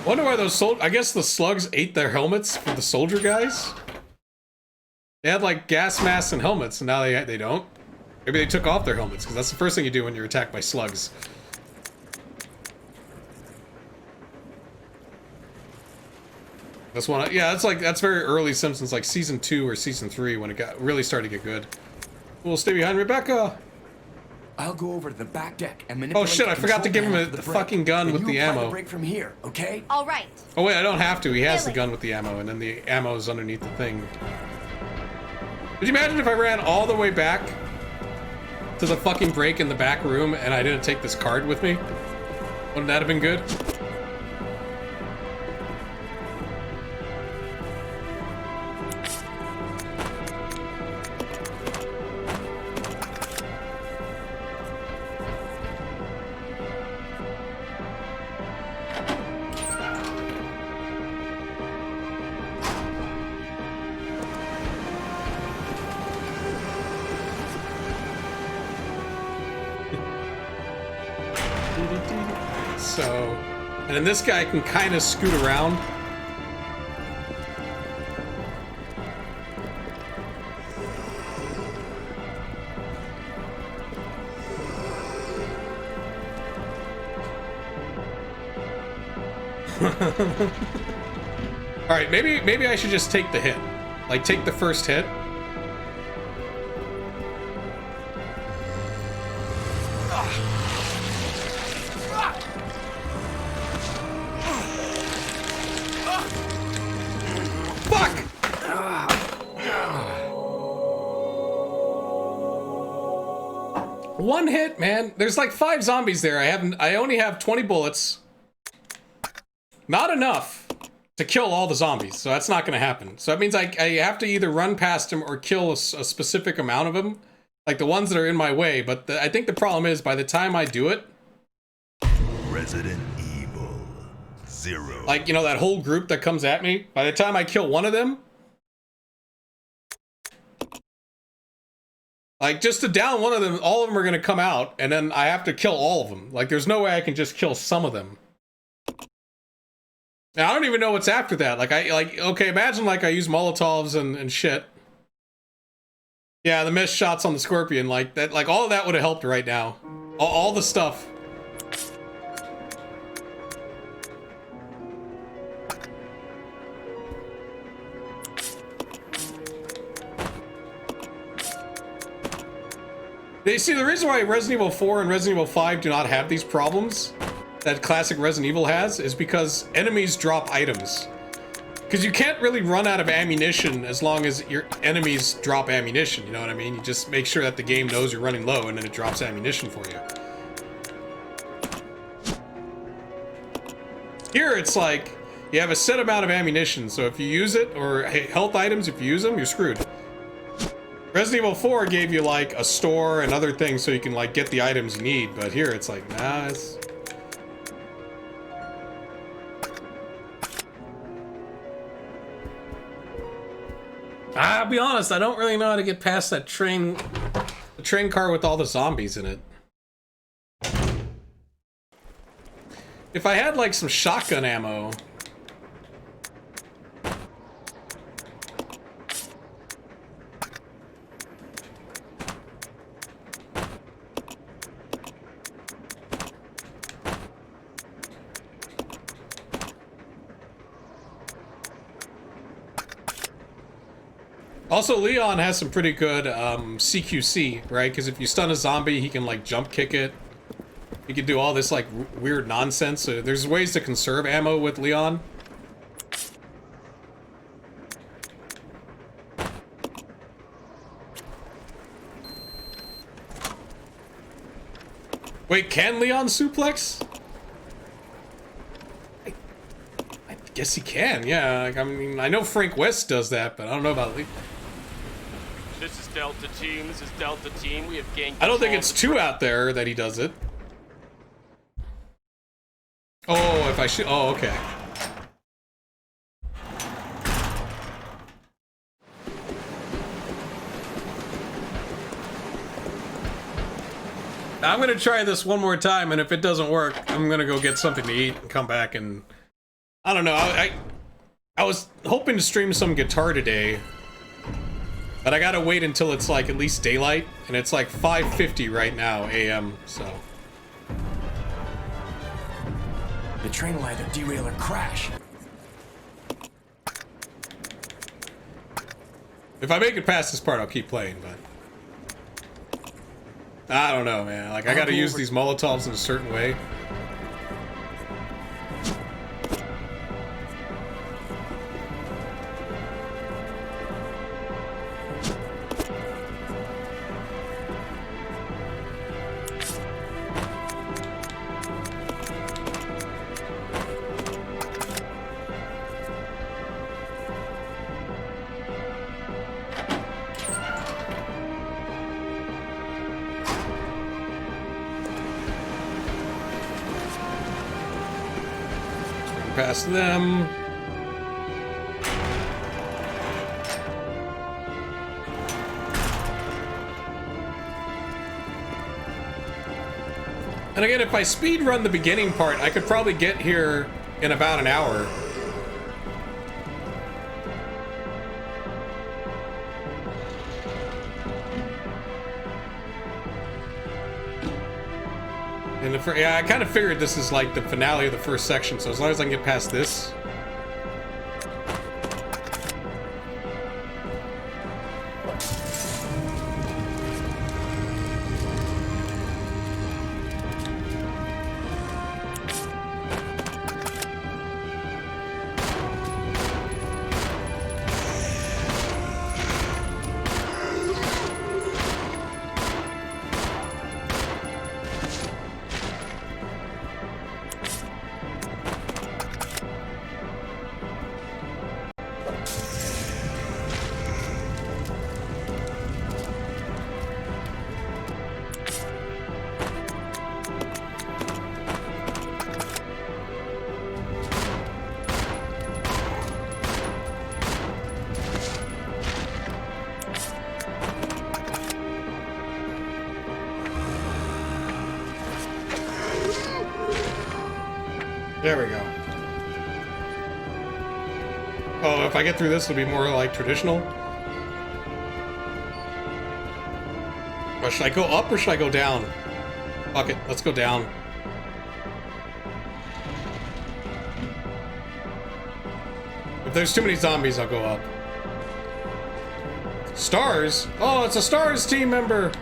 Wonder why those I guess the slugs ate their helmets for the soldier guys? They had like gas masks and helmets, and now they don't. Maybe they took off their helmets, because that's the first thing you do when you're attacked by slugs. That's one. Yeah, that's very early Simpsons, like season 2 or season 3 when it really started to get good. We'll stay behind Rebecca. I'll go over to the back deck and manipulate. Oh shit! I forgot to give him the fucking gun with the ammo. The brake from here, okay? All right. Oh wait, I don't have to. He has the gun with the ammo, and then the ammo is underneath the thing. Could you imagine if I ran all the way back to the fucking break in the back room and I didn't take this card with me? Wouldn't that have been good? So, and then this guy can kind of scoot around. All right, maybe I should just take the hit. Like, take the first hit. Fuck! One hit, man. There's like 5 zombies there. I only have 20 bullets. Not enough to kill all the zombies, so that's not going to happen. So that means I have to either run past them or kill a specific amount of them, like the ones that are in my way. But I think the problem is, by the time I do it, Resident Evil 0. like, you know, that whole group that comes at me, by the time I kill one of them, like, just to down one of them, all of them are going to come out, and then I have to kill all of them. Like, there's no way I can just kill some of them. Now, I don't even know what's after that. Okay, imagine like I use Molotovs and shit. Yeah, the missed shots on the Scorpion, like that, like all of that would have helped right now. All the stuff. You see, the reason why Resident Evil 4 and Resident Evil 5 do not have these problems that classic Resident Evil has is because enemies drop items. Because you can't really run out of ammunition as long as your enemies drop ammunition, you know what I mean? You just make sure that the game knows you're running low and then it drops ammunition for you. Here it's like, you have a set amount of ammunition, so if you use it, or health items, if you use them, you're screwed. Resident Evil 4 gave you like a store and other things so you can like get the items you need, but here it's like, nah, it's... I'll be honest, I don't really know how to get past that train car with all the zombies in it. If I had like some shotgun ammo. Also, Leon has some pretty good CQC, right? Because if you stun a zombie, he can like jump kick it. He can do all this like weird nonsense. So there's ways to conserve ammo with Leon. Wait, can Leon suplex? I guess he can, yeah. Like, I mean, I know Frank West does that, but I don't know about Leon. This is Delta Team. This is Delta Team. We have gained. I don't think it's 2 out there that he does it. Oh, if I should. Oh, okay. I'm gonna try this one more time, and if it doesn't work, I'm gonna go get something to eat and come back and. I don't know. I was hoping to stream some guitar today. But I gotta wait until it's like at least daylight, and it's like 5:50 right now AM, so. The train will either derail or crash. If I make it past this part, I'll keep playing, but I don't know, man. Like, I gotta use these Molotovs in a certain way. Past them. And again, if I speed run the beginning part, I could probably get here in about an hour. And yeah, I kind of figured this is like the finale of the first section, so as long as I can get past this. There we go. Oh, if I get through this, it'll be more like traditional. Or should I go up or should I go down? Fuck it, let's go down. If there's too many zombies, I'll go up. Stars? Oh, it's a Stars team member!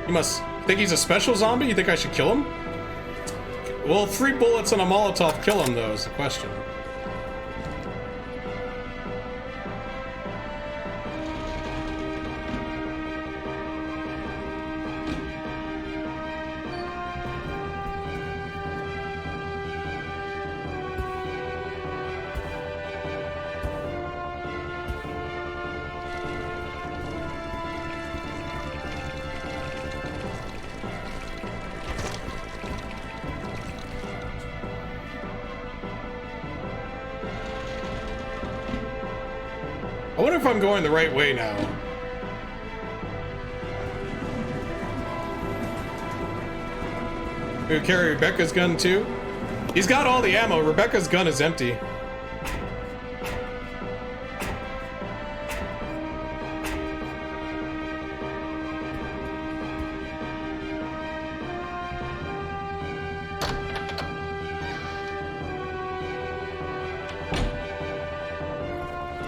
You must think he's a special zombie? You think I should kill him? Will 3 bullets and a Molotov kill him, though, is the question. I wonder if I'm going the right way now. Who carry Rebecca's gun too? He's got all the ammo. Rebecca's gun is empty.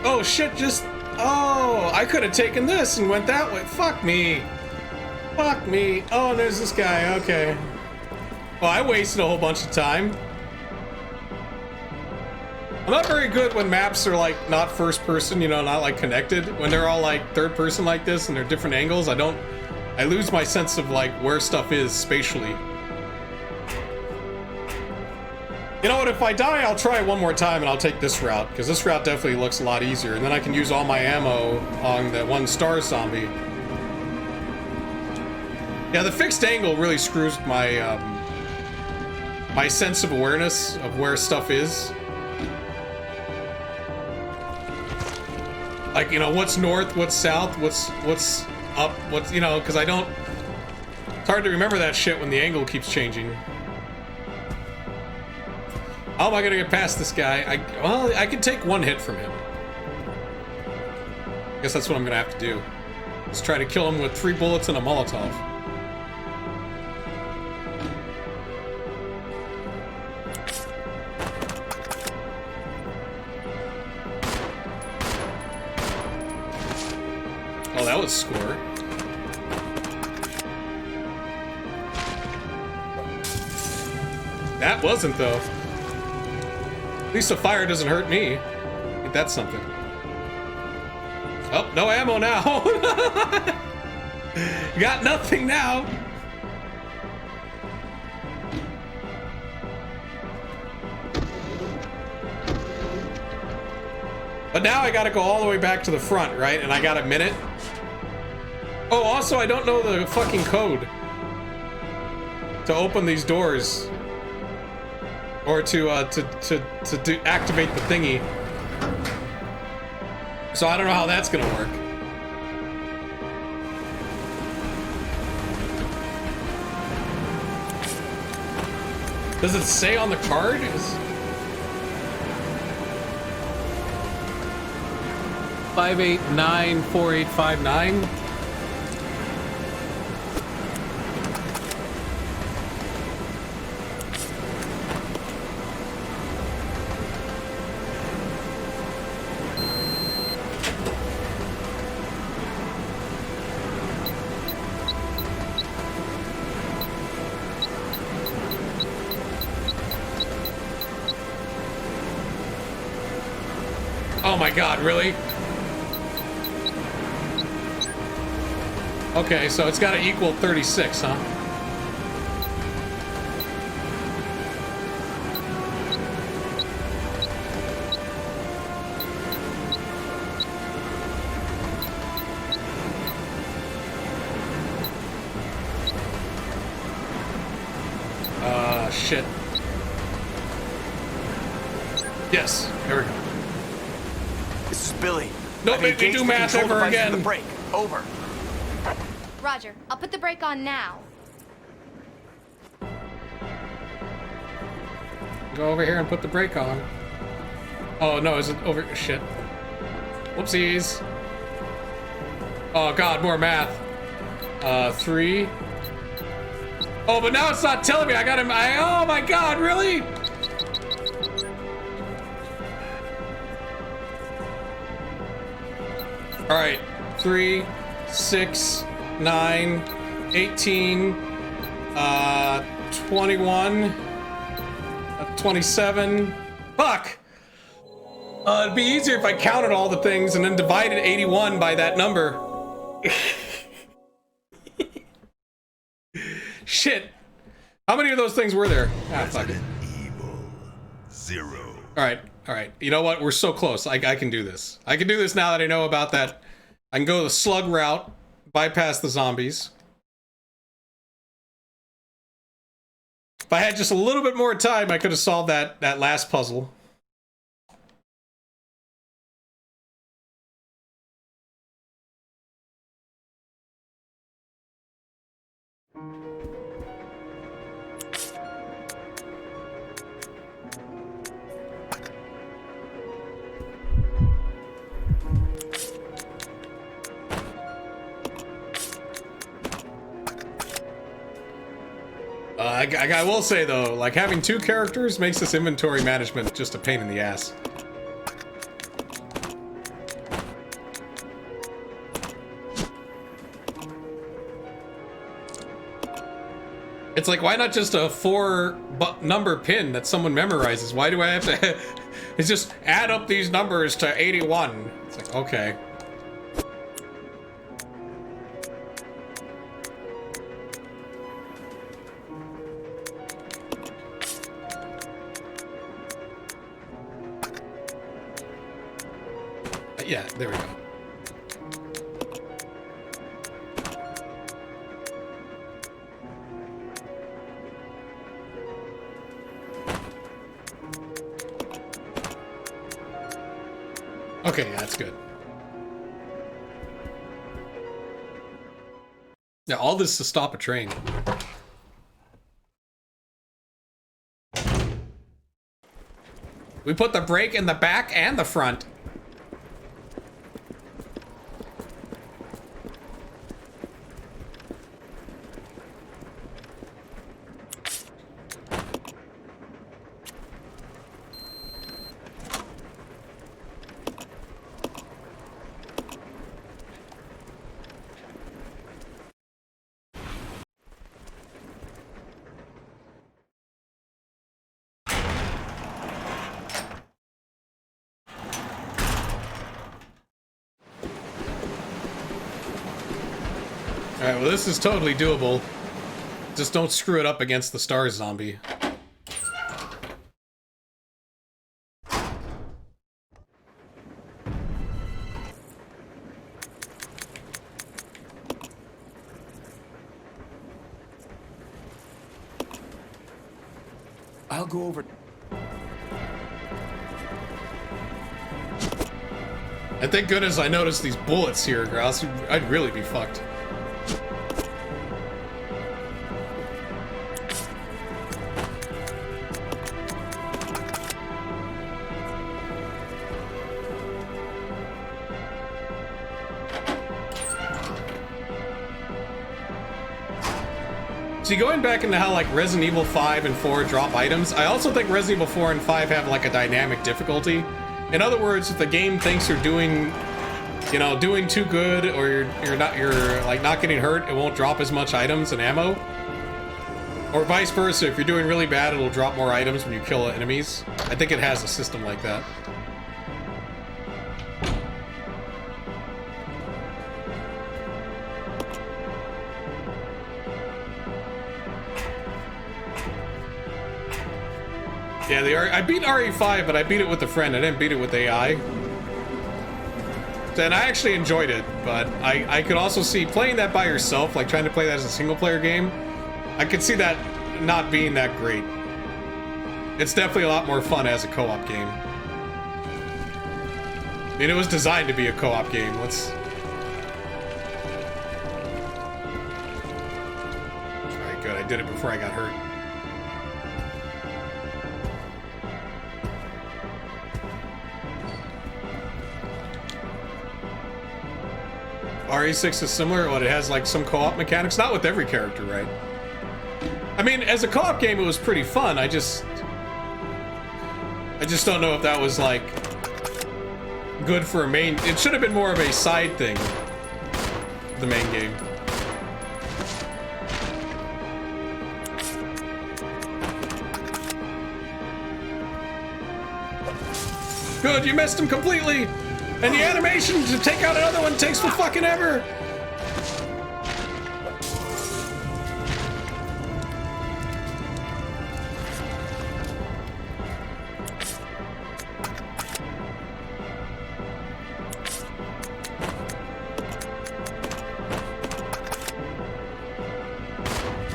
Oh shit, just... Oh, I could have taken this and went that way. Fuck me. Fuck me. Oh, and there's this guy. Okay. Well, I wasted a whole bunch of time. I'm not very good when maps are like not first person, you know, not like connected. When they're all like third person like this and they're different angles, I lose my sense of like where stuff is spatially. You know what, if I die, I'll try it one more time and I'll take this route, because this route definitely looks a lot easier, and then I can use all my ammo on the one star zombie. Yeah, the fixed angle really screws my, my sense of awareness of where stuff is. Like, you know, what's north, what's south, what's up, what's, you know, because I don't... It's hard to remember that shit when the angle keeps changing. How am I gonna get past this guy? Well, I can take one hit from him. Guess that's what I'm gonna have to do. Let's try to kill him with 3 bullets and a Molotov. Oh, that was score. That wasn't, though. At least the fire doesn't hurt me. I think that's something. Oh, no ammo now. Got nothing now. But now I gotta go all the way back to the front, right? And I got a minute. Oh, also, I don't know the fucking code to open these doors. Or to activate the thingy. So I don't know how that's gonna work. Does it say on the card? 5894859. Oh my god, really? Okay, so it's got to equal 36, huh? Shit. Yes, here we go. This is Billy. Don't make me do math ever again. The brake. Over. Roger, I'll put the brake on now. Go over here and put the brake on. Oh no, is it over? Shit. Whoopsies. Oh god, more math. 3. Oh, but now it's not telling me. I got him. Oh my god, really? All right, 3, 6, 9, 18, 21, 27. Fuck! It'd be easier if I counted all the things and then divided 81 by that number. Shit. How many of those things were there? Ah, fuck it. Evil 0. All right. You know what? We're so close. I can do this. I can do this now that I know about that. I can go the slug route, bypass the zombies. If I had just a little bit more time, I could have solved that last puzzle. I will say though, like having 2 characters makes this inventory management just a pain in the ass. It's like, why not just a 4 number pin that someone memorizes? Why do I have to? It's just add up these numbers to 81. It's like, okay. Yeah, there we go. Okay, yeah, that's good. Yeah, all this to stop a train. We put the brake in the back and the front. Alright, well this is totally doable. Just don't screw it up against the star zombie. I'll go over. And thank goodness I noticed these bullets here, or else I'd really be fucked. See, going back into how like Resident Evil 5 and 4 drop items, I also think Resident Evil 4 and 5 have like a dynamic difficulty. In other words, if the game thinks you're doing, you know, doing too good, or you're like not getting hurt, it won't drop as much items and ammo. Or vice versa, if you're doing really bad, it'll drop more items when you kill enemies. I think it has a system like that. Yeah, I beat RE5, but I beat it with a friend. I didn't beat it with AI. And I actually enjoyed it, but I could also see playing that by yourself, like trying to play that as a single-player game. I could see that not being that great. It's definitely a lot more fun as a co-op game. I mean, it was designed to be a co-op game. Let's... Alright, good. I did it before I got hurt. RE6 is similar, but it has like some co-op mechanics. Not with every character, right? I mean, as a co-op game, it was pretty fun. I just don't know if that was like good for a main. It should have been more of a side thing. The main game. Good, you missed him completely. And the animation to take out another one takes for fucking ever!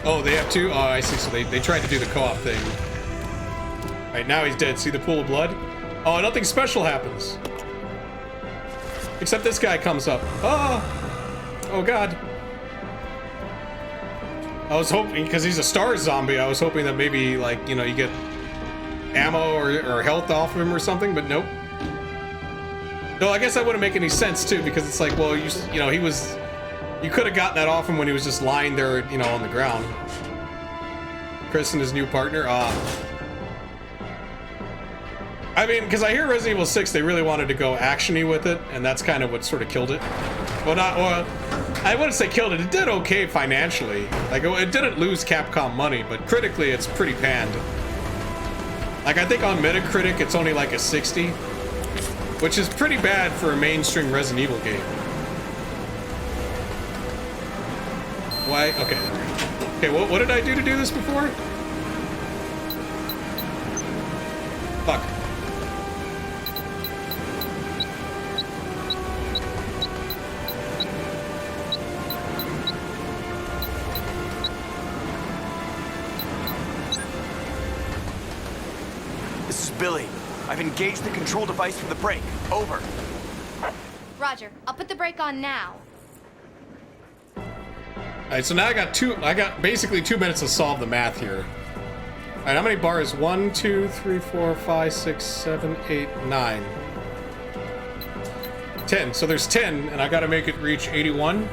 Oh, they have two? Oh, I see. So they tried to do the co-op thing. Alright, now he's dead. See the pool of blood? Oh, nothing special happens. Except this guy comes up. Oh! Oh god. I was hoping, because he's a star zombie, I was hoping that maybe, like, you know, you get ammo or health off of him or something, but nope. No, I guess that wouldn't make any sense, too, because it's like, well, you know, he was... You could have gotten that off him when he was just lying there, you know, on the ground. Chris and his new partner, I mean, because I hear Resident Evil 6, they really wanted to go action-y with it, and that's kind of what sort of killed it. Well, I wouldn't say killed it. It did okay financially. Like, it didn't lose Capcom money, but critically, it's pretty panned. Like, I think on Metacritic, it's only like a 60, which is pretty bad for a mainstream Resident Evil game. Why? Okay. Okay, what did I do to do this before? Fuck. This is Billy. I've engaged the control device for the brake. Over. Roger. I'll put the brake on now. Alright, so now I got basically 2 minutes to solve the math here. Alright, how many bars? 1, 2, 3, 4, 5, 6, 7, 8, 9. 10. So there's 10, and I gotta make it reach 81.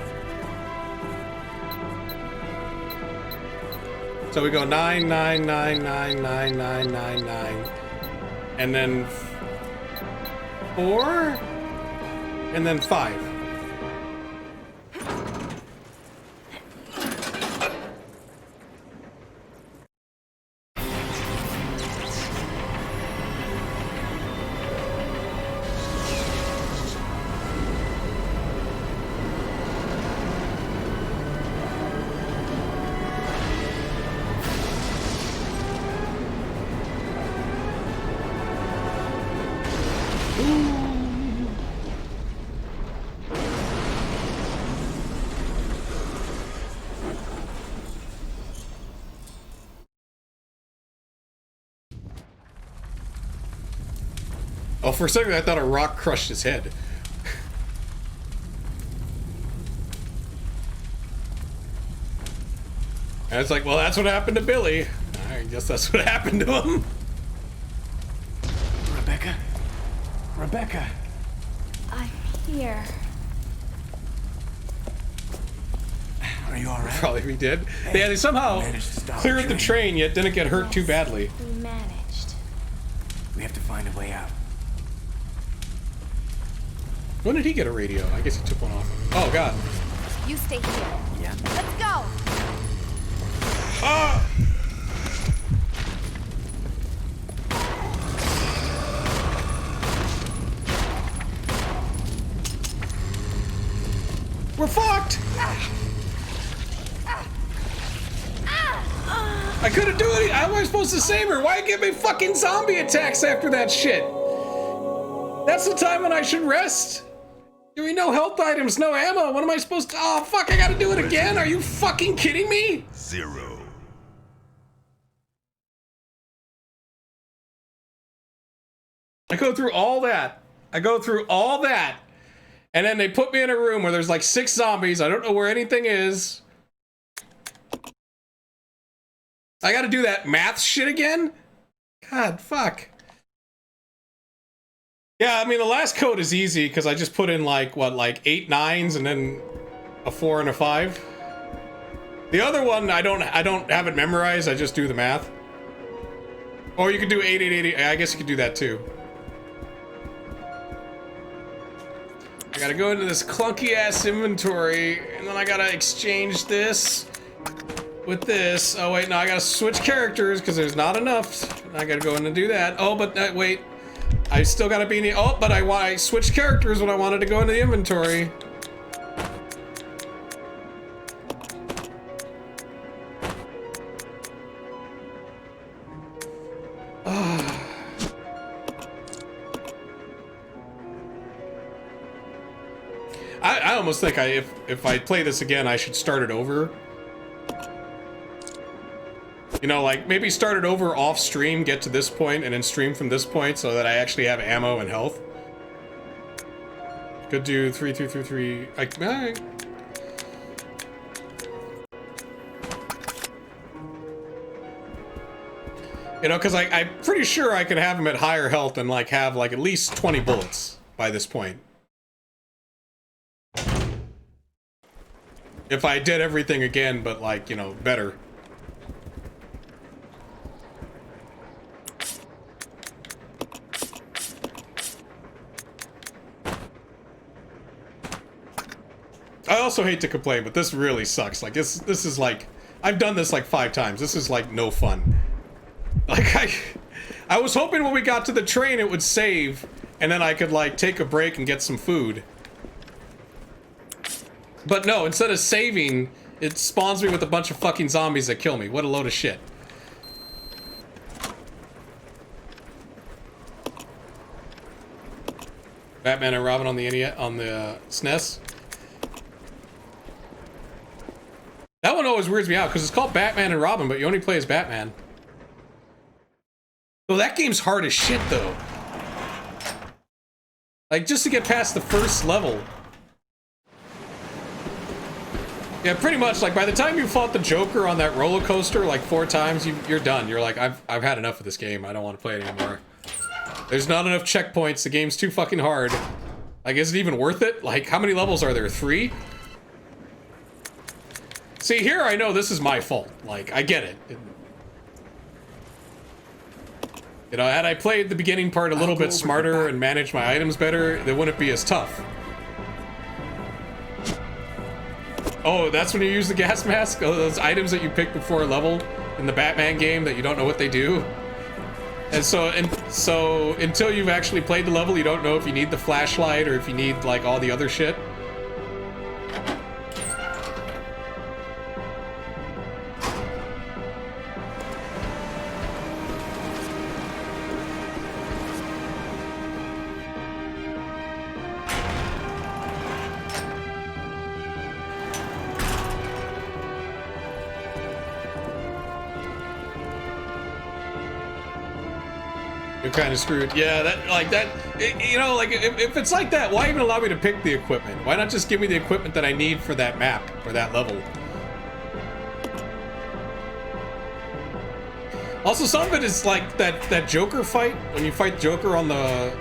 So we go 9, 9, 9, 9, 9, 9, 9, 9. And then 4. And then 5. Oh, for a second I thought a rock crushed his head. And it's like, well, that's what happened to Billy. I guess that's what happened to him. Rebecca? Rebecca! I'm here. Are you you all right? Probably we did. Yeah, they somehow cleared the train, yet didn't get hurt too badly. We managed. We have to find a way out. When did he get a radio? I guess he took one off. Oh, God. You stay here. Yeah. Let's go. Ah! We're fucked! I couldn't do it. How am I supposed to save her? Why give me fucking zombie attacks after that shit? That's the time when I should rest. Give me no health items, no ammo. What am I supposed to? Oh, fuck, I gotta do it again? Are you fucking kidding me? 0. I go through all that. And then they put me in a room where there's like 6 zombies. I don't know where anything is. I gotta do that math shit again? God, fuck. Yeah, I mean, the last code is easy because I just put in like, what, like 8 9s and then a 4 and a 5. The other one, I don't have it memorized. I just do the math. Or you could do 8 8 8. I guess you could do that too. I gotta go into this clunky ass inventory, and then I gotta exchange this with this. Oh wait, no, I gotta switch characters because there's not enough. I gotta go in and do that. Oh, but wait, I still gotta be in the. Oh, but I switched characters when I wanted to go into the inventory. I almost think if I play this again, I should start it over. You know, like maybe start it over off stream, get to this point, and then stream from this point so that I actually have ammo and health. Could do 3 3 3 3. Alright. You know, because I'm pretty sure I could have him at higher health and like have like at least 20 bullets by this point. If I did everything again, but like, you know, better. I also hate to complain, but this really sucks. Like, this is like, I've done this like 5 times. This is like no fun. Like, I was hoping when we got to the train it would save, and then I could like take a break and get some food. But no, instead of saving, it spawns me with a bunch of fucking zombies that kill me. What a load of shit. Batman and Robin on the SNES. That one always weirds me out because it's called Batman and Robin, but you only play as Batman. So that game's hard as shit, though. Like, just to get past the first level. Yeah, pretty much, like, by the time you fought the Joker on that roller coaster, like, 4 times, you're done. You're like, I've had enough of this game. I don't want to play it anymore. There's not enough checkpoints. The game's too fucking hard. Like, is it even worth it? Like, how many levels are there? 3? See, here I know this is my fault. Like, I get it. You know, had I played the beginning part a little bit smarter and managed my items better, they wouldn't be as tough. Oh, that's when you use the gas mask? Oh, those items that you pick before a level in the Batman game that you don't know what they do? And so until you've actually played the level, you don't know if you need the flashlight or if you need, like, all the other shit. You're kind of screwed. Yeah, you know, like, if it's like that, why even allow me to pick the equipment? Why not just give me the equipment that I need for that map, or that level? Also, some of it is like that Joker fight, when you fight Joker on the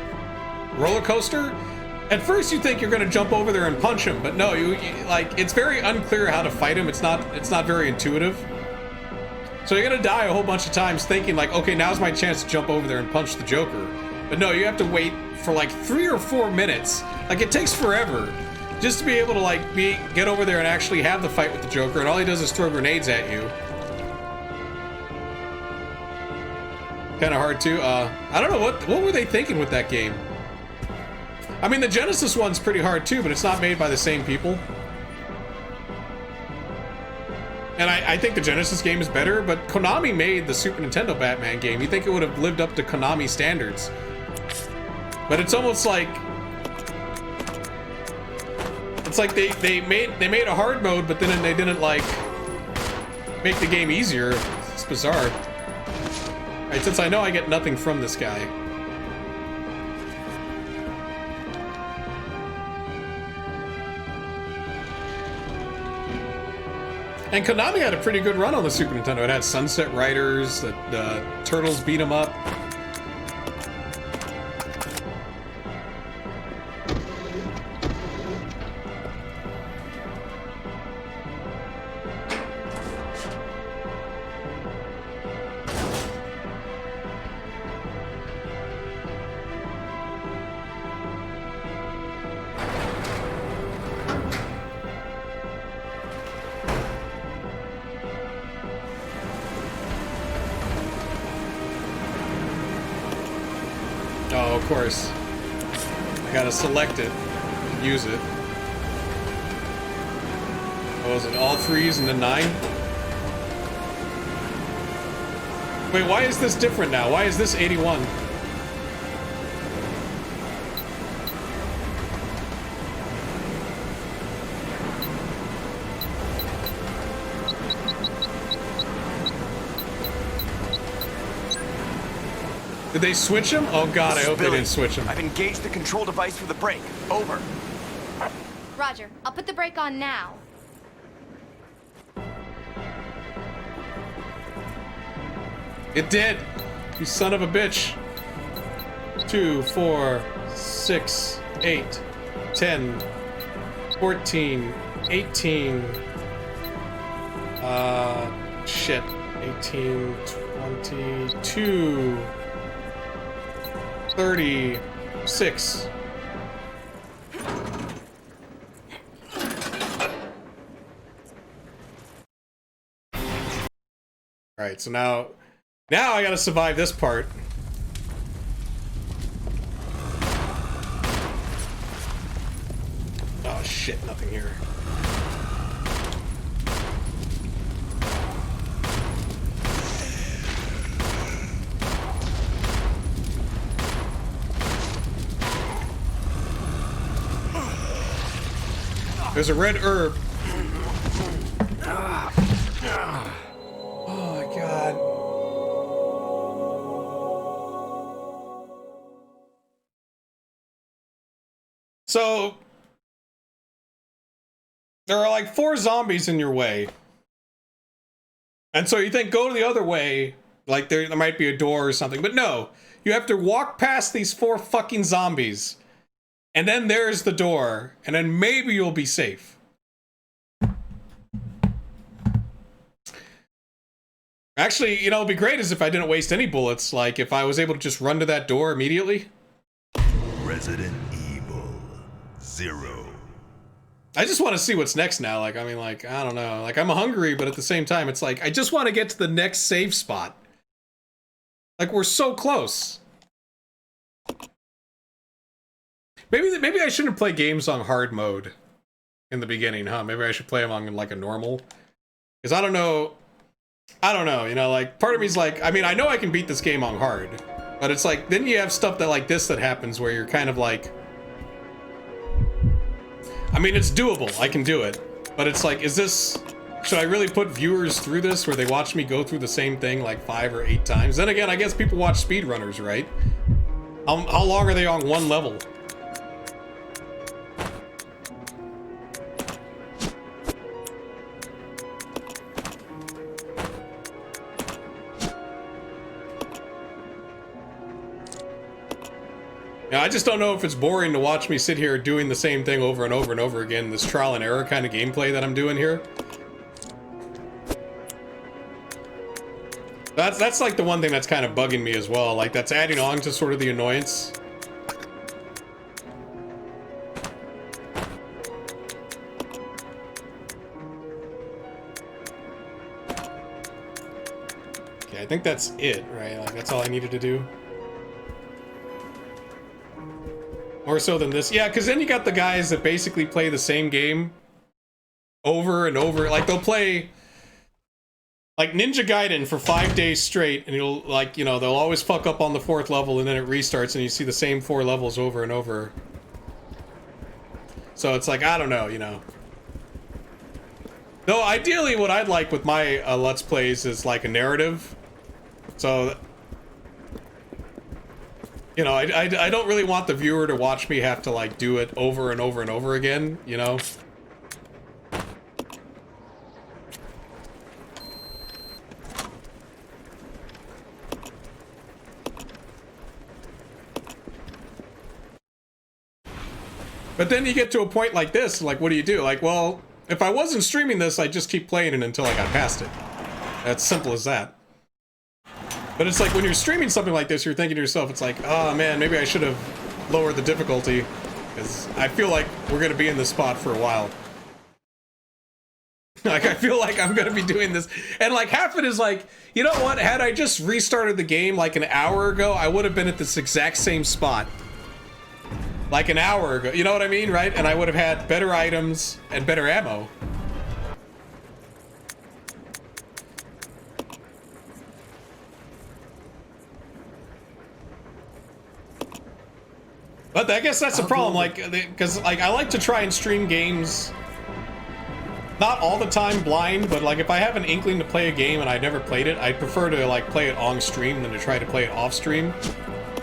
roller coaster. At first you think you're gonna jump over there and punch him, but no, you like, it's very unclear how to fight him. It's not very intuitive. So you're gonna die a whole bunch of times thinking like, okay, now's my chance to jump over there and punch the Joker. But no, you have to wait for like 3 or 4 minutes. Like, it takes forever just to be able to like get over there and actually have the fight with the Joker, and all he does is throw grenades at you. Kind of hard too. I don't know what were they thinking with that game. I mean, the Genesis one's pretty hard too, but it's not made by the same people. And I think the Genesis game is better, but Konami made the Super Nintendo Batman game. You think it would have lived up to Konami standards. But it's almost like... It's like they made a hard mode, but then they didn't, like, make the game easier. It's bizarre. Alright, since I know I get nothing from this guy... And Konami had a pretty good run on the Super Nintendo. It had Sunset Riders, the Turtles beat 'em up. Oh, of course. I gotta select it, use it. What was it, all 3s and then 9? Wait, why is this different now? Why is this 81? Did they switch him? Oh god, I hope they didn't switch him. I've engaged the control device for the brake. Over. Roger, I'll put the brake on now. It did! You son of a bitch. 2, 4, 6, 8, 10, 14, 18. Shit. 18, 22. 36. Alright, so now I gotta survive this part. Oh shit, nothing here. There's a red herb. Oh my god. So there are like 4 zombies in your way. And so you think go to the other way, like there might be a door or something, but no. You have to walk past these 4 fucking zombies. And then there's the door, and then maybe you'll be safe. Actually, you know, it'd be great is if I didn't waste any bullets, like if I was able to just run to that door immediately. Resident Evil 0. I just want to see what's next now. Like, I mean, like, I don't know. Like, I'm hungry, but at the same time, it's like, I just want to get to the next save spot. Like, we're so close. Maybe I shouldn't play games on hard mode in the beginning, huh? Maybe I should play them on like a normal. Because I don't know, you know, like part of me's like, I mean, I know I can beat this game on hard, but it's like, then you have stuff that like this that happens where you're kind of like, I mean, it's doable, I can do it, but it's like, should I really put viewers through this where they watch me go through the same thing like 5 or 8 times? Then again, I guess people watch speedrunners, right? How long are they on one level? Yeah, I just don't know if it's boring to watch me sit here doing the same thing over and over and over again, this trial and error kind of gameplay that I'm doing here. That's like the one thing that's kind of bugging me as well. Like, that's adding on to sort of the annoyance. Okay, I think that's it, right? Like, that's all I needed to do. More so than this. Yeah, because then you got the guys that basically play the same game over and over. Like, they'll play, like, Ninja Gaiden for 5 days straight, and it'll, like, you know, they'll always fuck up on the 4th level, and then it restarts, and you see the same 4 levels over and over. So it's like, I don't know, you know. Though, ideally, what I'd like with my Let's Plays is, like, a narrative. So, you know, I don't really want the viewer to watch me have to, like, do it over and over and over again, you know? But then you get to a point like this, like, what do you do? Like, well, if I wasn't streaming this, I'd just keep playing it until I got past it. That's simple as that. But it's like, when you're streaming something like this, you're thinking to yourself, it's like, oh man, maybe I should have lowered the difficulty, because I feel like we're going to be in this spot for a while. Like, I feel like I'm going to be doing this. And, like, half of it is like, you know what? Had I just restarted the game, like, an hour ago, I would have been at this exact same spot. Like, an hour ago. You know what I mean, right? And I would have had better items and better ammo. But I guess that's the problem, like, because, like, I like to try and stream games, not all the time blind, but, like, if I have an inkling to play a game and I never played it, I prefer to, like, play it on stream than to try to play it off stream.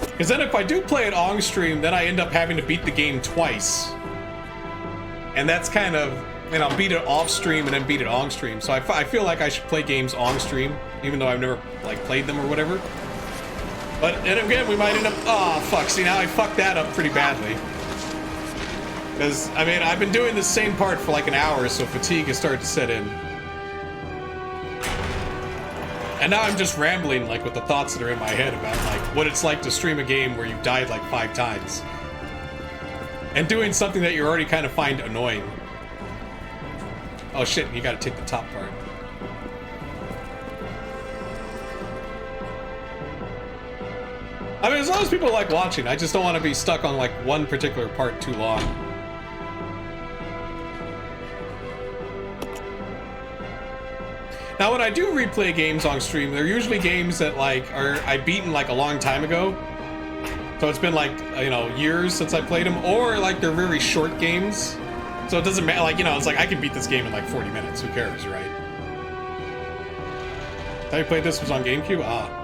Because then if I do play it on stream, then I end up having to beat the game twice. And that's kind of, you know, beat it off stream and then beat it on stream. So I feel like I should play games on stream, even though I've never, like, played them or whatever. But, and again, we might end up... Oh, fuck. See, now I fucked that up pretty badly. Because, I mean, I've been doing the same part for like an hour, so fatigue has started to set in. And now I'm just rambling, like, with the thoughts that are in my head about, like, what it's like to stream a game where you've died, like, 5 times. And doing something that you already kind of find annoying. Oh, shit, you gotta take the top part. I mean, as long as people like watching, I just don't want to be stuck on, like, one particular part too long. Now, when I do replay games on stream, they're usually games that, like, I've beaten, like, a long time ago. So it's been, like, you know, years since I played them. Or, like, they're very short games. So it doesn't matter, like, you know, it's like, I can beat this game in, like, 40 minutes. Who cares, right? How you played this was on GameCube? Ah.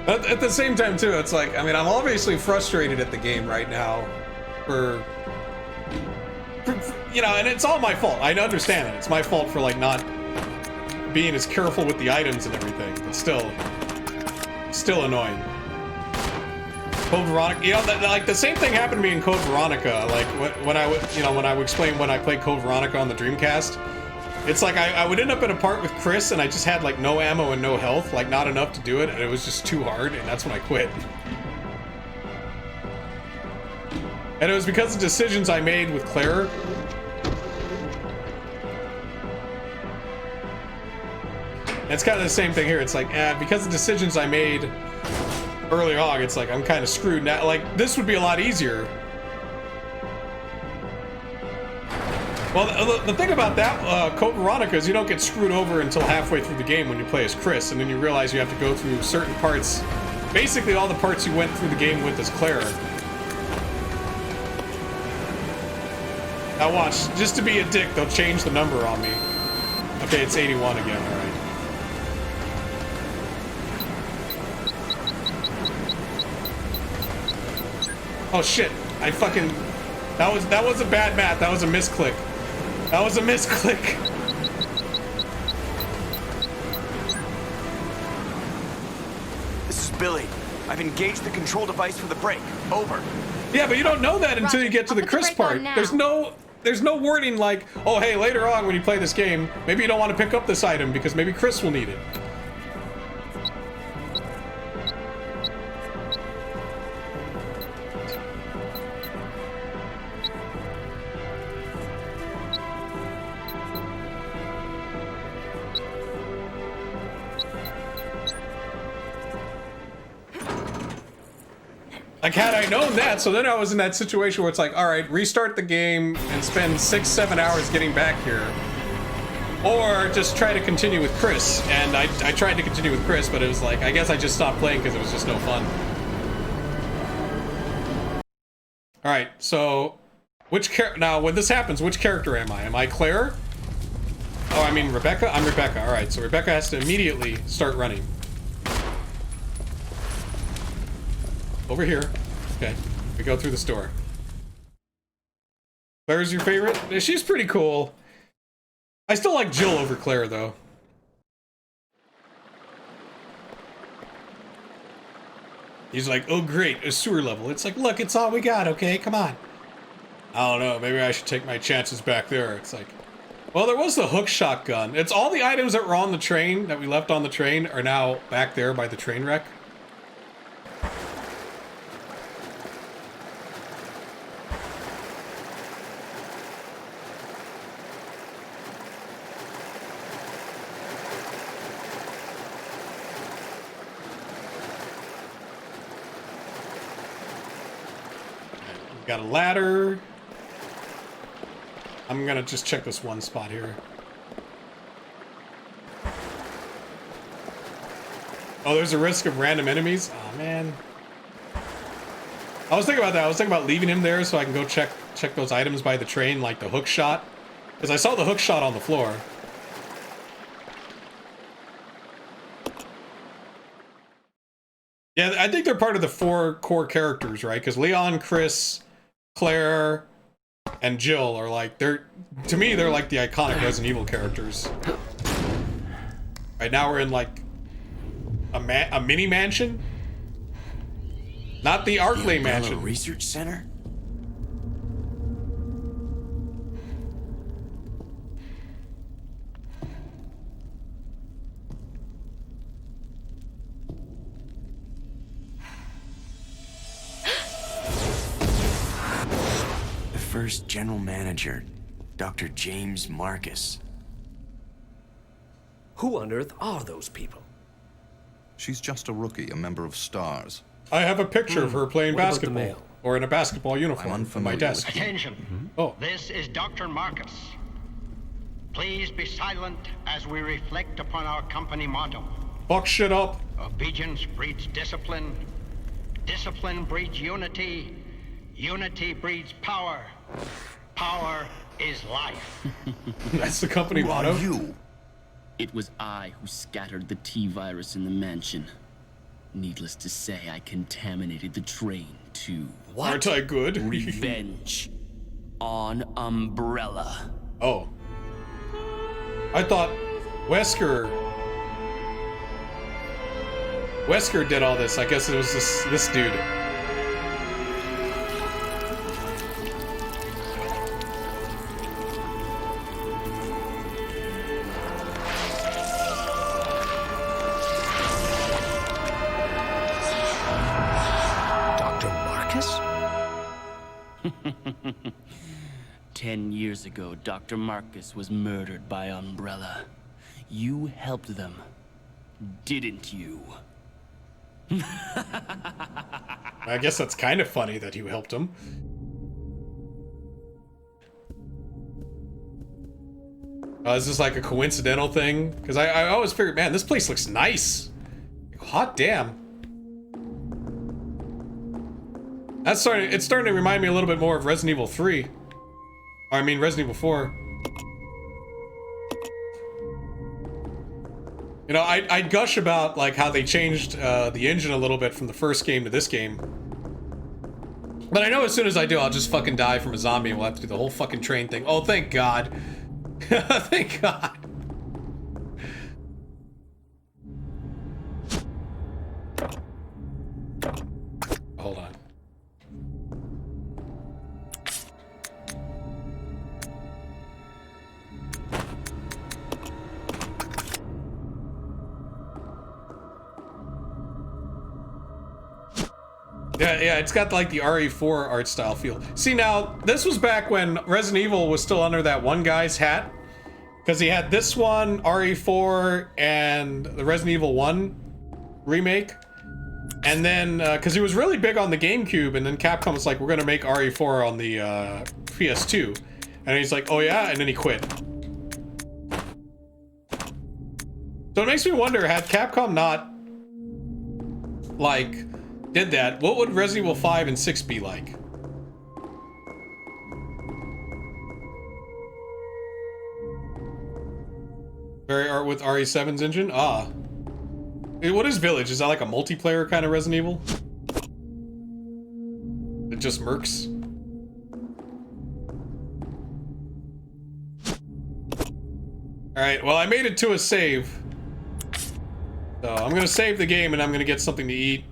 But at the same time, too, it's like, I mean, I'm obviously frustrated at the game right now for, you know, and it's all my fault. I understand it. It's my fault for, like, not being as careful with the items and everything, but still annoying. Code Veronica, you know, like, the same thing happened to me in Code Veronica. Like, when I would, you know, when I would explain when I played Code Veronica on the Dreamcast, it's like I would end up in a part with Chris and I just had, like, no ammo and no health, like, not enough to do it, and it was just too hard, and that's when I quit. And it was because of decisions I made with Claire. It's kind of the same thing here. It's like, because of decisions I made early on, it's like, I'm kind of screwed now. Like, this would be a lot easier. Well, the thing about that, Code Veronica, is you don't get screwed over until halfway through the game when you play as Chris, and then you realize you have to go through certain parts. Basically, all the parts you went through the game with as Claire. Now watch, just to be a dick, they'll change the number on me. Okay, it's 81 again, alright. Oh shit! I fucking... That was a bad math. That was a misclick. That was a misclick. This is Billy. I've engaged the control device for the brake. Over. Yeah, but you don't know that until you get to the Chris part. There's no warning like, oh hey, later on when you play this game, maybe you don't want to pick up this item because maybe Chris will need it. Like, had I known that, so then I was in that situation where it's like, all right, restart the game and spend 6-7 hours getting back here. Or just try to continue with Chris. And I tried to continue with Chris, but it was like, I guess I just stopped playing because it was just no fun. All right, so now when this happens, which character am I? Am I Claire? Oh, I mean Rebecca? I'm Rebecca. All right, so Rebecca has to immediately start running. Over here. Okay. We go through the store. Claire's your favorite? She's pretty cool. I still like Jill over Claire, though. He's like, oh great, a sewer level. It's like, look, it's all we got, okay? Come on. I don't know, maybe I should take my chances back there. It's like, well, there was the hook shotgun. It's all the items that were on the train, that we left on the train, are now back there by the train wreck. Got a ladder. I'm gonna just check this one spot here. Oh, there's a risk of random enemies? Oh man. I was thinking about that. I was thinking about leaving him there so I can go check those items by the train, like the hook shot. Because I saw the hook shot on the floor. Yeah, I think they're part of the 4 core characters, right? Because Leon, Chris, Claire, and Jill are like, to me, they're like the iconic Resident Evil characters. Right now we're in like a mini mansion? Not the Arklay mansion. Research Center? First general manager, Dr. James Marcus. Who on earth are those people? She's just a rookie, a member of STARS. I have a picture of her playing What about the basketball. mail? Or in a basketball uniform on my desk. Attention. Oh. This is Dr. Marcus. Please be silent as we reflect upon our company motto. Fuck shit up. Obedience breeds discipline. Discipline breeds unity. Unity breeds power. Power is life. That's the company motto. Who are you? It was I who scattered the T-virus in the mansion. Needless to say, I contaminated the train too. What? Aren't I good? Revenge on Umbrella. Oh. I thought Wesker did all this. I guess it was this dude. Dr. Marcus? 10 years ago, Dr. Marcus was murdered by Umbrella. You helped them, didn't you? I guess that's kind of funny that you helped him. Is this like a coincidental thing? Because I always figured, man, this place looks nice. Hot damn. It's starting to remind me a little bit more of Resident Evil 3. Or I mean Resident Evil 4. You know, I gush about like how they changed the engine a little bit from the first game to this game. But I know as soon as I do, I'll just fucking die from a zombie and we'll have to do the whole fucking train thing. Oh, thank God. Thank God. Hold on. Yeah, it's got like the RE4 art style feel. See, now, this was back when Resident Evil was still under that one guy's hat. Because he had this one, RE4, and the Resident Evil 1 remake. And then, because he was really big on the GameCube, and then Capcom was like, we're going to make RE4 on the PS2. And he's like, oh yeah? And then he quit. So it makes me wonder, had Capcom not, like, did that, what would Resident Evil 5 and 6 be like? Very art with RE7's engine? Ah. Hey, what is Village? Is that like a multiplayer kind of Resident Evil? It just mercs? Alright, well I made it to a save. So I'm gonna save the game and I'm gonna get something to eat.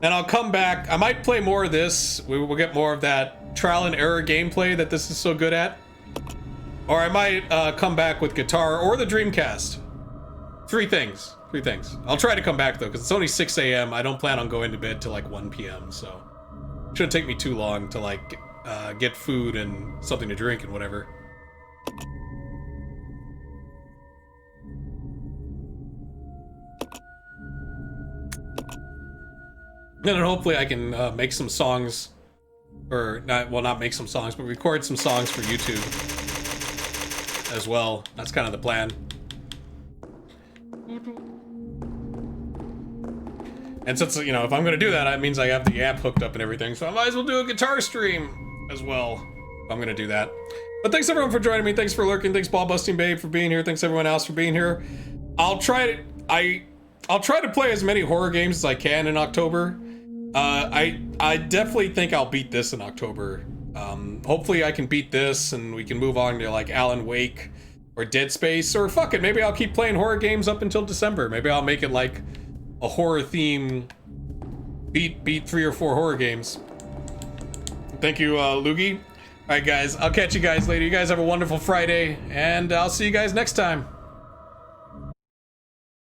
And I'll come back. I might play more of this. We will get more of that trial and error gameplay that this is so good at. Or I might come back with guitar or the Dreamcast. Three things. I'll try to come back though, because it's only 6 a.m. I don't plan on going to bed till like 1 p.m. So it shouldn't take me too long to like get food and something to drink and whatever. And then hopefully I can make some songs, or not make some songs, but record some songs for YouTube as well. That's kind of the plan. And since, you know, if I'm going to do that, that means I have the amp hooked up and everything, so I might as well do a guitar stream as well. I'm going to do that. But thanks everyone for joining me. Thanks for lurking. Thanks Ball Busting Babe for being here. Thanks everyone else for being here. I'll try to play as many horror games as I can in October. I definitely think I'll beat this in October. Hopefully I can beat this and we can move on to like Alan Wake or Dead Space, or fuck it, maybe I'll keep playing horror games up until December. Maybe I'll make it like a horror theme, beat 3 or 4 horror games. Thank you, Loogie. All right, guys, I'll catch you guys later. You guys have a wonderful Friday, and I'll see you guys next time.